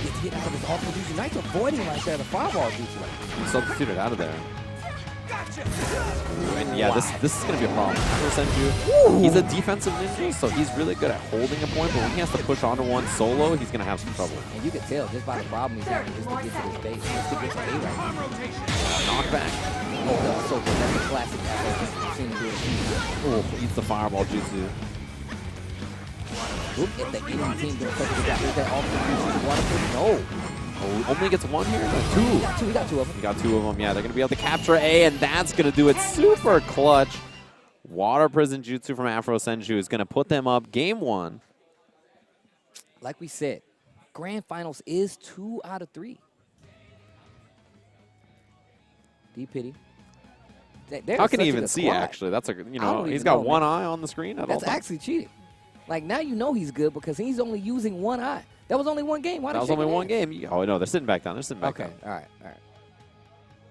Speaker 4: Gets hit out of his awful jutsu. Nice avoiding right there, the fireball jutsu.
Speaker 5: He substituted out of there. And yeah, this is going to be a problem. Afro Senju, he's a defensive ninja, so he's really good at holding a point, but when he has to push onto one solo, he's going to have some trouble.
Speaker 4: And you can tell just by the problem he's having just to get to his base, just to get to A right now.
Speaker 5: Knockback.
Speaker 4: Oh, that's so good. That's a classic Afro Senju. We've seen him do it a few times.
Speaker 5: Oh, eats the fireball jutsu.
Speaker 4: Oop, if the enemy team going to get that off the jutsu, water, no.
Speaker 5: Oh, only gets 1 here? No, 2.
Speaker 4: He got 2 of them.
Speaker 5: He got 2 of them. Yeah, they're going to be able to capture A, and that's going to do it super clutch. Water Prison Jutsu from Afro Senju is going to put them up game 1.
Speaker 4: Like we said, Grand Finals is 2 out of 3. D-Pity.
Speaker 5: How can he even see, actually? That's a, you know, he's got one eye on the screen at all times.
Speaker 4: That's actually cheating. Like, now you know he's good because he's only using one eye. That was only one game. Why
Speaker 5: that was only one game. Oh, no, they're sitting back down. They're sitting back down.
Speaker 4: Okay, all right.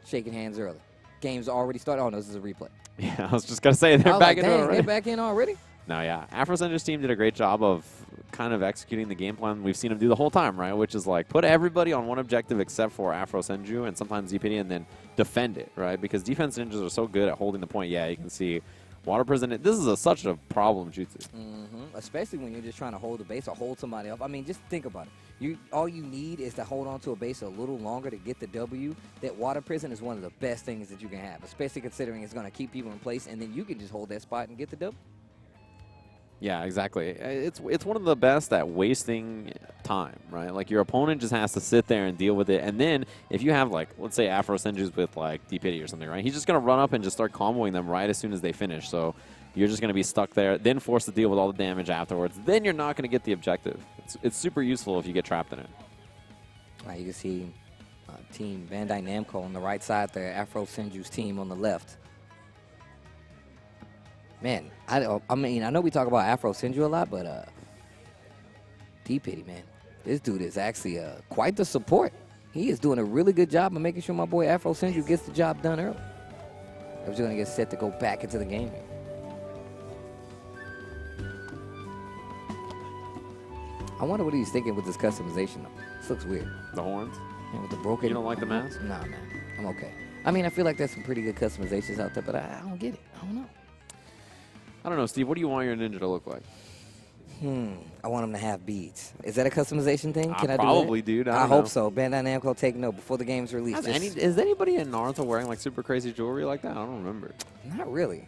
Speaker 4: Shaking hands early. Game's already started. Oh, no, this is a replay.
Speaker 5: Yeah, I was just going to say, they're back in already.
Speaker 4: They're back in already?
Speaker 5: No, yeah. Afro Senju's team did a great job of kind of executing the game plan we've seen them do the whole time, right? Which is like put everybody on one objective except for Afro Senju and sometimes DPD and then defend it, right? Because defense ninjas are so good at holding the point. Yeah, you can see Water Prison. This is such a problem jutsu.
Speaker 4: Especially when you're just trying to hold the base or hold somebody up. I mean, just think about it. All you need is to hold on to a base a little longer to get the W. That Water Prison is one of the best things that you can have, especially considering it's going to keep people in place, and then you can just hold that spot and get the W.
Speaker 5: Yeah, exactly. It's one of the best at wasting time, right? Like, your opponent just has to sit there and deal with it. And then if you have, like, let's say Afro Senju's with, like, D-Pity or something, right? He's just going to run up and just start comboing them right as soon as they finish. So you're just going to be stuck there, then forced to deal with all the damage afterwards. Then you're not going to get the objective. It's super useful if you get trapped in it.
Speaker 4: You can see Team Bandai Namco on the right side there, Afro Senju's team on the left. Man, I mean, I know we talk about Afro Senju a lot, but D-Pity, man, this dude is actually quite the support. He is doing a really good job of making sure my boy Afro Senju gets the job done early. I was going to get set to go back into the game here. I wonder what he's thinking with this customization, though. This looks weird.
Speaker 5: The horns?
Speaker 4: Yeah, with the broken.
Speaker 5: You don't like the mask?
Speaker 4: Nah, man. I'm okay. I mean, I feel like there's some pretty good customizations out there, but I don't get it. I don't know.
Speaker 5: I don't know, Steve. What do you want your ninja to look like?
Speaker 4: I want him to have beads. Is that a customization thing? Can I
Speaker 5: probably,
Speaker 4: do that?
Speaker 5: dude.
Speaker 4: I hope so. Bandai Namco, take note before the game's released.
Speaker 5: Is anybody in Naruto wearing like super crazy jewelry like that? I don't remember.
Speaker 4: Not really.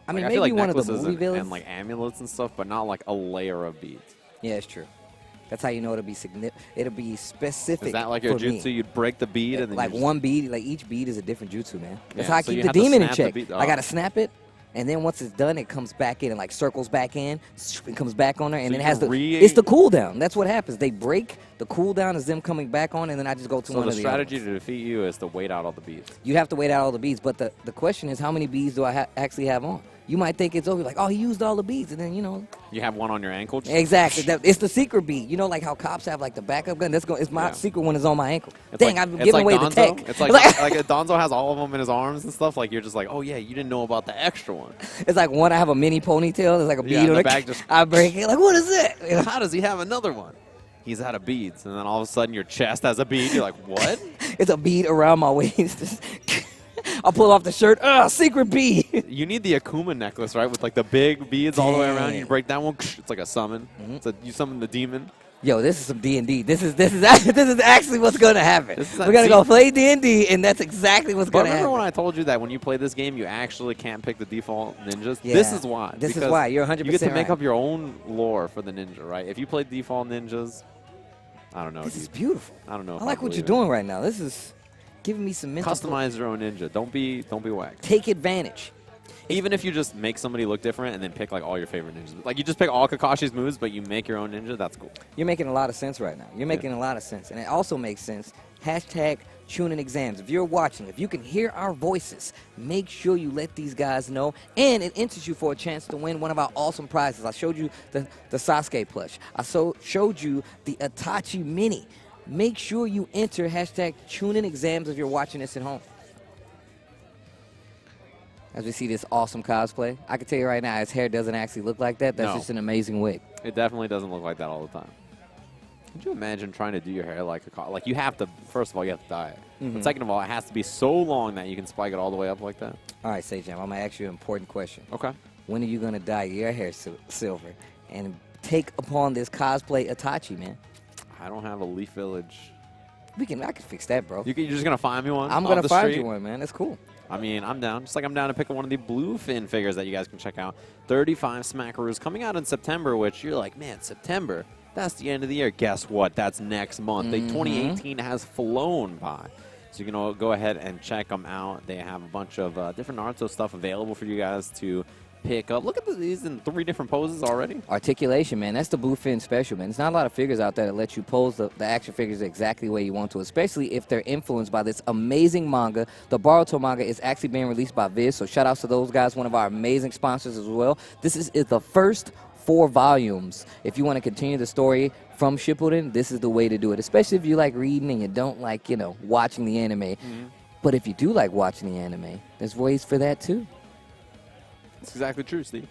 Speaker 4: I mean,
Speaker 5: I
Speaker 4: maybe
Speaker 5: feel like
Speaker 4: one of the
Speaker 5: necklaces
Speaker 4: movie villains.
Speaker 5: and like amulets and stuff, but not like a layer of beads.
Speaker 4: Yeah, it's true. That's how you know it'll be significant. It'll be specific.
Speaker 5: Is that like your jutsu? You'd break the bead and then
Speaker 4: like one bead. Like each bead is a different jutsu, man. That's
Speaker 5: Yeah,
Speaker 4: how I
Speaker 5: so
Speaker 4: keep
Speaker 5: you
Speaker 4: the
Speaker 5: have to
Speaker 4: demon in
Speaker 5: snap the
Speaker 4: check.
Speaker 5: bead.
Speaker 4: I gotta snap it, and then once it's done, it comes back in and like circles back in, and comes back on there, and
Speaker 5: So
Speaker 4: then it
Speaker 5: you
Speaker 4: has
Speaker 5: can
Speaker 4: it's the cooldown. That's what happens. They break the cooldown is them coming back on, and then I just go to
Speaker 5: So
Speaker 4: one
Speaker 5: the
Speaker 4: of the other
Speaker 5: strategy to defeat you is to wait out all the beads.
Speaker 4: You have to wait out all the beads, but the question is, how many beads do I actually have on? You might think it's over, like, oh, he used all the beads, and then, you know.
Speaker 5: You have one on your ankle?
Speaker 4: Exactly. It's the secret bead. You know, like how cops have, like, the backup gun? It's my secret one is on my ankle.
Speaker 5: It's
Speaker 4: Dang,
Speaker 5: like,
Speaker 4: I've
Speaker 5: it's
Speaker 4: given
Speaker 5: like
Speaker 4: away
Speaker 5: Donzo.
Speaker 4: the tech.
Speaker 5: It's like Donzo has all of them in his arms and stuff. Like, you're just like, oh, yeah, you didn't know about the extra one.
Speaker 4: It's like one, I have a mini ponytail. There's like a bead on
Speaker 5: the
Speaker 4: it.
Speaker 5: back just
Speaker 4: I break it. Like, what is that?
Speaker 5: How does he have another one? He's out of beads. And then all of a sudden your chest has a bead. You're like, what?
Speaker 4: It's a bead around my waist. I'll pull off the shirt. Secret bead.
Speaker 5: You need the Akuma necklace, right? With like the big beads all the way around. You break that one. It's like a summon. You summon the demon.
Speaker 4: Yo, this is some D&D. This is actually what's going to happen. We're going to go play D&D, and that's exactly what's going to happen.
Speaker 5: Remember when I told you that when you play this game, you actually can't pick the default ninjas?
Speaker 4: Yeah.
Speaker 5: This is why.
Speaker 4: This is why. You're 100%
Speaker 5: You get to make
Speaker 4: right.
Speaker 5: up your own lore for the ninja, right? If you play default ninjas, I don't know.
Speaker 4: This is beautiful.
Speaker 5: I don't know.
Speaker 4: I like what you're doing right now. This is giving me some mental.
Speaker 5: Customize your own ninja. Don't be whacked.
Speaker 4: Take advantage.
Speaker 5: Even if you just make somebody look different and then pick like all your favorite ninjas. Like you just pick all Kakashi's moves, but you make your own ninja, that's cool.
Speaker 4: You're making a lot of sense right now. You're making a lot of sense. And it also makes sense. Hashtag Chunin exams. If you're watching, if you can hear our voices, make sure you let these guys know. And it enters you for a chance to win one of our awesome prizes. I showed you the Sasuke plush. I showed you the Itachi mini. Make sure you enter hashtag Chunin exams if you're watching this at home. As we see this awesome cosplay, I can tell you right now, his hair doesn't actually look like that. That's just an amazing wig.
Speaker 5: It definitely doesn't look like that all the time. Could you imagine trying to do your hair like a like you have to, first of all, you have to dye it. But second of all, it has to be so long that you can spike it all the way up like that.
Speaker 4: All right, Sejam, I'm going to ask you an important question.
Speaker 5: Okay.
Speaker 4: When are you going to dye your hair silver and take upon this cosplay Itachi, man?
Speaker 5: I don't have a Leaf Village.
Speaker 4: I can fix that, bro.
Speaker 5: You're just going to find me one?
Speaker 4: I'm going to find you one, man. That's cool.
Speaker 5: I mean, I'm down. Just like I'm down to pick one of the Bluefin figures that you guys can check out. 35 Smackaroos coming out in September, which you're like, man, September? That's the end of the year. Guess what? That's next month. 2018 has flown by. So you can go ahead and check them out. They have a bunch of different Naruto stuff available for you guys to pick up. Look at these in 3 different poses already.
Speaker 4: Articulation, man. That's the Bluefin special, man. There's not a lot of figures out there that let you pose the action figures exactly the way you want to, especially if they're influenced by this amazing manga. The BORUTO manga is actually being released by Viz, so shout outs to those guys, one of our amazing sponsors as well. This is the first 4 volumes. If you want to continue the story from Shippuden, this is the way to do it, especially if you like reading and you don't like, watching the anime. But if you do like watching the anime, there's ways for that too.
Speaker 5: That's exactly true, Steve.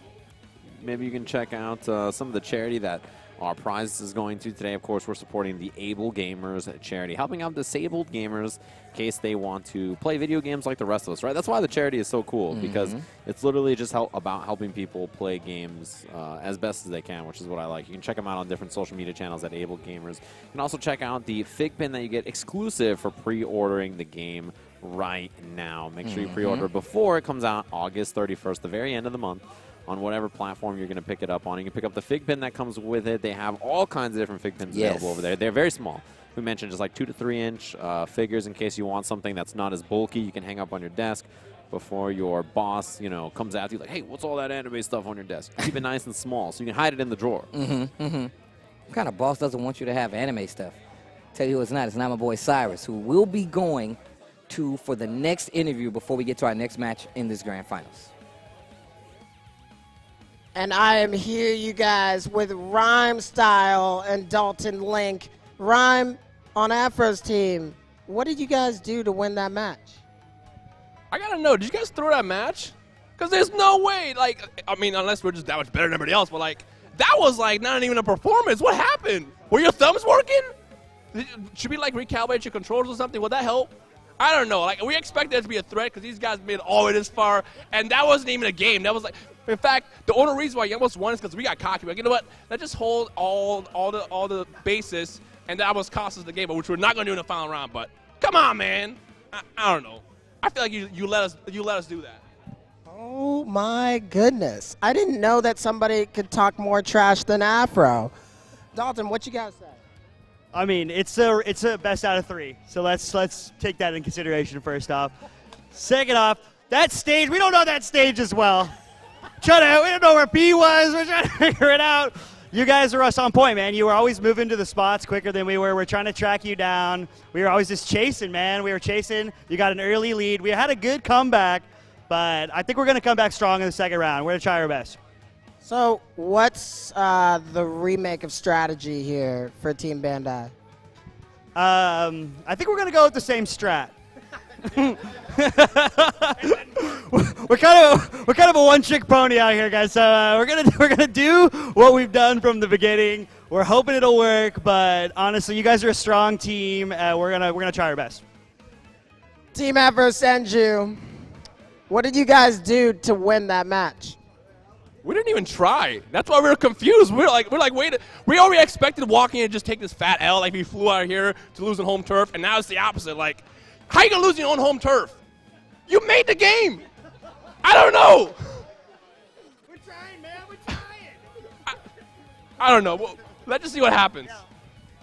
Speaker 5: Maybe you can check out some of the charity that our prize is going to today. Of course, we're supporting the Able Gamers charity, helping out disabled gamers in case they want to play video games like the rest of us, right? That's why the charity is so cool, because it's literally just about helping people play games as best as they can, which is what I like. You can check them out on different social media channels at Able Gamers. You can also check out the fig pin that you get exclusive for pre-ordering the game right now. Make sure you pre-order before it comes out August 31st, the very end of the month, on whatever platform you're going to pick it up on. You can pick up the fig pin that comes with it. They have all kinds of different fig pins available over there. They're very small. We mentioned just like 2 to 3 inch figures in case you want something that's not as bulky. You can hang up on your desk before your boss, comes after you like, hey, what's all that anime stuff on your desk? Keep it nice and small so you can hide it in the drawer.
Speaker 4: What kind of boss doesn't want you to have anime stuff? Tell you who it's not. It's not my boy Cyrus, who will be going for the next interview before we get to our next match in this grand finals.
Speaker 6: And I am here, you guys, with Rhyme Style and Dalton Link. Rhyme, on Afro's team, what did you guys do to win that match?
Speaker 12: I gotta know, did you guys throw that match? Because there's no way, unless we're just that much better than everybody else, but that was not even a performance. What happened? Were your thumbs working? Should we recalibrate your controllers or something? Would that help? I don't know. We expected there to be a threat because these guys made it all the way this far, and that wasn't even a game. That was in fact, the only reason why you almost won is because we got cocky. You know what? Let's just hold all the bases, and that almost cost us the game, which we're not going to do in the final round. But come on, man. I don't know. I feel like you let us do that.
Speaker 6: Oh my goodness! I didn't know that somebody could talk more trash than Afro. Dalton, what you guys say?
Speaker 14: I mean, it's a best out of 3. So let's take that in consideration first off. Second off, that stage, we don't know that stage as well. We don't know where B was. We're trying to figure it out. You guys are us on point, man. You were always moving to the spots quicker than we were. We're trying to track you down. We were always just chasing, man. We were chasing. You got an early lead. We had a good comeback, but I think we're going to come back strong in the second round. We're going to try our best.
Speaker 6: So what's the remake of strategy here for Team Bandai?
Speaker 14: I think we're going to go with the same strat. we're kind of a one-trick pony out here, guys. So we're gonna do what we've done from the beginning. We're hoping it'll work, but honestly, you guys are a strong team. We're gonna try our best.
Speaker 6: Team Afro Senju, what did you guys do to win that match?
Speaker 12: We didn't even try. That's why we were confused. We're like, wait. We already expected walking in and just take this fat L, we flew out here to lose on home turf, and now it's the opposite. How you gonna lose your own home turf? You made the game. I don't know.
Speaker 6: We're trying, man. We're trying.
Speaker 12: I don't know. Well, let's just see what happens.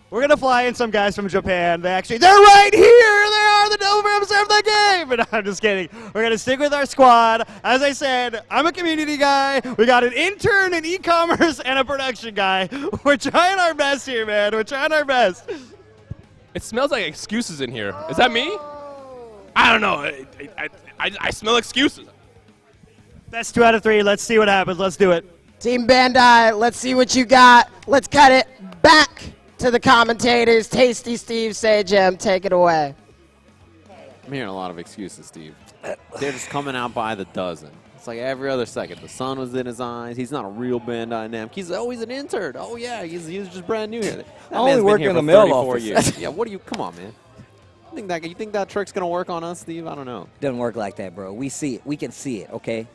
Speaker 14: We're gonna fly in some guys from Japan. They're right here. They are the we're going to serve the game. But I'm just kidding. We're going to stick with our squad. As I said, I'm a community guy. We got an intern in e-commerce and a production guy. We're trying our best here, man. We're trying our best.
Speaker 12: It smells like excuses in here. Is that me? I don't know. I smell excuses.
Speaker 14: That's 2 out of 3. Let's see what happens. Let's do it.
Speaker 6: Team Bandai, let's see what you got. Let's cut it back to the commentators. Tasty Steve, Sajam, take it away.
Speaker 5: I'm hearing a lot of excuses, Steve. They're just coming out by the dozen. It's like every other second. The sun was in his eyes. He's not a real Bandai Namco. He's always an intern. Oh, yeah, he's just brand new here. That
Speaker 4: only
Speaker 5: man's
Speaker 4: work
Speaker 5: been here
Speaker 4: in the
Speaker 5: for
Speaker 4: mail
Speaker 5: 34
Speaker 4: office.
Speaker 5: years. Yeah, what do you, come on, man. You think that trick's going to work on us, Steve? I don't know.
Speaker 4: Doesn't work like that, bro. We see it. We can see it, okay?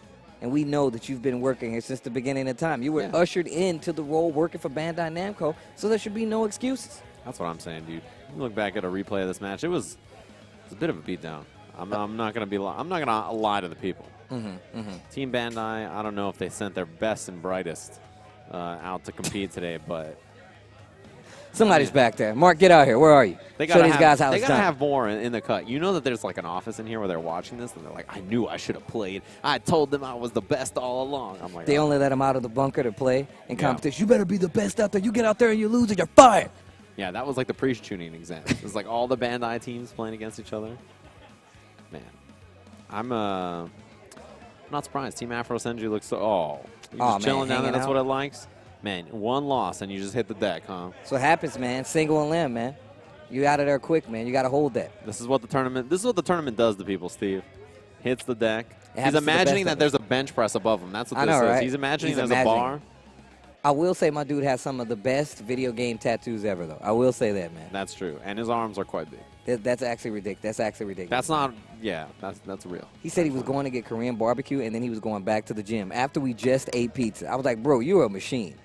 Speaker 4: And we know that you've been working here since the beginning of time. You were ushered into the role working for Bandai Namco, so there should be no excuses.
Speaker 5: That's what I'm saying, dude. You look back at a replay of this match. It was a bit of a beatdown. I'm not gonna lie to the people. Team Bandai, I don't know if they sent their best and brightest out to compete today, but
Speaker 4: somebody's back there. Mark, get out here. Where are you? Show these guys how
Speaker 5: they
Speaker 4: it's
Speaker 5: gotta
Speaker 4: done.
Speaker 5: have more in the cut. You know that there's like an office in here where they're watching this, and they're like, "I knew I should have played. I told them I was the best all along." I'm like,
Speaker 4: They only let him out of the bunker to play in competition. You better be the best out there. You get out there and you lose and you're fired.
Speaker 5: Yeah, that was like the pre-tuning exam. It was like all the Bandai teams playing against each other. Man, I'm not surprised. Team Afro Senju looks so. You're just chilling down there. That's what it likes. Man, one loss and you just hit the deck, huh?
Speaker 4: That's what happens, man. Single and limb, man. You out of there quick, man. You got to hold that.
Speaker 5: This is what the tournament does to people, Steve. Hits the deck. He's
Speaker 4: the
Speaker 5: imagining
Speaker 4: best
Speaker 5: that
Speaker 4: of
Speaker 5: there's a bench press above him. That's what
Speaker 4: I
Speaker 5: this
Speaker 4: know,
Speaker 5: is.
Speaker 4: right?
Speaker 5: He's imagining
Speaker 4: He's
Speaker 5: there's a bar.
Speaker 4: I will say my dude has some of the best video game tattoos ever, though. I will say that, man.
Speaker 5: That's true. And his arms are quite big.
Speaker 4: That's actually ridiculous. That's
Speaker 5: not, yeah, that's real.
Speaker 4: He said he was going to get Korean barbecue, and then he was going back to the gym after we just ate pizza. I was like, bro, you're a machine.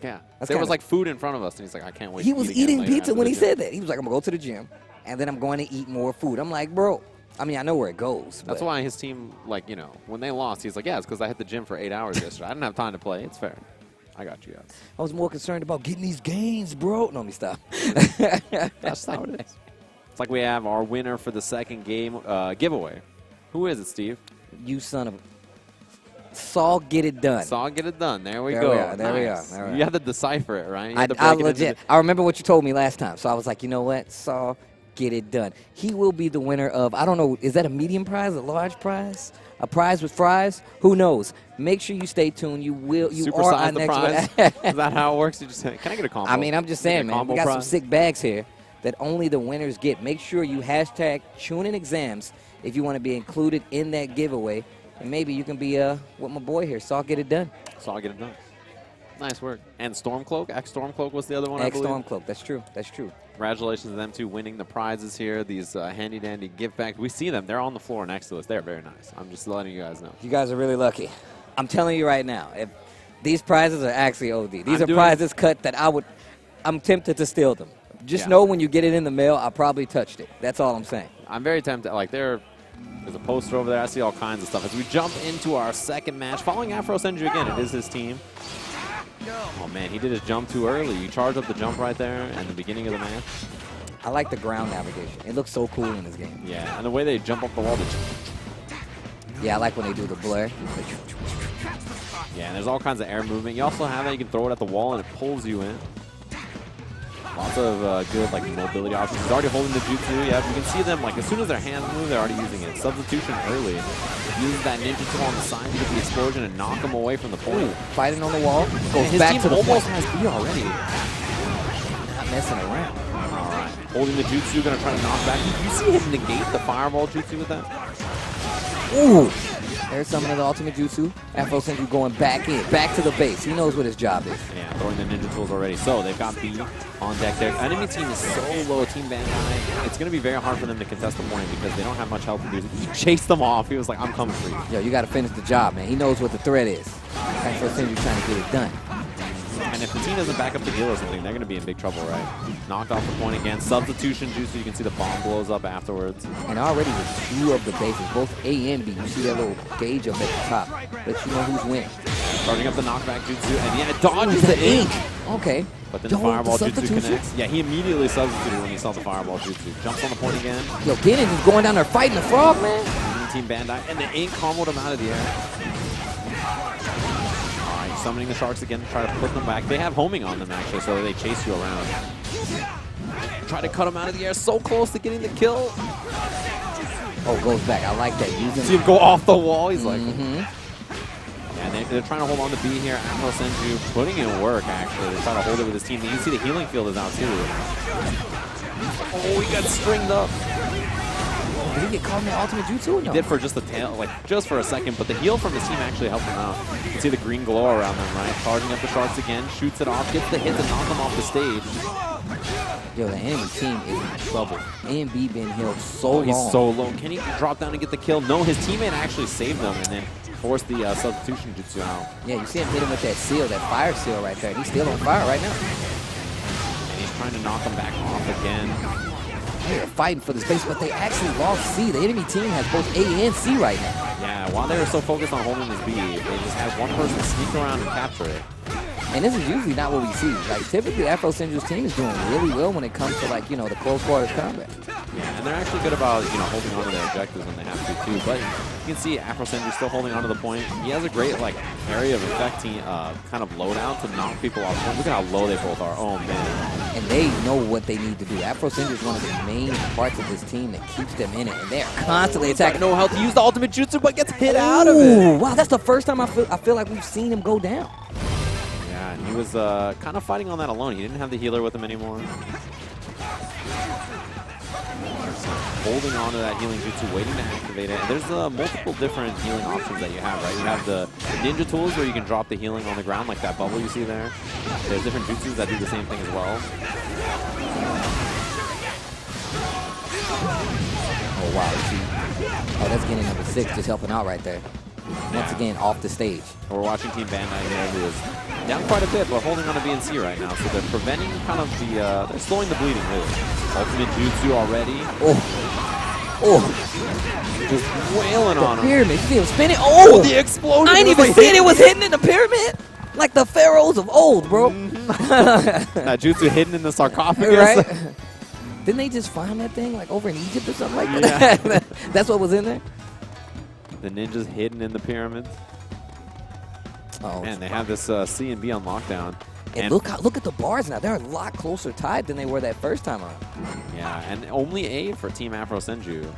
Speaker 5: Yeah.
Speaker 4: That's
Speaker 5: There was
Speaker 4: kinda-
Speaker 5: like food in front of us, and he's like, I can't wait
Speaker 4: He
Speaker 5: to
Speaker 4: was
Speaker 5: eat again
Speaker 4: eating
Speaker 5: later
Speaker 4: pizza
Speaker 5: after
Speaker 4: when
Speaker 5: the
Speaker 4: he
Speaker 5: gym.
Speaker 4: said that. He was like, I'm going to go to the gym, and then I'm going to eat more food. I'm like, bro, I mean, I know where it goes.
Speaker 5: That's
Speaker 4: but
Speaker 5: why his team, like, you know, when they lost, he's like, yeah, it's because I hit the gym for 8 hours yesterday. I didn't have time to play. It's fair. I got you guys.
Speaker 4: I was more concerned about getting these gains, bro. No, let me stop.
Speaker 5: That's how it is. It's like we have our winner for the second game giveaway. Who is it, Steve?
Speaker 4: You son of a... Saw Get It Done.
Speaker 5: Saw Get It Done. There we
Speaker 4: There
Speaker 5: go.
Speaker 4: we are, there we
Speaker 5: Nice.
Speaker 4: are, there we
Speaker 5: You
Speaker 4: are.
Speaker 5: have to decipher it, right? You
Speaker 4: I
Speaker 5: have to break it into
Speaker 4: legit. I remember what you told me last time, so I was like, you know what? Saw Get It Done. He will be the winner of, I don't know, is that a medium prize, a large prize? A prize with fries? Who knows? Make sure you stay tuned. You are
Speaker 5: Supersize
Speaker 4: our
Speaker 5: the
Speaker 4: next
Speaker 5: prize?
Speaker 4: winner.
Speaker 5: Is that how it works? You just say, can I get a combo?
Speaker 4: I mean, I'm just
Speaker 5: Can I get
Speaker 4: saying,
Speaker 5: a
Speaker 4: man.
Speaker 5: combo
Speaker 4: We got some
Speaker 5: prize?
Speaker 4: sick bags here that only the winners get. Make sure you hashtag Chunin Exams if you want to be included in that giveaway. And maybe you can be with my boy here. Saw Get It Done.
Speaker 5: Saw Get It Done. Nice work. And Stormcloak. Stormcloak was the other one, I believe.
Speaker 4: Stormcloak. That's true. That's true.
Speaker 5: Congratulations to them two winning the prizes here. These handy-dandy gift bags. We see them. They're on the floor next to us. They're very nice. I'm just letting you guys know.
Speaker 4: You guys are really lucky. I'm telling you right now, if these prizes are actually OD. These
Speaker 5: I'm
Speaker 4: are
Speaker 5: doing-
Speaker 4: prizes cut that I'm tempted to steal them. Just
Speaker 5: Yeah.
Speaker 4: know when you get it in the mail, I probably touched it. That's all I'm saying.
Speaker 5: I'm very tempted. Like, there's a poster over there. I see all kinds of stuff. As we jump into our second match, following Afro Senju again, it is his team. Oh, man, he did his jump too early. You charge up the jump right there in the beginning of the match.
Speaker 4: I like the ground navigation. It looks so cool in this game.
Speaker 5: Yeah, and the way they jump up the wall.
Speaker 4: Yeah, I like when they do the blur.
Speaker 5: Yeah, and there's all kinds of air movement. You also have it. You can throw it at the wall, and it pulls you in. Lots of good like mobility options. He's already holding the jutsu. Yeah, you can see them like as soon as their hands move, they're already using it. Substitution early. Uses that ninja tool on the side to get the explosion and knock him away from the point.
Speaker 4: Fighting on the wall.
Speaker 5: And
Speaker 4: Goes
Speaker 5: his
Speaker 4: back
Speaker 5: team
Speaker 4: to the
Speaker 5: almost
Speaker 4: point.
Speaker 5: has B already.
Speaker 4: Not messing around.
Speaker 5: All right, holding the jutsu, gonna try to knock back. You see him negate the fireball jutsu with that?
Speaker 4: Ooh. There's some of the ultimate jutsu. Afro Senju going back in, back to the base. He knows what his job is.
Speaker 5: Yeah, throwing the ninja tools already. So they've got B on deck there. Enemy team is so low, Team Bandai. It's going to be very hard for them to contest the point because they don't have much health to do. He chased them off. He was like, I'm coming for you.
Speaker 4: Yo, you got to finish the job, man. He knows what the threat is. Afro Senju trying to get it done.
Speaker 5: And if the team doesn't back up the heal or something, they're going to be in big trouble, right? Knocked off the point again. Substitution jutsu. You can see the bomb blows up afterwards.
Speaker 4: And already with two of the bases, both A and B, you see that little gauge up at the top. Let you know who's winning.
Speaker 5: Starting up the knockback jutsu. And yeah, it dodges the ink.
Speaker 4: Okay.
Speaker 5: But then the fireball jutsu connects. Yeah, he immediately substituted when he saw the fireball jutsu. Jumps on the point again.
Speaker 4: Yo, Gannon is going down there fighting the frog, man.
Speaker 5: Team Bandai, and the ink comboed him out of the air. All right, summoning the sharks again to try to put them back. They have homing on them, actually, so they chase you around. Try to cut him out of the air, so close to getting the kill.
Speaker 4: Oh, goes back. I like that.
Speaker 5: See him go off the wall. He's like... Yeah, they're trying to hold on to B here. Afro Senju putting in work, actually. They're trying to hold it with his team. You can see the healing field is out, too. Oh, he got stringed up.
Speaker 4: Did he get caught in the ultimate jutsu or no?
Speaker 5: He did for just the tail, like just for a second, but the heal from his team actually helped him out. You can see the green glow around them, right? Charging up the sharks again, shoots it off, gets the hit to knock them off the stage.
Speaker 4: Yo, the enemy team is in trouble. A and B been healed so long.
Speaker 5: He's so low. Can he drop down and get the kill? No, his teammate actually saved them and then forced the substitution jutsu out.
Speaker 4: Yeah, you see him hit him with that seal, that fire seal right there. He's still on fire right now.
Speaker 5: And he's trying to knock him back off again.
Speaker 4: They're fighting for the space, but they actually lost C. The enemy team has both A and C right now.
Speaker 5: Yeah, while they were so focused on holding this B, they just had one person sneak around and capture it.
Speaker 4: And this is usually not what we see. Like, typically, Afro Senju's team is doing really well when it comes to, like, you know, the close quarters combat.
Speaker 5: Yeah, and they're actually good about, you know, holding on to their objectives when they have to, too. But you can see Afro Senju still holding on to the point. He has a great, like, area of effect kind of loadout to knock people off point. Look at how low they both are. Oh, man.
Speaker 4: And they know what they need to do. Afro Senju is one of the main parts of this team that keeps them in it. And they're constantly attacking.
Speaker 5: No health to use the ultimate jutsu, but gets hit out of it.
Speaker 4: Wow, that's the first time I feel like we've seen him go down.
Speaker 5: Yeah, and he was kind of fighting on that alone. He didn't have the healer with him anymore. Holding on to that healing jutsu, waiting to activate it. And there's multiple different healing options that you have, right? You have the ninja tools where you can drop the healing on the ground, like that bubble you see there. There's different jutsus that do the same thing as well.
Speaker 4: Oh, wow. Oh, that's getting number 6 just helping out right there. Once again, off the stage.
Speaker 5: We're watching Team Bandai here, who is down quite a bit, but holding on to B and C right now. So they're preventing kind of the, they're slowing the bleeding, really. Ultimate jutsu already.
Speaker 4: Oh.
Speaker 5: Just wailing on him.
Speaker 4: Pyramid. You see him spinning? Oh,
Speaker 5: the explosion.
Speaker 4: I ain't even seen it was hidden in the pyramid. Like the pharaohs of old, bro.
Speaker 5: That jutsu hidden in the sarcophagus.
Speaker 4: Right? Didn't they just find that thing like over in Egypt or something like that? Yeah. That's what was in there?
Speaker 5: The ninjas hidden in the pyramids.
Speaker 4: Oh,
Speaker 5: man, they have this C and B on lockdown.
Speaker 4: And look at the bars now. They're a lot closer tied than they were that first time around.
Speaker 5: Yeah, and only A for Team Afro Senju. You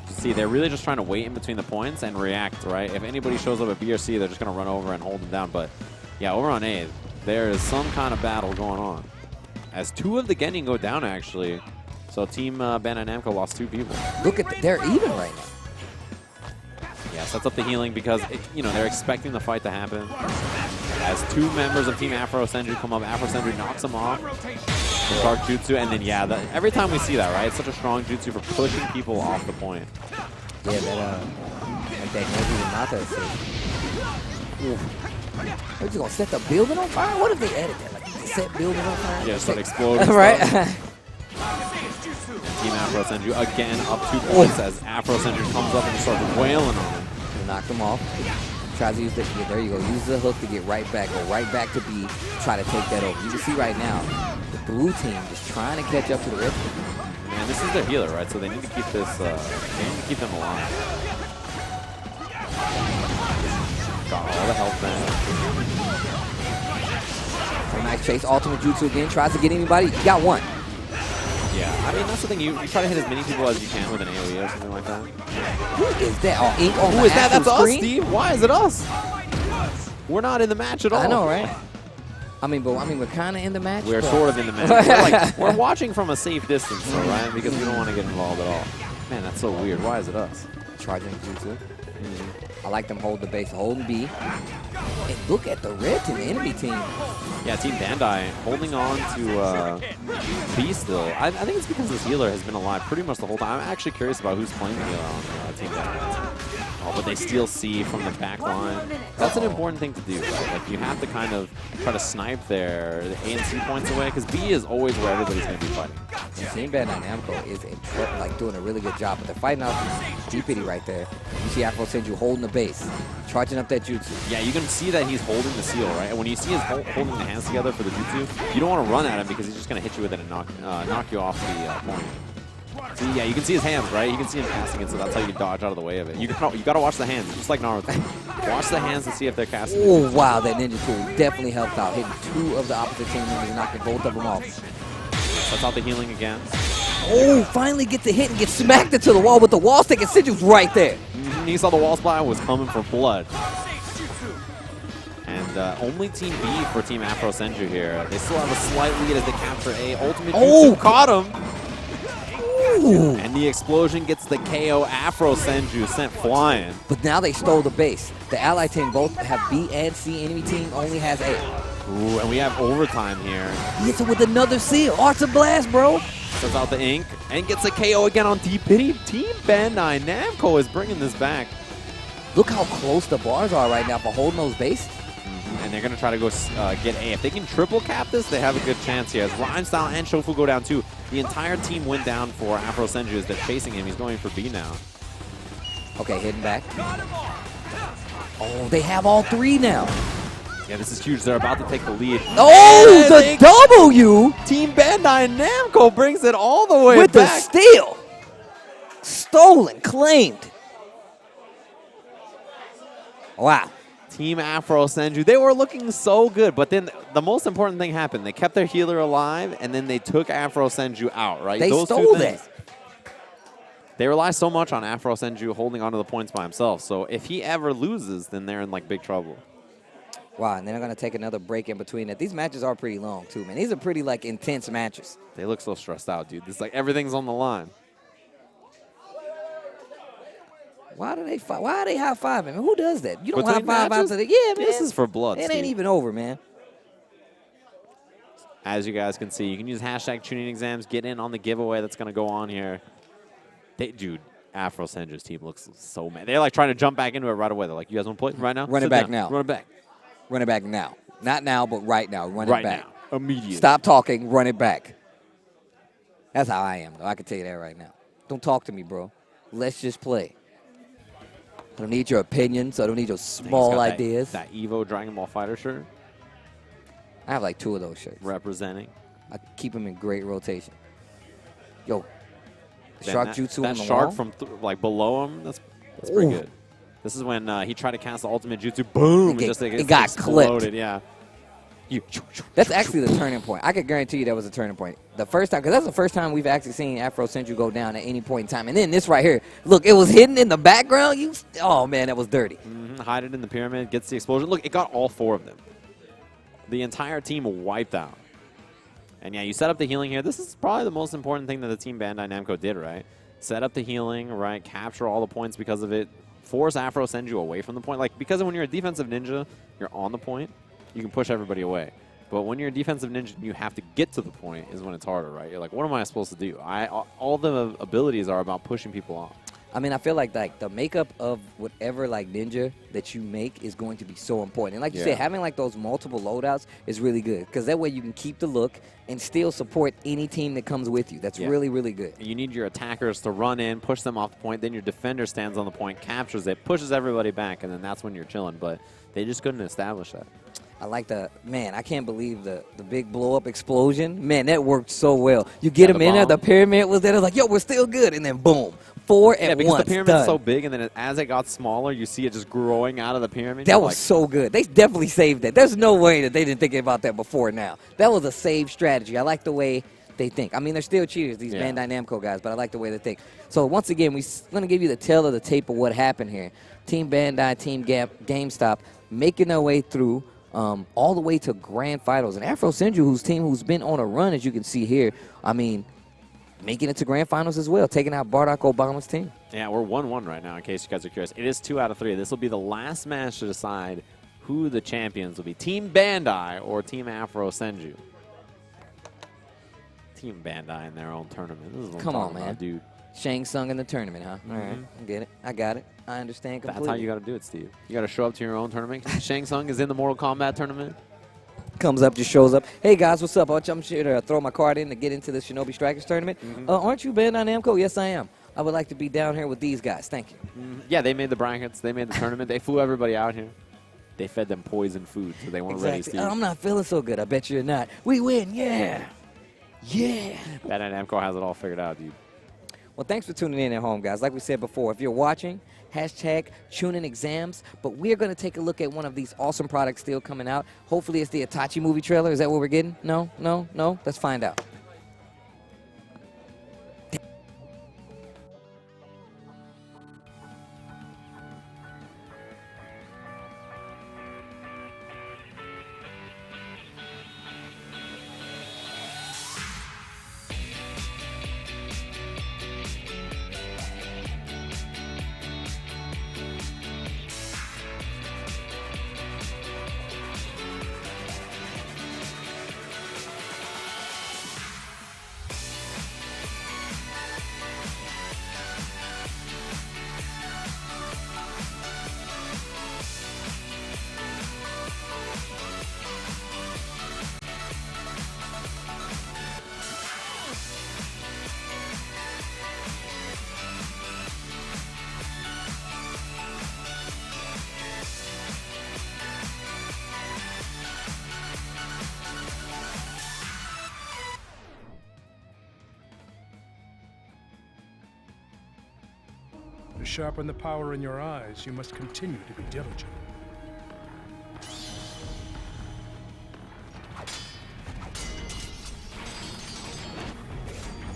Speaker 5: see, they're really just trying to wait in between the points and react, right? If anybody shows up at B or C, they're just going to run over and hold them down. But, yeah, over on A, there is some kind of battle going on. As 2 of the Genin go down, actually. So Team Bandai Namco lost 2 people.
Speaker 4: Look at they're even right now.
Speaker 5: Yeah, sets up the healing because, you know, they're expecting the fight to happen. As 2 members of Team Afro Senju come up, Afro Senju knocks them off. The Shark Jutsu, and then, yeah, every time we see that, right? It's such a strong jutsu for pushing people off the point.
Speaker 4: Yeah, that, like that Neji Renata said. They're just going to set the building on fire? What if they edit that? Like, set building on fire?
Speaker 5: Yeah, start exploding.
Speaker 4: Right?
Speaker 5: Team Afro Senju again up 2 points as Afro Senju comes up and starts wailing on him.
Speaker 4: Knock them off. Tries to use the, yeah, there you go. Use the hook to get right back. Go right back to B. Try to take that over. You can see right now, the blue team just trying to catch up to the red team.
Speaker 5: Man, this is their healer, right? So they need to keep this, they need to keep them alive. Got all the health back.
Speaker 4: A nice chase. Ultimate jutsu again. Tries to get anybody. You got 1.
Speaker 5: Yeah, I mean, that's the thing. You try to hit as many people as you can with an AoE or something like that.
Speaker 4: Who is that? Oh, ink on
Speaker 5: Who
Speaker 4: the
Speaker 5: is that? That's
Speaker 4: screen?
Speaker 5: us, Steve. Why is it us? We're not in the match at all.
Speaker 4: I know, right? I mean, we're kind of in the match.
Speaker 5: We're sort of in the match. we're watching from a safe distance, though, right? Because we don't want to get involved at all. Man, that's so weird. Why is it us?
Speaker 4: Charging jutsu. I like them hold the base, holding B. And look at the red team, the enemy team.
Speaker 5: Yeah, Team Bandai holding on to B still. I think it's because this healer has been alive pretty much the whole time. I'm actually curious about who's playing the healer on Team Bandai. Oh, but they steal C from the back line. That's an important thing to do. Right? Like, you have to kind of try to snipe their A and C points away, because B is always where everybody's going to be fighting.
Speaker 4: And Team Bandai Namco is like doing a really good job, but they're fighting out GPD right there. You see Afro Senju holding the base, charging up that jutsu.
Speaker 5: Yeah, you can see that he's holding the seal, right? And when you see his holding the hands together for the jutsu, you don't want to run at him because he's just going to hit you with it and knock you off the point. See, yeah, you can see his hands, right? You can see him casting it, so that's how you dodge out of the way of it. You got to watch the hands, just like Naruto. Watch the hands and see if they're casting.
Speaker 4: Oh, wow, that ninja tool definitely helped out, hitting 2 of the opposite team members and knocking both of them off.
Speaker 5: That's out the healing again.
Speaker 4: Oh, finally get the hit and get smacked into the wall with the wall stick, and Senju's right there.
Speaker 5: He saw the wall splat was coming for blood. And only Team B for Team Afro Senju here. They still have a slight lead as they capture A. Ultimate Jutsu caught him. Ooh. And the explosion gets the KO. Afro Senju sent flying.
Speaker 4: But now they stole the base. The ally team both have B and C. Enemy team only has A.
Speaker 5: Ooh, and we have overtime here.
Speaker 4: He hits it with another seal. Arts of Blast, bro.
Speaker 5: Sends out the ink and gets a KO again on D-Pity. Team Bandai Namco is bringing this back.
Speaker 4: Look how close the bars are right now for holding those bases.
Speaker 5: And they're going to try to go get A. If they can triple cap this, they have a good chance here. As Rhyme Style and Shofu go down too. The entire team went down for Afro Senju as they're chasing him. He's going for B now.
Speaker 4: Okay, hidden back. Oh, they have all 3 now.
Speaker 5: Yeah, this is huge. They're about to take the lead.
Speaker 4: Oh, the W!
Speaker 5: Team Bandai Namco brings it all the way
Speaker 4: with
Speaker 5: back.
Speaker 4: the steal. Stolen, claimed. Wow.
Speaker 5: Team Afro Senju, they were looking so good, but then the most important thing happened. They kept their healer alive, and then they took Afro Senju out, right?
Speaker 4: They stole that.
Speaker 5: They rely so much on Afro Senju holding onto the points by himself, so if he ever loses, then they're in like big trouble.
Speaker 4: Wow, and then they're going to take another break in between it. These matches are pretty long, too, man. These are pretty, like, intense matches.
Speaker 5: They look so stressed out, dude. It's like everything's on the line.
Speaker 4: Why do they fight? Why are they high-fiving? Who does that? You don't
Speaker 5: Between
Speaker 4: high-five
Speaker 5: matches?
Speaker 4: after the... Yeah, man.
Speaker 5: This is for blood,
Speaker 4: It
Speaker 5: Steve.
Speaker 4: ain't even over, man.
Speaker 5: As you guys can see, you can use hashtag Chunin Exams, get in on the giveaway that's going to go on here. Dude, Afro Senju's team looks so mad. They're like trying to jump back into it right away. They're like, you guys want to play right now?
Speaker 4: Run it
Speaker 5: Sit
Speaker 4: back
Speaker 5: down.
Speaker 4: now.
Speaker 5: Run it back.
Speaker 4: Run it back now. Not now, but right now. Run
Speaker 5: Right
Speaker 4: it back.
Speaker 5: now. Immediately.
Speaker 4: Stop talking. Run it back. That's how I am, though. I can tell you that right now. Don't talk to me, bro. Let's just play. I don't need your opinions. I don't need your small ideas.
Speaker 5: That Evo Dragon Ball Fighter shirt.
Speaker 4: I have like 2 of those shirts.
Speaker 5: Representing.
Speaker 4: I keep them in great rotation. Yo,
Speaker 5: Then
Speaker 4: shark
Speaker 5: that,
Speaker 4: jutsu
Speaker 5: that
Speaker 4: on the
Speaker 5: shark
Speaker 4: wall.
Speaker 5: from like below him, that's pretty
Speaker 4: Ooh.
Speaker 5: good. This is when he tried to cast the ultimate jutsu. Boom!
Speaker 4: It got
Speaker 5: exploded.
Speaker 4: clipped.
Speaker 5: Yeah.
Speaker 4: That's actually the turning point. I could guarantee you that was a turning point. The first time, because that's the first time we've actually seen Afro Senju go down at any point in time. And then this right here, look, it was hidden in the background. Oh, man, that was dirty.
Speaker 5: Hide it in the pyramid, gets the explosion. Look, it got all 4 of them. The entire team wiped out. And yeah, you set up the healing here. This is probably the most important thing that the Team Bandai Namco did, right? Set up the healing, right? Capture all the points because of it. Force Afro Senju away from the point. Like, because when you're a defensive ninja, you're on the point. You can push everybody away. But when you're a defensive ninja, you have to get to the point is when it's harder, right? You're like, what am I supposed to do? All the abilities are about pushing people off.
Speaker 4: I mean, I feel like the makeup of whatever like ninja that you make is going to be so important. And like you said, having like those multiple loadouts is really good because that way you can keep the look and still support any team that comes with you. That's really, really good.
Speaker 5: You need your attackers to run in, push them off the point. Then your defender stands on the point, captures it, pushes everybody back, and then that's when you're chilling. But they just couldn't establish that.
Speaker 4: I like man, I can't believe the big blow-up explosion. Man, that worked so well. You get them in there, the pyramid was there. They're like, yo, we're still good. And then boom, 4 at once.
Speaker 5: Yeah, because the pyramid's
Speaker 4: done.
Speaker 5: so big, and then as it got smaller, you see it just growing out of the pyramid.
Speaker 4: That was so good. They definitely saved that. There's no way that they didn't think about that before now. That was a save strategy. I like the way they think. I mean, they're still cheaters, these Bandai Namco guys, but I like the way they think. So once again, we're going to give you the tale of the tape of what happened here. Team Bandai, Team GameStop making their way through all the way to grand finals. And Afro Senju, who's been on a run, as you can see here, I mean, making it to grand finals as well, taking out Barack Obama's team.
Speaker 5: Yeah, we're 1-1 right now, in case you guys are curious. It is 2 out of 3. This will be the last match to decide who the champions will be. Team Bandai or Team Afro Senju. Team Bandai in their own tournament. This is what
Speaker 4: Come
Speaker 5: I'm
Speaker 4: on,
Speaker 5: talking
Speaker 4: man.
Speaker 5: about, dude.
Speaker 4: Shang Tsung in the tournament, huh? All right, I get it. I got it. I understand completely.
Speaker 5: That's how you got to do it, Steve. You got to show up to your own tournament. Shang Tsung is in the Mortal Kombat tournament.
Speaker 4: Comes up, just shows up. Hey guys, what's up? I'm here to throw my card in to get into the Shinobi Strikers tournament. Aren't you Bandai Namco? Yes, I am. I would like to be down here with these guys. Thank you.
Speaker 5: Yeah, they made the brackets. They made the tournament. They flew everybody out here. They fed them poison food, so they weren't ready, Steve.
Speaker 4: I'm not feeling so good. I bet you're not. We win, yeah. Yeah.
Speaker 5: Bandai Namco has it all figured out, dude.
Speaker 4: Well, thanks for tuning in at home, guys. Like we said before, if you're watching, hashtag Chunin Exams. But we're going to take a look at one of these awesome products still coming out. Hopefully it's the Itachi movie trailer. Is that what we're getting? No? Let's find out.
Speaker 1: To sharpen the power in your eyes, you must continue to be diligent.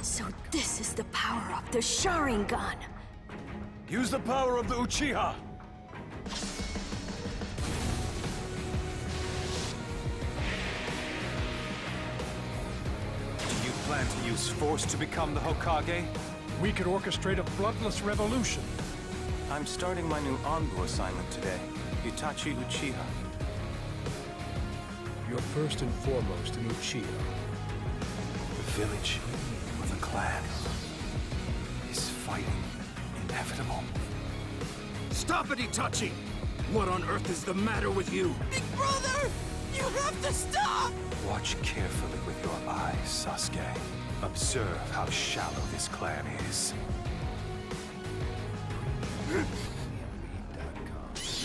Speaker 19: So this is the power of the Sharingan.
Speaker 18: Use the power of the Uchiha. Do you plan to use force to become the Hokage?
Speaker 1: We could orchestrate a bloodless revolution.
Speaker 18: I'm starting my new Anbu assignment today. Itachi Uchiha.
Speaker 1: You're first and foremost an Uchiha.
Speaker 3: The village of the clan is fighting inevitable.
Speaker 2: Stop it, Itachi! What on earth is the matter with you? Big brother! You have to stop!
Speaker 3: Watch carefully with your eyes, Sasuke. Observe how shallow this clan is.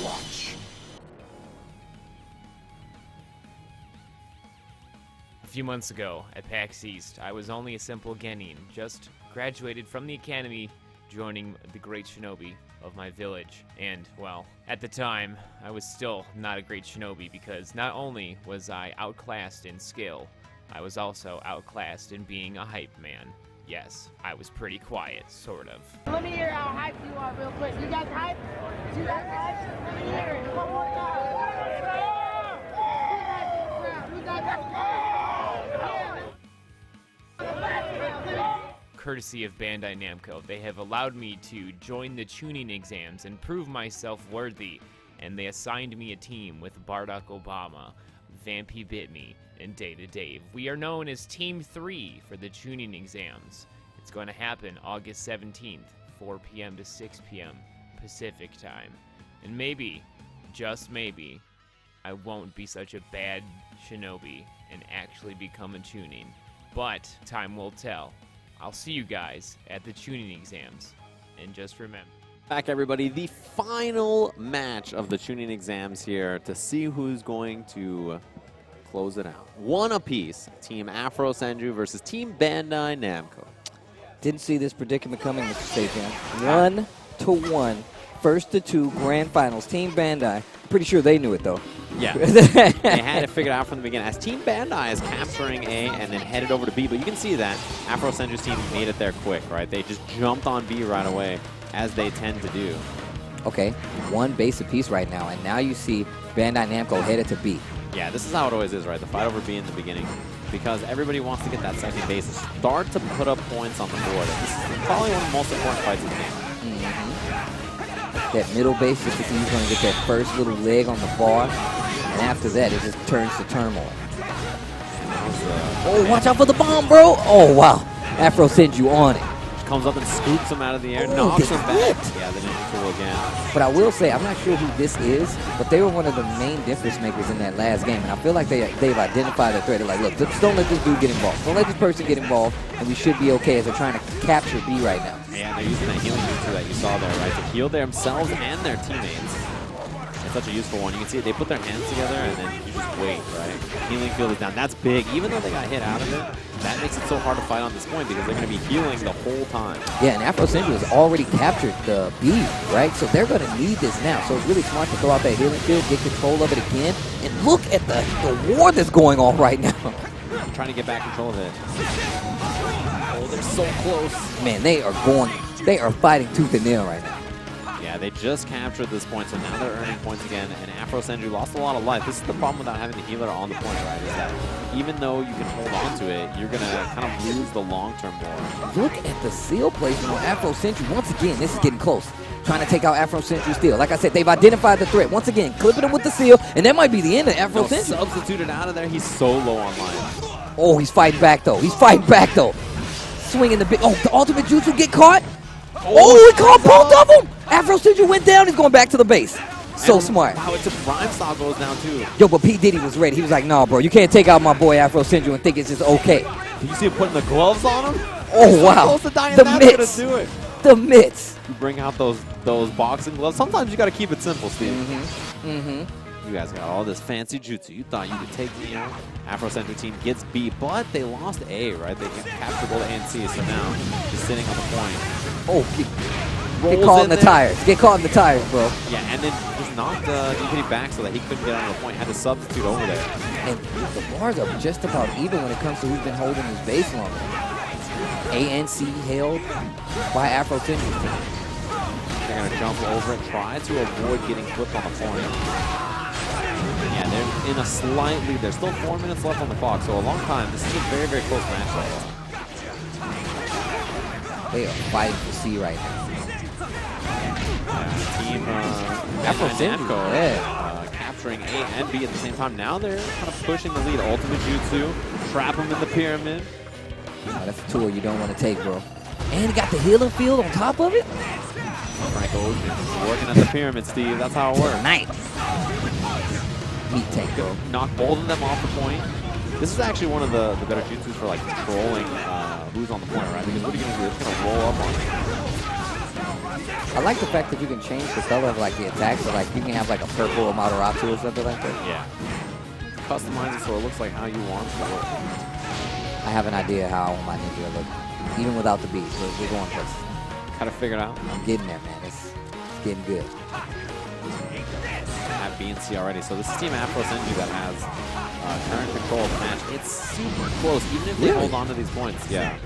Speaker 3: Watch.
Speaker 10: A few months ago, at PAX East, I was only a simple genin, just graduated from the academy, joining the great shinobi of my village. And, well, at the time, I was still not a great shinobi because not only was I outclassed in skill, I was also outclassed in being a hype man. Yes, I was pretty quiet, sort of.
Speaker 6: Let me hear how hyped you are real quick. You guys hyped? You guys hyped? Let me hear it. One more time.
Speaker 10: Courtesy of Bandai Namco, they have allowed me to join the Chunin exams and prove myself worthy, and they assigned me a team with Bardock Obama, Vampy Bitme, and Data Dave. We are known as Team 3 for the Chunin exams. It's going to happen August 17th, 4 p.m. to 6 p.m. Pacific time. And maybe, just maybe, I won't be such a bad shinobi and actually become a Chunin. But time will tell. I'll see you guys at the Chunin exams. And just remember.
Speaker 5: Back, everybody. The final match of the Chunin exams here to see who's going to close it out. One apiece. Team Afro Senju versus Team Bandai Namco.
Speaker 4: Didn't see this predicament coming, Mr. Sajan. 1-1. First to 2 grand finals. Team Bandai. Pretty sure they knew it, though.
Speaker 5: Yeah. They had it figured out from the beginning. As Team Bandai is capturing A and then headed over to B, but you can see that Afro Senju's team made it there quick, right? They just jumped on B right away, as they tend to do.
Speaker 4: Okay, 1 base apiece right now, and now you see Bandai Namco headed to B.
Speaker 5: Yeah, this is how it always is, right? The fight over B in the beginning, because everybody wants to get that second base and start to put up points on the board. This is probably one of the most important fights of the game.
Speaker 4: That middle base, just to see who's going to get that first little leg on the bar, and after that, it just turns to turmoil. Oh, watch out for the bomb, bro! Oh, wow. Afro sends you on it.
Speaker 5: comes up and scoops him out of the air, knocks him back. Yeah, the ninja tool again.
Speaker 4: But I will say, I'm not sure who this is, but they were one of the main difference makers in that last game. And I feel like they've identified the threat. They're like, look, just don't let this dude get involved. Don't let this person get involved, and we should be okay as they're trying to capture B right now.
Speaker 5: Yeah, they're using that healing jutsu that you saw there, right, to heal themselves and their teammates. It's such a useful one. You can see they put their hands together, and then you just wait, right? Healing field is down. That's big. Even though they got hit out of it, that makes it so hard to fight on this point because they're going to be healing the whole time.
Speaker 4: Yeah, and Afro Senju has already captured the B, right? So they're going to need this now. So it's really smart to throw out that healing field, get control of it again, and look at the war that's going on right now.
Speaker 5: I'm trying to get back control of it. Oh, they're so close.
Speaker 4: Man, they are fighting tooth and nail right now.
Speaker 5: Yeah, they just captured this point, so now they're earning points again, and Afro Senju lost a lot of life. This is the problem without having the healer on the point, right, is that even though you can hold on to it, you're going to kind of lose the long-term war.
Speaker 4: Look at the seal placement on Afro Senju. Once again, this is getting close. Trying to take out Afro Senju still. Like I said, they've identified the threat. Once again, clipping him with the seal, and that might be the end of Afro Senju.
Speaker 5: Substituted out of there, he's so low on life.
Speaker 4: Oh, he's fighting back, though. Swinging the big. Oh, the ultimate jutsu get caught. Oh, he caught both of them. Afro Senju went down. He's going back to the base. So smart.
Speaker 5: Wow, it's a Rhyme style goes down, too.
Speaker 4: Yo, but P. Diddy was ready. He was like, nah, bro, you can't take out my boy Afro Senju and think it's just okay.
Speaker 5: Did you see him putting the gloves on him?
Speaker 4: Oh, wow. The mitts. The mitts.
Speaker 5: You bring out those boxing gloves. Sometimes you got to keep it simple, Steve. You guys got all this fancy jutsu. You thought you could take me out. Afro Senju team gets B, but they lost A, right? They captured both A and C, so now just sitting on the point.
Speaker 4: Oh, get caught in the tires. Get caught in the tires, bro.
Speaker 5: Yeah, and then just knocked DPD back so that he couldn't get on the point. Had to substitute over there.
Speaker 4: And the bars are just about even when it comes to who's been holding his base longer. A and C held by Afro Senju team.
Speaker 5: They're going to jump over and try to avoid getting flipped on the point. Yeah, they're in a slight lead. There's still 4 minutes left on the clock, so a long time. This is a very, very close match.
Speaker 4: They are fighting for C right now.
Speaker 5: Team
Speaker 4: Afro
Speaker 5: Namco capturing A and B at the same time. Now they're kind of pushing the lead. Ultimate Jutsu, trap him in the pyramid.
Speaker 4: Oh, that's a tool you don't want to take, bro. And he got the healing field on top of it.
Speaker 5: Frank Ocean working at the pyramid, Steve. That's how it works.
Speaker 4: Nice. Meat tank, bro.
Speaker 5: Knock both of them off the point. This is actually one of the better jutsus for like controlling who's on the point, right? Because what are you going to do? It's going to roll up on you.
Speaker 4: I like the fact that you can change the color of like the attack, so like you can have like a purple Amaterasu or something like that.
Speaker 5: Yeah. Customize it so it looks like how you want it to look.
Speaker 4: I have an idea how I want my ninja to look, even without the beats. We're going first.
Speaker 5: Kind of figured out.
Speaker 4: I'm getting there, man. It's getting good.
Speaker 5: Have B and C already. So this is Team Afro Senju that has current control of the match. It's super close, even if they hold on to these points. Yeah.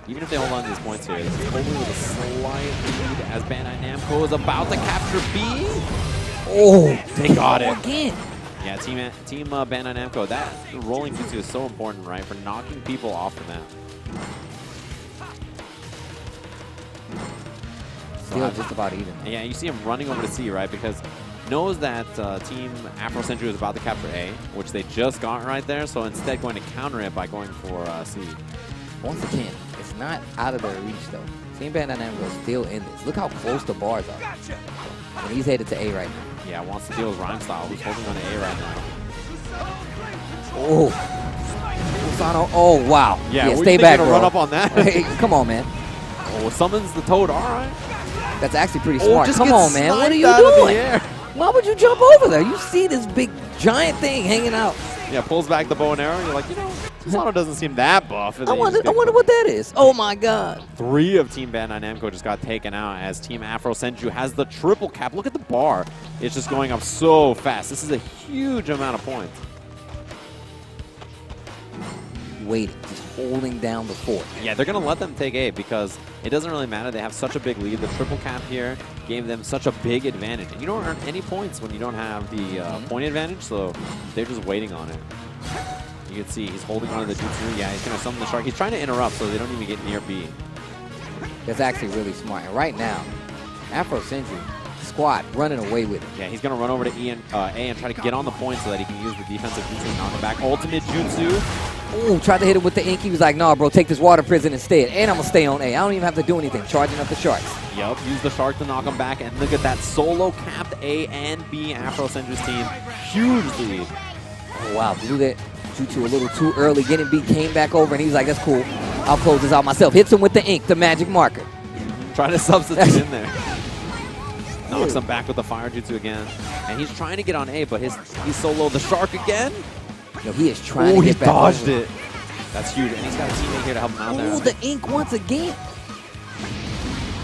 Speaker 5: Even if they hold on to these points here, this is only with a slight lead as Bandai Namco is about to capture B.
Speaker 4: Oh,
Speaker 5: they got it.
Speaker 4: Again.
Speaker 5: Yeah, Team Bandai Namco, that rolling jutsu is so important, right, for knocking people off the map.
Speaker 4: Still just about even.
Speaker 5: Yeah, you see him running over to C, right, because knows that Team Afro Senju is about to capture A, which they just got right there, so instead going to counter it by going for C.
Speaker 4: Once again, it's not out of their reach, though. Team Bandai Namco is still in this. Look how close the bars are. And he's headed to A right now.
Speaker 5: Yeah, wants to deal with Rhyme Style, who's holding on to A right now.
Speaker 4: Oh. Usano. Oh, wow.
Speaker 5: Yeah,
Speaker 4: stay back, bro.
Speaker 5: Run up on that?
Speaker 4: Hey, come on, man.
Speaker 5: Oh, summons the Toad. All right.
Speaker 4: That's actually pretty smart. Come on, man. What are you doing? Why would you jump over there? You see this big, giant thing hanging out.
Speaker 5: Yeah, pulls back the bow and arrow. You're like, you know, Usano doesn't seem that buff.
Speaker 4: I wonder what that is. Oh, my God.
Speaker 5: 3 of Team Bandai Namco just got taken out as Team Afro Senju has the triple cap. Look at the bar. It's just going up so fast. This is a huge amount of points.
Speaker 4: Waiting, just holding down the fort.
Speaker 5: Yeah, they're going to let them take A because it doesn't really matter. They have such a big lead. The triple cap here gave them such a big advantage. And you don't earn any points when you don't have the point advantage, so they're just waiting on it. You can see he's holding on to the jutsu. Yeah, he's going to summon the shark. He's trying to interrupt so they don't even get near B.
Speaker 4: That's actually really smart. And right now, Afro Senju Squad running away with it.
Speaker 5: Yeah, he's going to run over to A and try to get on the point so that he can use the defensive jutsu and knock him back. Ultimate jutsu.
Speaker 4: Ooh, tried to hit him with the ink. He was like, nah, bro, take this water prison instead. And I'm going to stay on A. I don't even have to do anything. Charging up the sharks.
Speaker 5: Yep, use the shark to knock him back. And look at that solo capped A and B Afro Senju's team. Huge lead.
Speaker 4: Oh, wow. Blew that jutsu a little too early. Getting B came back over, and he was like, that's cool. I'll close this out myself. Hits him with the ink, the magic marker.
Speaker 5: Trying to substitute in there. Knocks him back with the fire jutsu again. And he's trying to get on A, but he's soloed the shark again.
Speaker 4: No, he is trying to get back.
Speaker 5: He dodged it. That's huge. And he's got a teammate here to help him out there.
Speaker 4: Oh, the ink once again.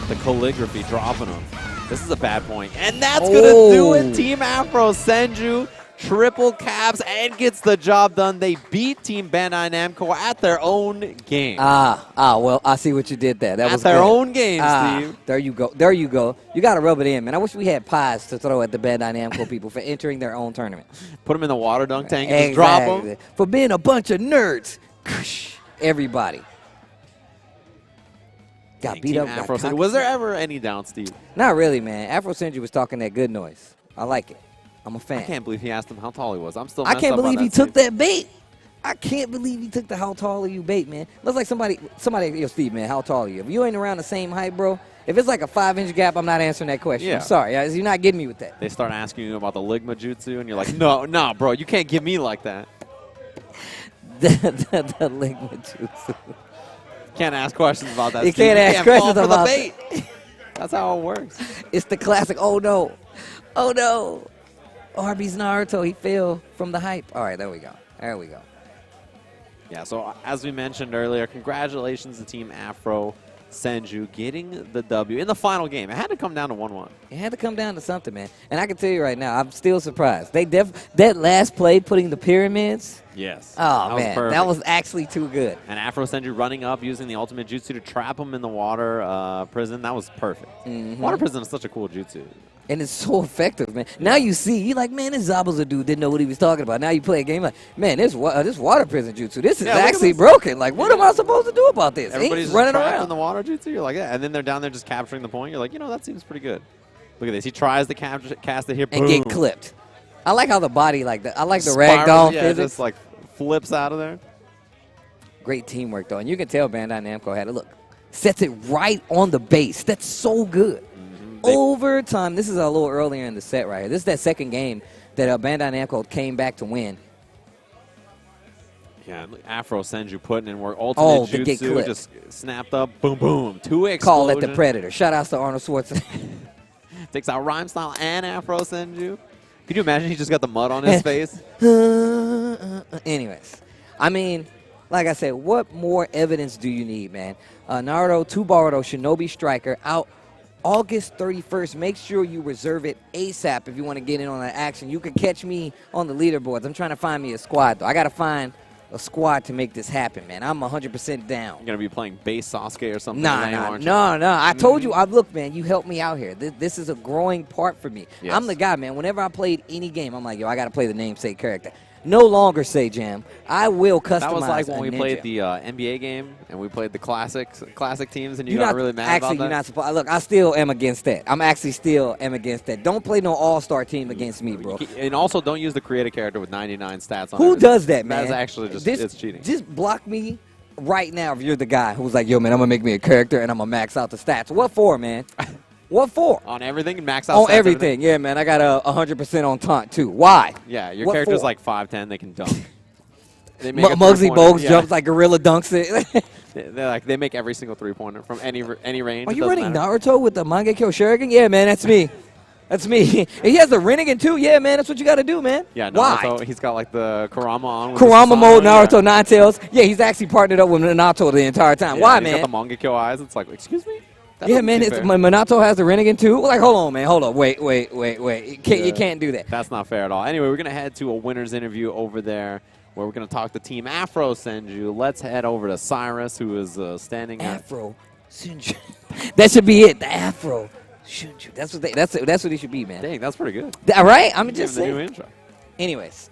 Speaker 5: The calligraphy dropping him. This is a bad point. And that's going to do it. Team Afro Senju triple caps and gets the job done. They beat Team Bandai Namco at their own game.
Speaker 4: Well, I see what you did there. That was
Speaker 5: their
Speaker 4: good.
Speaker 5: own game, Steve.
Speaker 4: There you go. There you go. You got to rub it in, man. I wish we had pies to throw at the Bandai Namco people for entering their own tournament.
Speaker 5: Put them in the water dunk tank and just drop them.
Speaker 4: For being a bunch of nerds. Everybody. Got beat up.
Speaker 5: Afro Senju. Was there ever any down, Steve?
Speaker 4: Not really, man. Afro Senju was talking that good noise. I like it. I'm a fan.
Speaker 5: I can't believe he asked him how tall he was. I'm still.
Speaker 4: I can't believe he took that bait. I can't believe he took the how tall are you bait, man. Looks like somebody, yo, Steve, man, how tall are you? If you ain't around the same height, bro, if it's like a 5-inch gap, I'm not answering that question.
Speaker 5: Yeah.
Speaker 4: I'm sorry. You're not getting me with that.
Speaker 5: They start asking you about the Ligma Jutsu, and you're like, no, bro, you can't give me like that.
Speaker 4: the Ligma Jutsu.
Speaker 5: Can't ask questions about that.
Speaker 4: You
Speaker 5: Steve.
Speaker 4: can't ask questions
Speaker 5: fall
Speaker 4: about
Speaker 5: for the bait. That's how it works.
Speaker 4: It's the classic, oh, no. Oh, no. Arby's Naruto, he fell from the hype. All right, there we go. There we go.
Speaker 5: Yeah, so as we mentioned earlier, congratulations to Team Afro Senju getting the W in the final game. It had to come down to 1-1.
Speaker 4: It had to come down to something, man. And I can tell you right now, I'm still surprised. That last play, putting the pyramids.
Speaker 5: Yes.
Speaker 4: Oh, man, that was actually too good.
Speaker 5: And Afro Senju running up, using the ultimate jutsu to trap him in the water prison. That was perfect. Water prison is such a cool jutsu.
Speaker 4: And it's so effective, man. Now you see, you're like, man, this Zabuza dude didn't know what he was talking about. Now you play a game like, man, this water prison jutsu, this is actually broken. Like, what am I supposed to do about this?
Speaker 5: Everybody's
Speaker 4: running
Speaker 5: trapped
Speaker 4: around
Speaker 5: in the water jutsu. You're like, yeah. And then they're down there just capturing the point. You're like, that seems pretty good. Look at this. He tries to cast it here.
Speaker 4: And get clipped. I like how the body, I like the ragdoll physics.
Speaker 5: Just like flips out of there.
Speaker 4: Great teamwork, though. And you can tell Bandai Namco had it. Look, sets it right on the base. That's so good. Overtime. This is a little earlier in the set right here. This is that second game that Bandai Namco came back to win.
Speaker 5: Yeah, Afro Senju putting in work. Ultimate jutsu just snapped up. Boom, boom. 2 explosions.
Speaker 4: Call it the Predator. Shout outs to Arnold Schwarzenegger.
Speaker 5: Takes out Rhyme Style and Afro Senju. Could you imagine he just got the mud on his face?
Speaker 4: Anyways, I mean, like I said, what more evidence do you need, man? Naruto to BORUTO Shinobi Striker out August 31st. Make sure you reserve it ASAP if you want to get in on that action. You can catch me on the leaderboards. I'm trying to find me a squad, though. I got to find a squad to make this happen, man. I'm 100% down.
Speaker 5: You're going to be playing base Sasuke or something?
Speaker 4: No. I told you. Look, man, you helped me out here. This is a growing part for me.
Speaker 5: Yes.
Speaker 4: I'm the guy, man. Whenever I played any game, I'm like, yo, I got to play the namesake character. No longer say Jam. I will customize.
Speaker 5: That was like when we
Speaker 4: ninja.
Speaker 5: played the NBA game and we played the classic teams, and you got really mad about that.
Speaker 4: You're not supposed. Look, I still am against that. I'm actually still am against that. Don't play no all-star team against me, bro.
Speaker 5: And also, don't use the creative character with 99 stats on it.
Speaker 4: Who does that, man?
Speaker 5: That is actually it's cheating.
Speaker 4: Just block me right now if you're the guy who's like, yo, man, I'm gonna make me a character and I'm gonna max out the stats. What for, man? What for?
Speaker 5: On everything and max out
Speaker 4: on
Speaker 5: stats,
Speaker 4: everything. Yeah, man. I got 100% on taunt too. Why?
Speaker 5: Yeah, your character's like 5'10". They can dunk.
Speaker 4: Muggsy Bogues jumps like Gorilla dunks it.
Speaker 5: They make every single 3-pointer from any range.
Speaker 4: Are you running Naruto with the Mangekyo Shuriken? Yeah, man, that's me. That's me. He has the Rinnegan too. Yeah, man, that's what you got to do, man.
Speaker 5: Yeah, Naruto. Why? He's got like the Kurama on. With
Speaker 4: Kurama mode, Naruto, Nine Tails. Yeah, he's actually partnered up with Naruto the entire time. Why, man?
Speaker 5: He's got the Mangekyo eyes. It's like, excuse me.
Speaker 4: Yeah, man, Minato has the Rinnegan too. Like, hold on, man. Hold on. Wait. You can't do that.
Speaker 5: That's not fair at all. Anyway, we're going to head to a winner's interview over there where we're going to talk to Team Afro Senju. Let's head over to Cyrus, who is standing
Speaker 4: Afro Senju. That should be it. The Afro Senju. That's what he should be, man.
Speaker 5: Dang, that's pretty good.
Speaker 4: All right? I'm just saying.
Speaker 5: New intro.
Speaker 4: Anyways,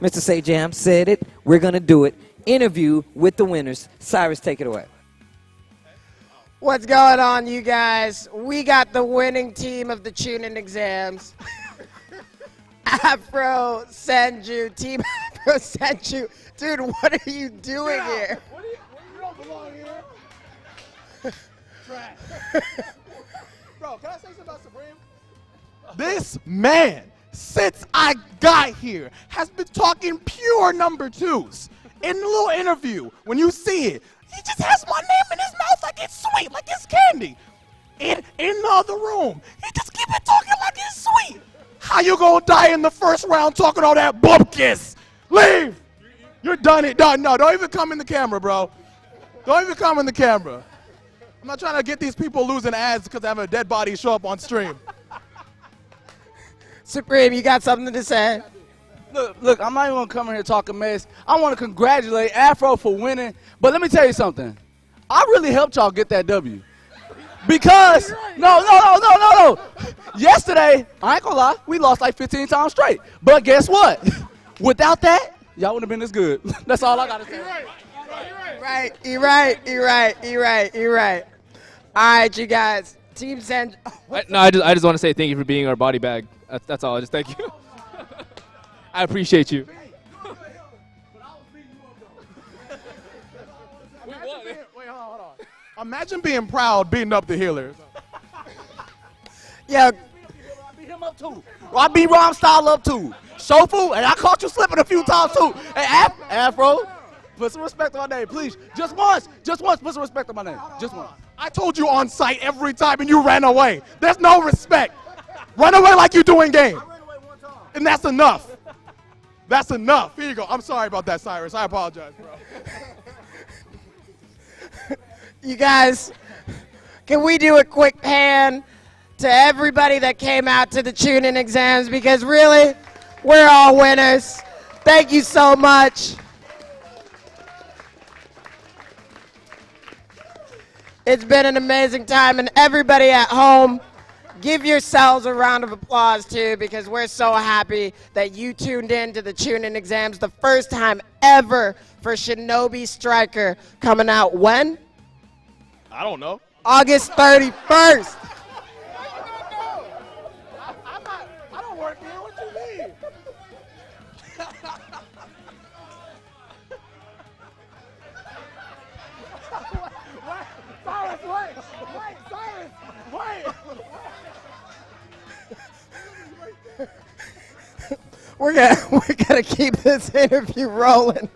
Speaker 4: Mr. Say Jam said it. We're going to do it. Interview with the winners. Cyrus, take it away.
Speaker 6: What's going on, you guys? We got the winning team of the Chunin exams. Afro Senju, Team Afro Senju. Dude, what are you doing here?
Speaker 7: You don't belong here. Trash. Bro, can I say something about Supreme? This man, since I got here, has been talking pure number twos. In the little interview, when you see it, he just has my name in his mouth like it's sweet, like it's candy. In the other room, he just keep it talking like it's sweet. How you gonna die in the first round talking all that bump kiss? Leave! You're done it, done. No, don't even come in the camera, bro. Don't even come in the camera. I'm not trying to get these people losing ads because I have a dead body show up on stream.
Speaker 6: Supreme, you got something to say?
Speaker 20: Look, I'm not even gonna come in here talking mess. I want to congratulate Afro for winning, but let me tell you something. I really helped y'all get that W. Because, no. Yesterday, I ain't gonna lie, we lost like 15 times straight. But guess what? Without that, y'all wouldn't have been as good. That's all I gotta say.
Speaker 6: You're right. All right, you guys. Team Senju.
Speaker 12: I just want to say thank you for being our body bag. That's all. Just thank you. I appreciate you.
Speaker 7: Wait, hold on. Imagine being proud beating up the healers.
Speaker 6: Yeah.
Speaker 20: I beat him up too. I beat Rom Style up too. Shofu, and I caught you slipping a few times too. Hey, Afro, put some respect on my name, please. Just once, put some respect on my name. Just once.
Speaker 7: I told you on site every time and you ran away. There's no respect. Run away like you do in game. And that's enough. That's enough. Here you go. I'm sorry about that, Cyrus. I apologize, bro.
Speaker 6: You guys, can we do a quick hand to everybody that came out to the Chunin exams? Because really, we're all winners. Thank you so much. It's been an amazing time, and everybody at home, give yourselves a round of applause too, because we're so happy that you tuned in to the Chunin exams, the first time ever for Shinobi Striker, coming out when?
Speaker 7: I don't know.
Speaker 6: August 31st.
Speaker 7: I don't work here. What you mean? Cyrus, wait.
Speaker 6: We're gonna keep this interview rolling.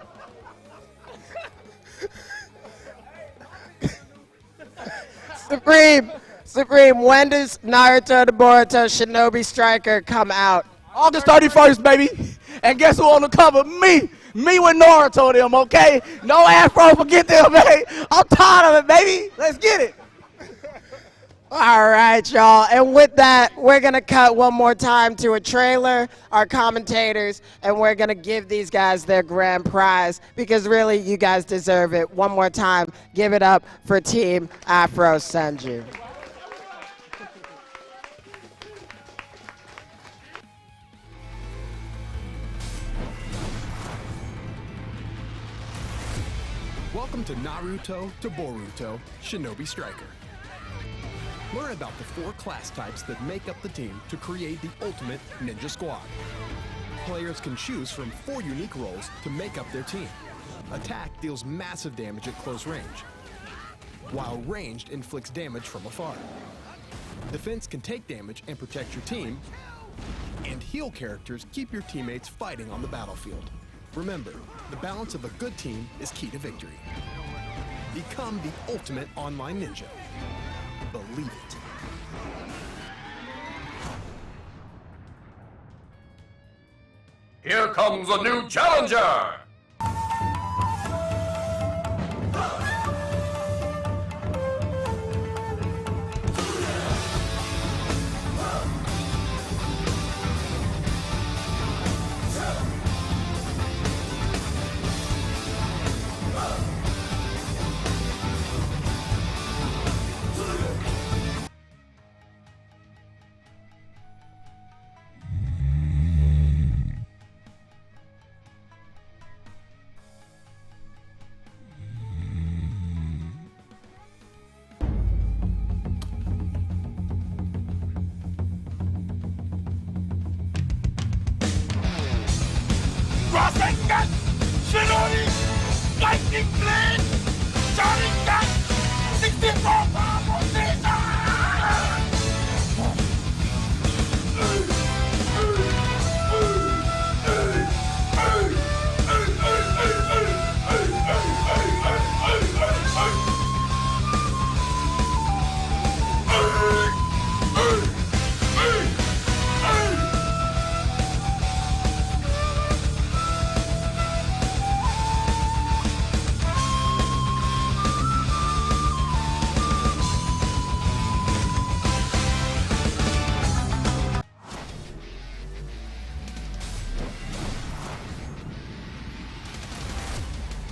Speaker 6: Supreme, when does Naruto to Boruto Shinobi Striker come out?
Speaker 20: August 31st, baby. And guess who on the cover? Me. Me with Naruto them, okay? No Afro, forget them, baby. I'm tired of it, baby. Let's get it.
Speaker 6: All right, y'all. And with that, we're going to cut one more time to a trailer, our commentators, and we're going to give these guys their grand prize because really, you guys deserve it. One more time, give it up for Team Afro Senju.
Speaker 17: Welcome to Naruto to Boruto Shinobi Striker. Learn about the 4 class types that make up the team to create the ultimate ninja squad. Players can choose from 4 unique roles to make up their team. Attack deals massive damage at close range, while ranged inflicts damage from afar. Defense can take damage and protect your team, and heal characters keep your teammates fighting on the battlefield. Remember, the balance of a good team is key to victory. Become the ultimate online ninja. Believe it.
Speaker 21: Here comes a new challenger!
Speaker 2: Lightning Blade! Sharingan! 64 powerful Caesar!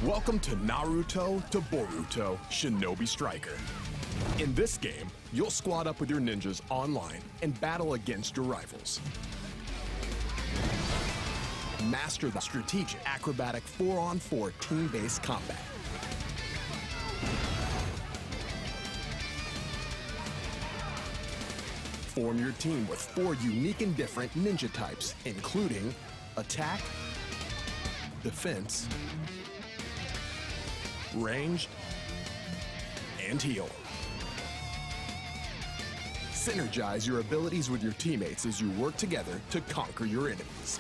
Speaker 17: Welcome to Naruto to Boruto Shinobi Striker. In this game, you'll squad up with your ninjas online and battle against your rivals. Master the strategic, acrobatic 4-on-4 team-based combat. Form your team with 4 unique and different ninja types, including attack, defense, ranged, and heal. Synergize your abilities with your teammates as you work together to conquer your enemies.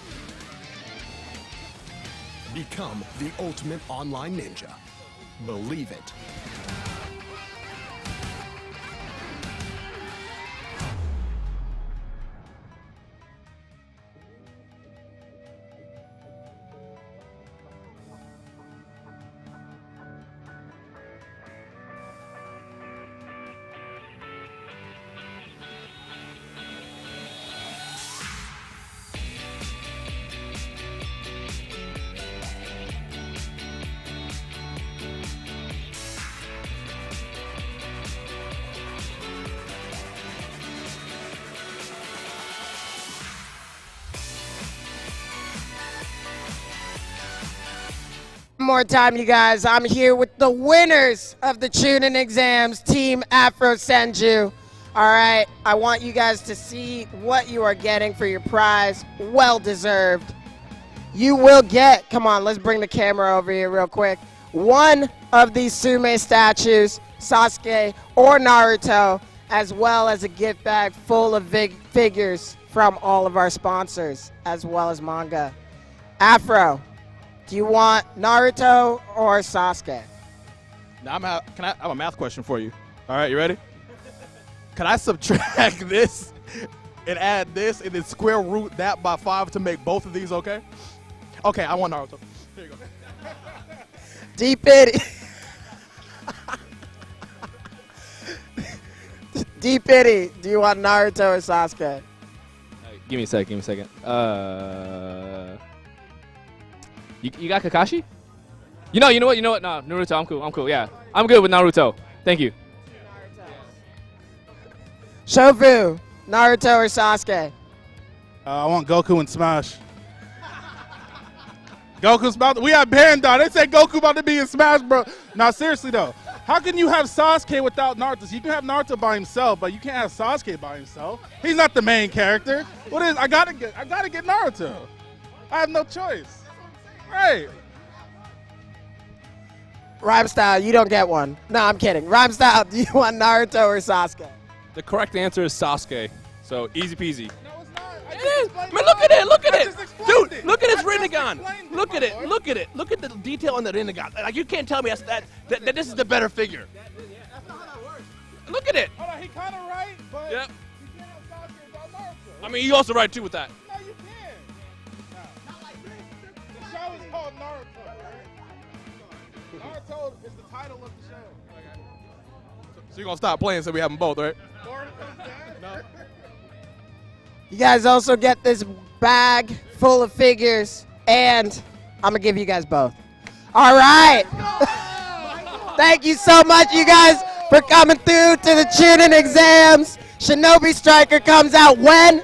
Speaker 17: Become the ultimate online ninja. Believe it.
Speaker 6: More time, you guys. I'm here with the winners of the Chunin exams, Team Afro Senju. All right, I want you guys to see what you are getting for your prize. Well deserved. You will get, come on, let's bring the camera over here real quick. One of these Sume statues, Sasuke or Naruto, as well as a gift bag full of figures from all of our sponsors, as well as manga. Afro, do you want Naruto or Sasuke?
Speaker 7: Now I have a math question for you. All right, you ready? Can I subtract this and add this and then square root that by 5 to make both of these okay? Okay, I want Naruto. Here you go.
Speaker 6: D-Pity. D-Pity, do you want Naruto or Sasuke?
Speaker 12: Give me a second. You got Kakashi? You know what? No, Naruto, I'm cool. Yeah, I'm good with Naruto. Thank you.
Speaker 6: Shofu, Naruto or Sasuke?
Speaker 13: I want Goku and Smash. Goku's we have Bandai. They said Goku about to be in Smash, bro. Now, seriously, though. How can you have Sasuke without Naruto? So you can have Naruto by himself, but you can't have Sasuke by himself. He's not the main character. What is? I gotta get Naruto. I have no choice. Right.
Speaker 6: Rhyme Style, you don't get one. No, I'm kidding. Rhyme Style, do you want Naruto or Sasuke?
Speaker 12: The correct answer is Sasuke. So easy peasy.
Speaker 7: It is. Man, look at it. Dude, look at his Rinnegan. Look at it. Look at the detail on the Rinnegan. Like, you can't tell me that this is the better figure.
Speaker 13: That's not how that works.
Speaker 7: Look at it.
Speaker 13: Hold on, he kind of right, but
Speaker 7: Yep.
Speaker 13: you can't have Sasuke without Naruto.
Speaker 7: I mean, you also right, too, with that.
Speaker 13: No, you can. No. Not like this. The show is called Naruto, right? Naruto is the title of the show. Okay.
Speaker 7: So you're going to stop playing so we have them both, right?
Speaker 13: No.
Speaker 6: You guys also get this bag full of figures, and I'm going to give you guys both. All right. Thank you so much, you guys, for coming through to the Chunin exams. Shinobi Striker comes out when?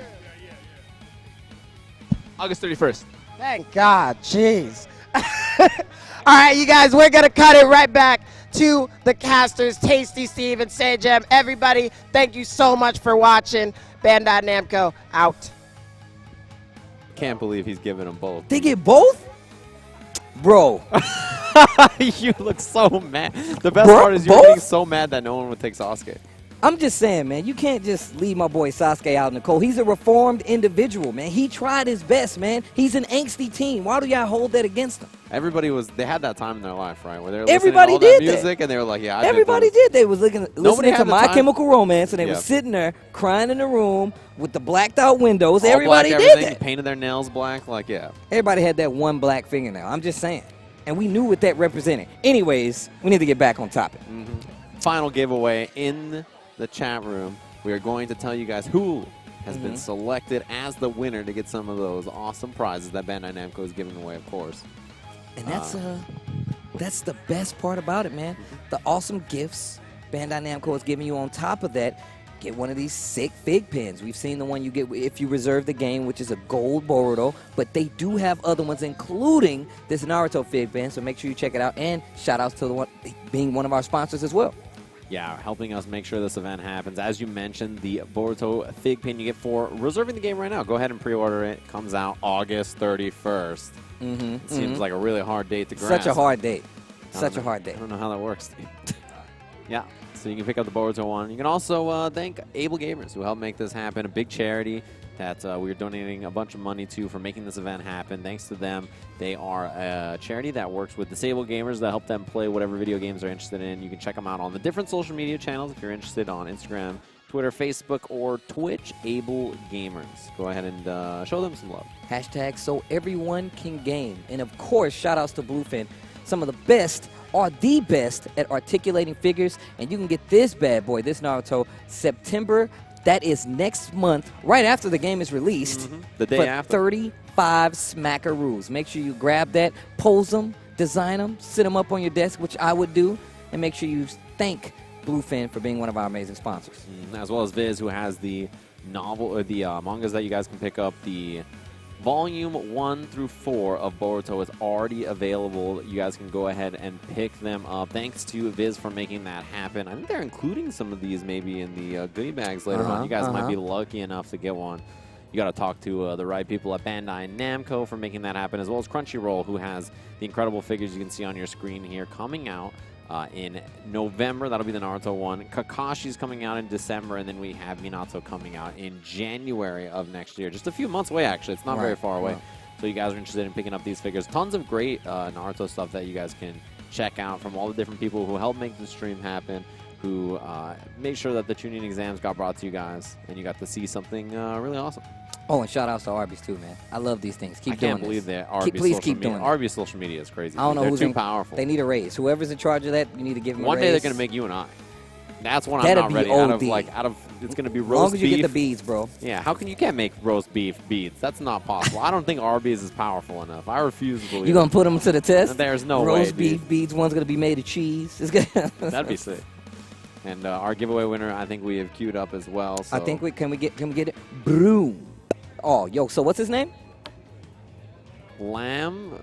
Speaker 12: August 31st.
Speaker 6: Thank God. Jeez. All right, you guys, we're going to cut it right back to the casters, Tasty Steve and Sejam. Everybody, thank you so much for watching. Bandai Namco, out.
Speaker 5: Can't believe he's giving them both.
Speaker 4: They get both? Bro.
Speaker 5: You look so mad. The best part is you're getting so mad that no one would take Sasuke.
Speaker 4: I'm just saying, man, you can't just leave my boy Sasuke out in the cold. He's a reformed individual, man. He tried his best, man. He's an angsty teen. Why do y'all hold that against him?
Speaker 5: Everybody they had that time in their life, right? Where they were listening to all that music and they were like, yeah,
Speaker 4: Everybody did. They was listening to My Chemical Romance and they
Speaker 5: Yep.
Speaker 4: was sitting there crying in the room with the blacked out windows.
Speaker 5: All
Speaker 4: Everybody
Speaker 5: black,
Speaker 4: did
Speaker 5: everything,
Speaker 4: that.
Speaker 5: painted their nails black, like, yeah.
Speaker 4: Everybody had that one black fingernail. I'm just saying. And we knew what that represented. Anyways, we need to get back on topic.
Speaker 5: Final giveaway in the chat room. We are going to tell you guys who has been selected as the winner to get some of those awesome prizes that Bandai Namco is giving away, of course.
Speaker 4: And that's the best part about it, man. The awesome gifts Bandai Namco is giving you. On top of that, get one of these sick fig pins. We've seen the one you get if you reserve the game, which is a gold Boruto, but they do have other ones, including this Naruto fig pin, so make sure you check it out. And shout-outs to the one being one of our sponsors as well.
Speaker 5: Yeah, helping us make sure this event happens. As you mentioned, the Boruto fig pin you get for reserving the game right now. Go ahead and pre-order it. Comes out August 31st. It seems like a really hard date to grasp.
Speaker 4: Such a hard date. Such a hard date.
Speaker 5: I don't know how that works. Yeah, so you can pick up the Boruto one. You can also thank Able Gamers who helped make this happen. A big charity that we're donating a bunch of money to for making this event happen. Thanks to them. They are a charity that works with disabled gamers to help them play whatever video games they're interested in. You can check them out on the different social media channels if you're interested on Instagram, Twitter, Facebook, or Twitch, Able Gamers. Go ahead and show them some love.
Speaker 4: Hashtag so everyone can game. And of course, shout-outs to Bluefin. Some of the best are the best at articulating figures. And you can get this bad boy, this Naruto, September. That is next month, right after the game is released.
Speaker 5: The day
Speaker 4: for
Speaker 5: after.
Speaker 4: 35 smackaroos. Make sure you grab that, pose them, design them, sit them up on your desk, which I would do, and make sure you thank Bluefin for being one of our amazing sponsors.
Speaker 5: As well as Viz, who has the novel or the mangas that you guys can pick up. The Volume 1 through 4 of Boruto is already available. You guys can go ahead and pick them up. Thanks to Viz for making that happen. I think they're including some of these maybe in the goodie bags later on. You guys might be lucky enough to get one. You got to talk to the right people at Bandai Namco for making that happen, as well as Crunchyroll, who has the incredible figures you can see on your screen here coming out in November. That'll be the Naruto one. Kakashi's coming out in December, and then we have Minato coming out in January of next year. Just a few months away, actually. It's not very far away. So you guys are interested in picking up these figures. Tons of great Naruto stuff that you guys can check out from all the different people who helped make the stream happen, who made sure that the Chunin exams got brought to you guys, and you got to see something really awesome.
Speaker 4: Oh, and shout-outs to Arby's, too, man. I love these things. Keep doing this.
Speaker 5: I can't believe that Arby's
Speaker 4: Please
Speaker 5: social
Speaker 4: keep
Speaker 5: media.
Speaker 4: doing it.
Speaker 5: Arby's social media is crazy.
Speaker 4: I don't know
Speaker 5: They're
Speaker 4: who's
Speaker 5: too powerful.
Speaker 4: They need a raise. Whoever's in charge of that, you need to give them a raise.
Speaker 5: One day they're going to make you and I. That's when I'm
Speaker 4: That'd
Speaker 5: not
Speaker 4: be
Speaker 5: ready. Out of it's going to be roast beef.
Speaker 4: As long as you get the beads, bro.
Speaker 5: Yeah, how can you can't make roast beef beads? That's not possible. I don't think Arby's is powerful enough. I refuse to believe.
Speaker 4: You gonna put them to the test?
Speaker 5: There's no way.
Speaker 4: Roast beef beads. One's gonna be made of cheese.
Speaker 5: That'd be sick. And our giveaway winner, I think we have queued up as well. So.
Speaker 4: I think can we get it? Broom. Oh, yo. So what's his name?
Speaker 5: Lamey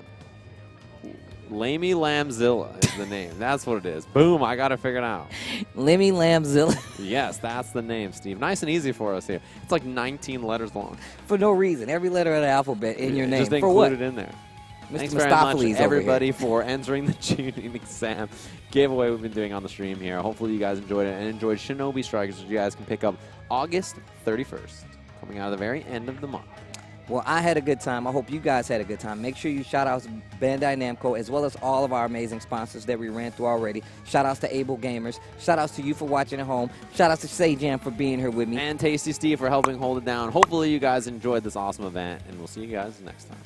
Speaker 5: Lambzilla is the name. That's what it is. Boom, I got it figured out.
Speaker 4: Lemmy Lambzilla.
Speaker 5: Yes, that's the name, Steve. Nice and easy for us here. It's like 19 letters long.
Speaker 4: For no reason. Every letter of the alphabet in your name.
Speaker 5: Just
Speaker 4: For what?
Speaker 5: included in there.
Speaker 4: Mr.
Speaker 5: Thanks very much,
Speaker 4: Mistopheles
Speaker 5: everybody, for entering the Chunin exam giveaway we've been doing on the stream here. Hopefully you guys enjoyed it and enjoyed Shinobi Strikers, which you guys can pick up August 31st, coming out of the very end of the month.
Speaker 4: Well, I had a good time. I hope you guys had a good time. Make sure you shout out to Bandai Namco as well as all of our amazing sponsors that we ran through already. Shout outs to Able Gamers. Shout outs to you for watching at home. Shout outs to Sajam for being here with me.
Speaker 5: And Tasty Steve for helping hold it down. Hopefully you guys enjoyed this awesome event, and we'll see you guys next time.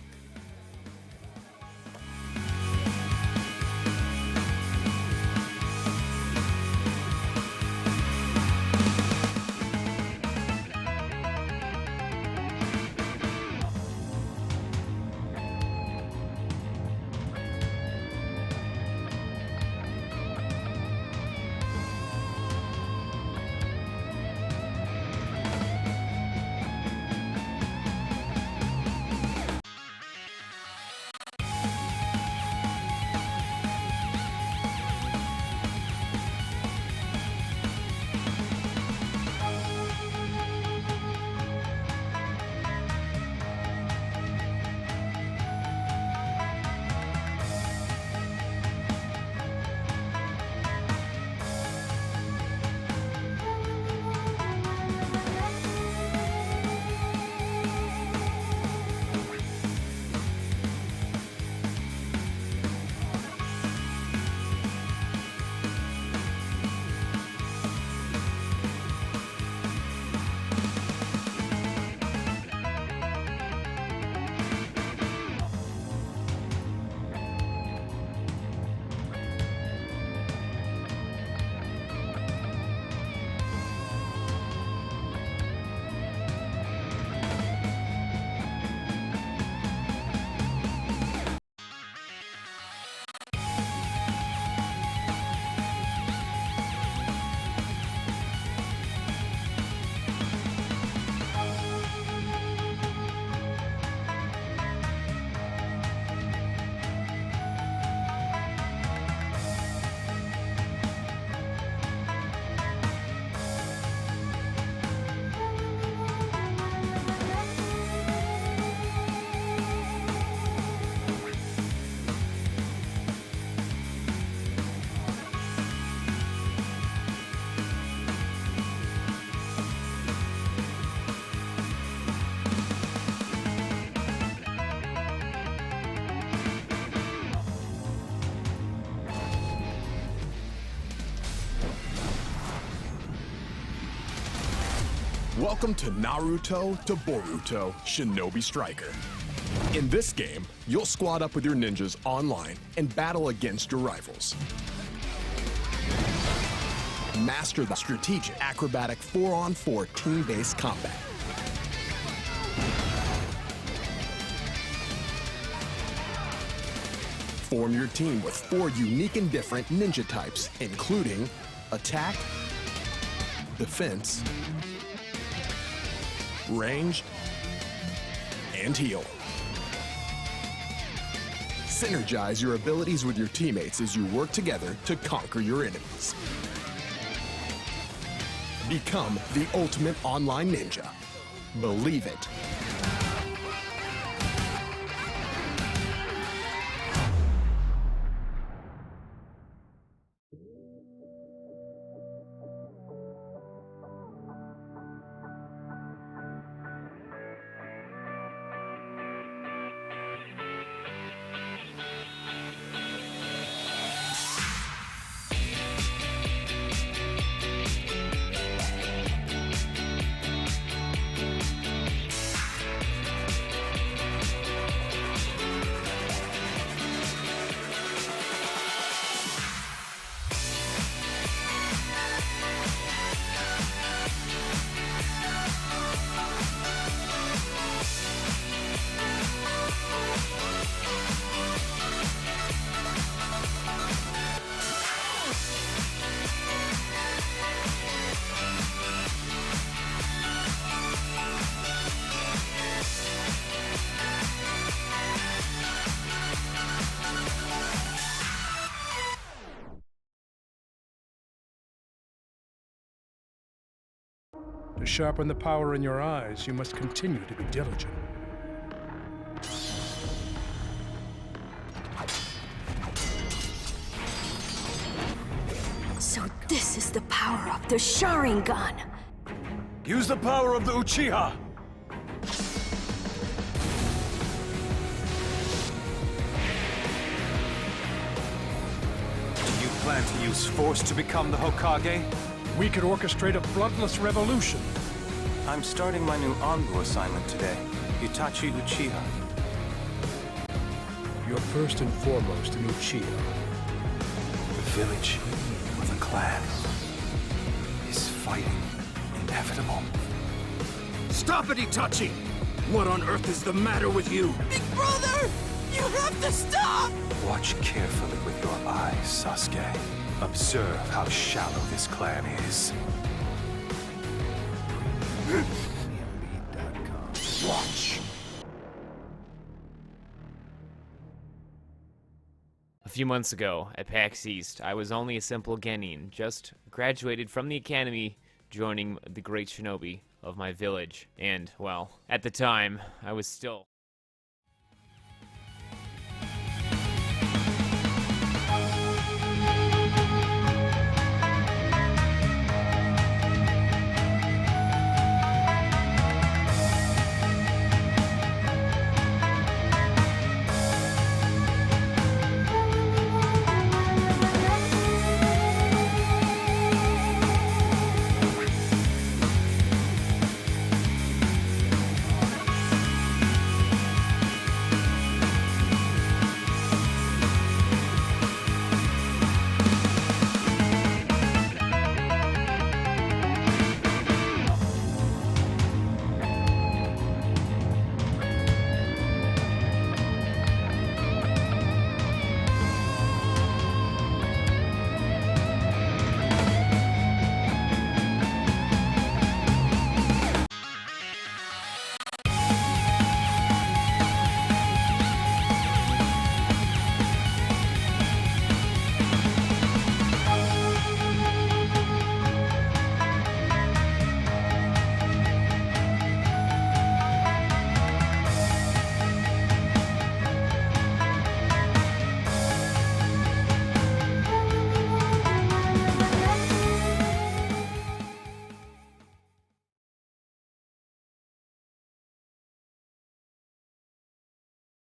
Speaker 17: Welcome to Naruto to Boruto Shinobi Striker. In this game, you'll squad up with your ninjas online and battle against your rivals. Master the strategic, acrobatic 4-on-4 team-based combat. Form your team with 4 unique and different ninja types, including attack, defense, range, and heal. Synergize your abilities with your teammates as you work together to conquer your enemies. Become the ultimate online ninja. Believe it.
Speaker 1: To sharpen the power in your eyes, you must continue to be diligent.
Speaker 19: So this is the power of the Sharingan.
Speaker 3: Use the power of the Uchiha! Do you plan to use force to become the Hokage?
Speaker 1: We could orchestrate a bloodless revolution.
Speaker 18: I'm starting my new Anbu assignment today. Itachi Uchiha.
Speaker 1: You're first and foremost an Uchiha.
Speaker 3: The village with a clan is fighting inevitable.
Speaker 2: Stop it, Itachi! What on earth is the matter with you?
Speaker 11: Big brother! You have to stop!
Speaker 3: Watch carefully with your eyes, Sasuke. Observe how shallow this clan is. Watch.
Speaker 10: A few months ago, at PAX East, I was only a simple genin, just graduated from the academy, joining the great shinobi of my village. And, well, at the time, I was still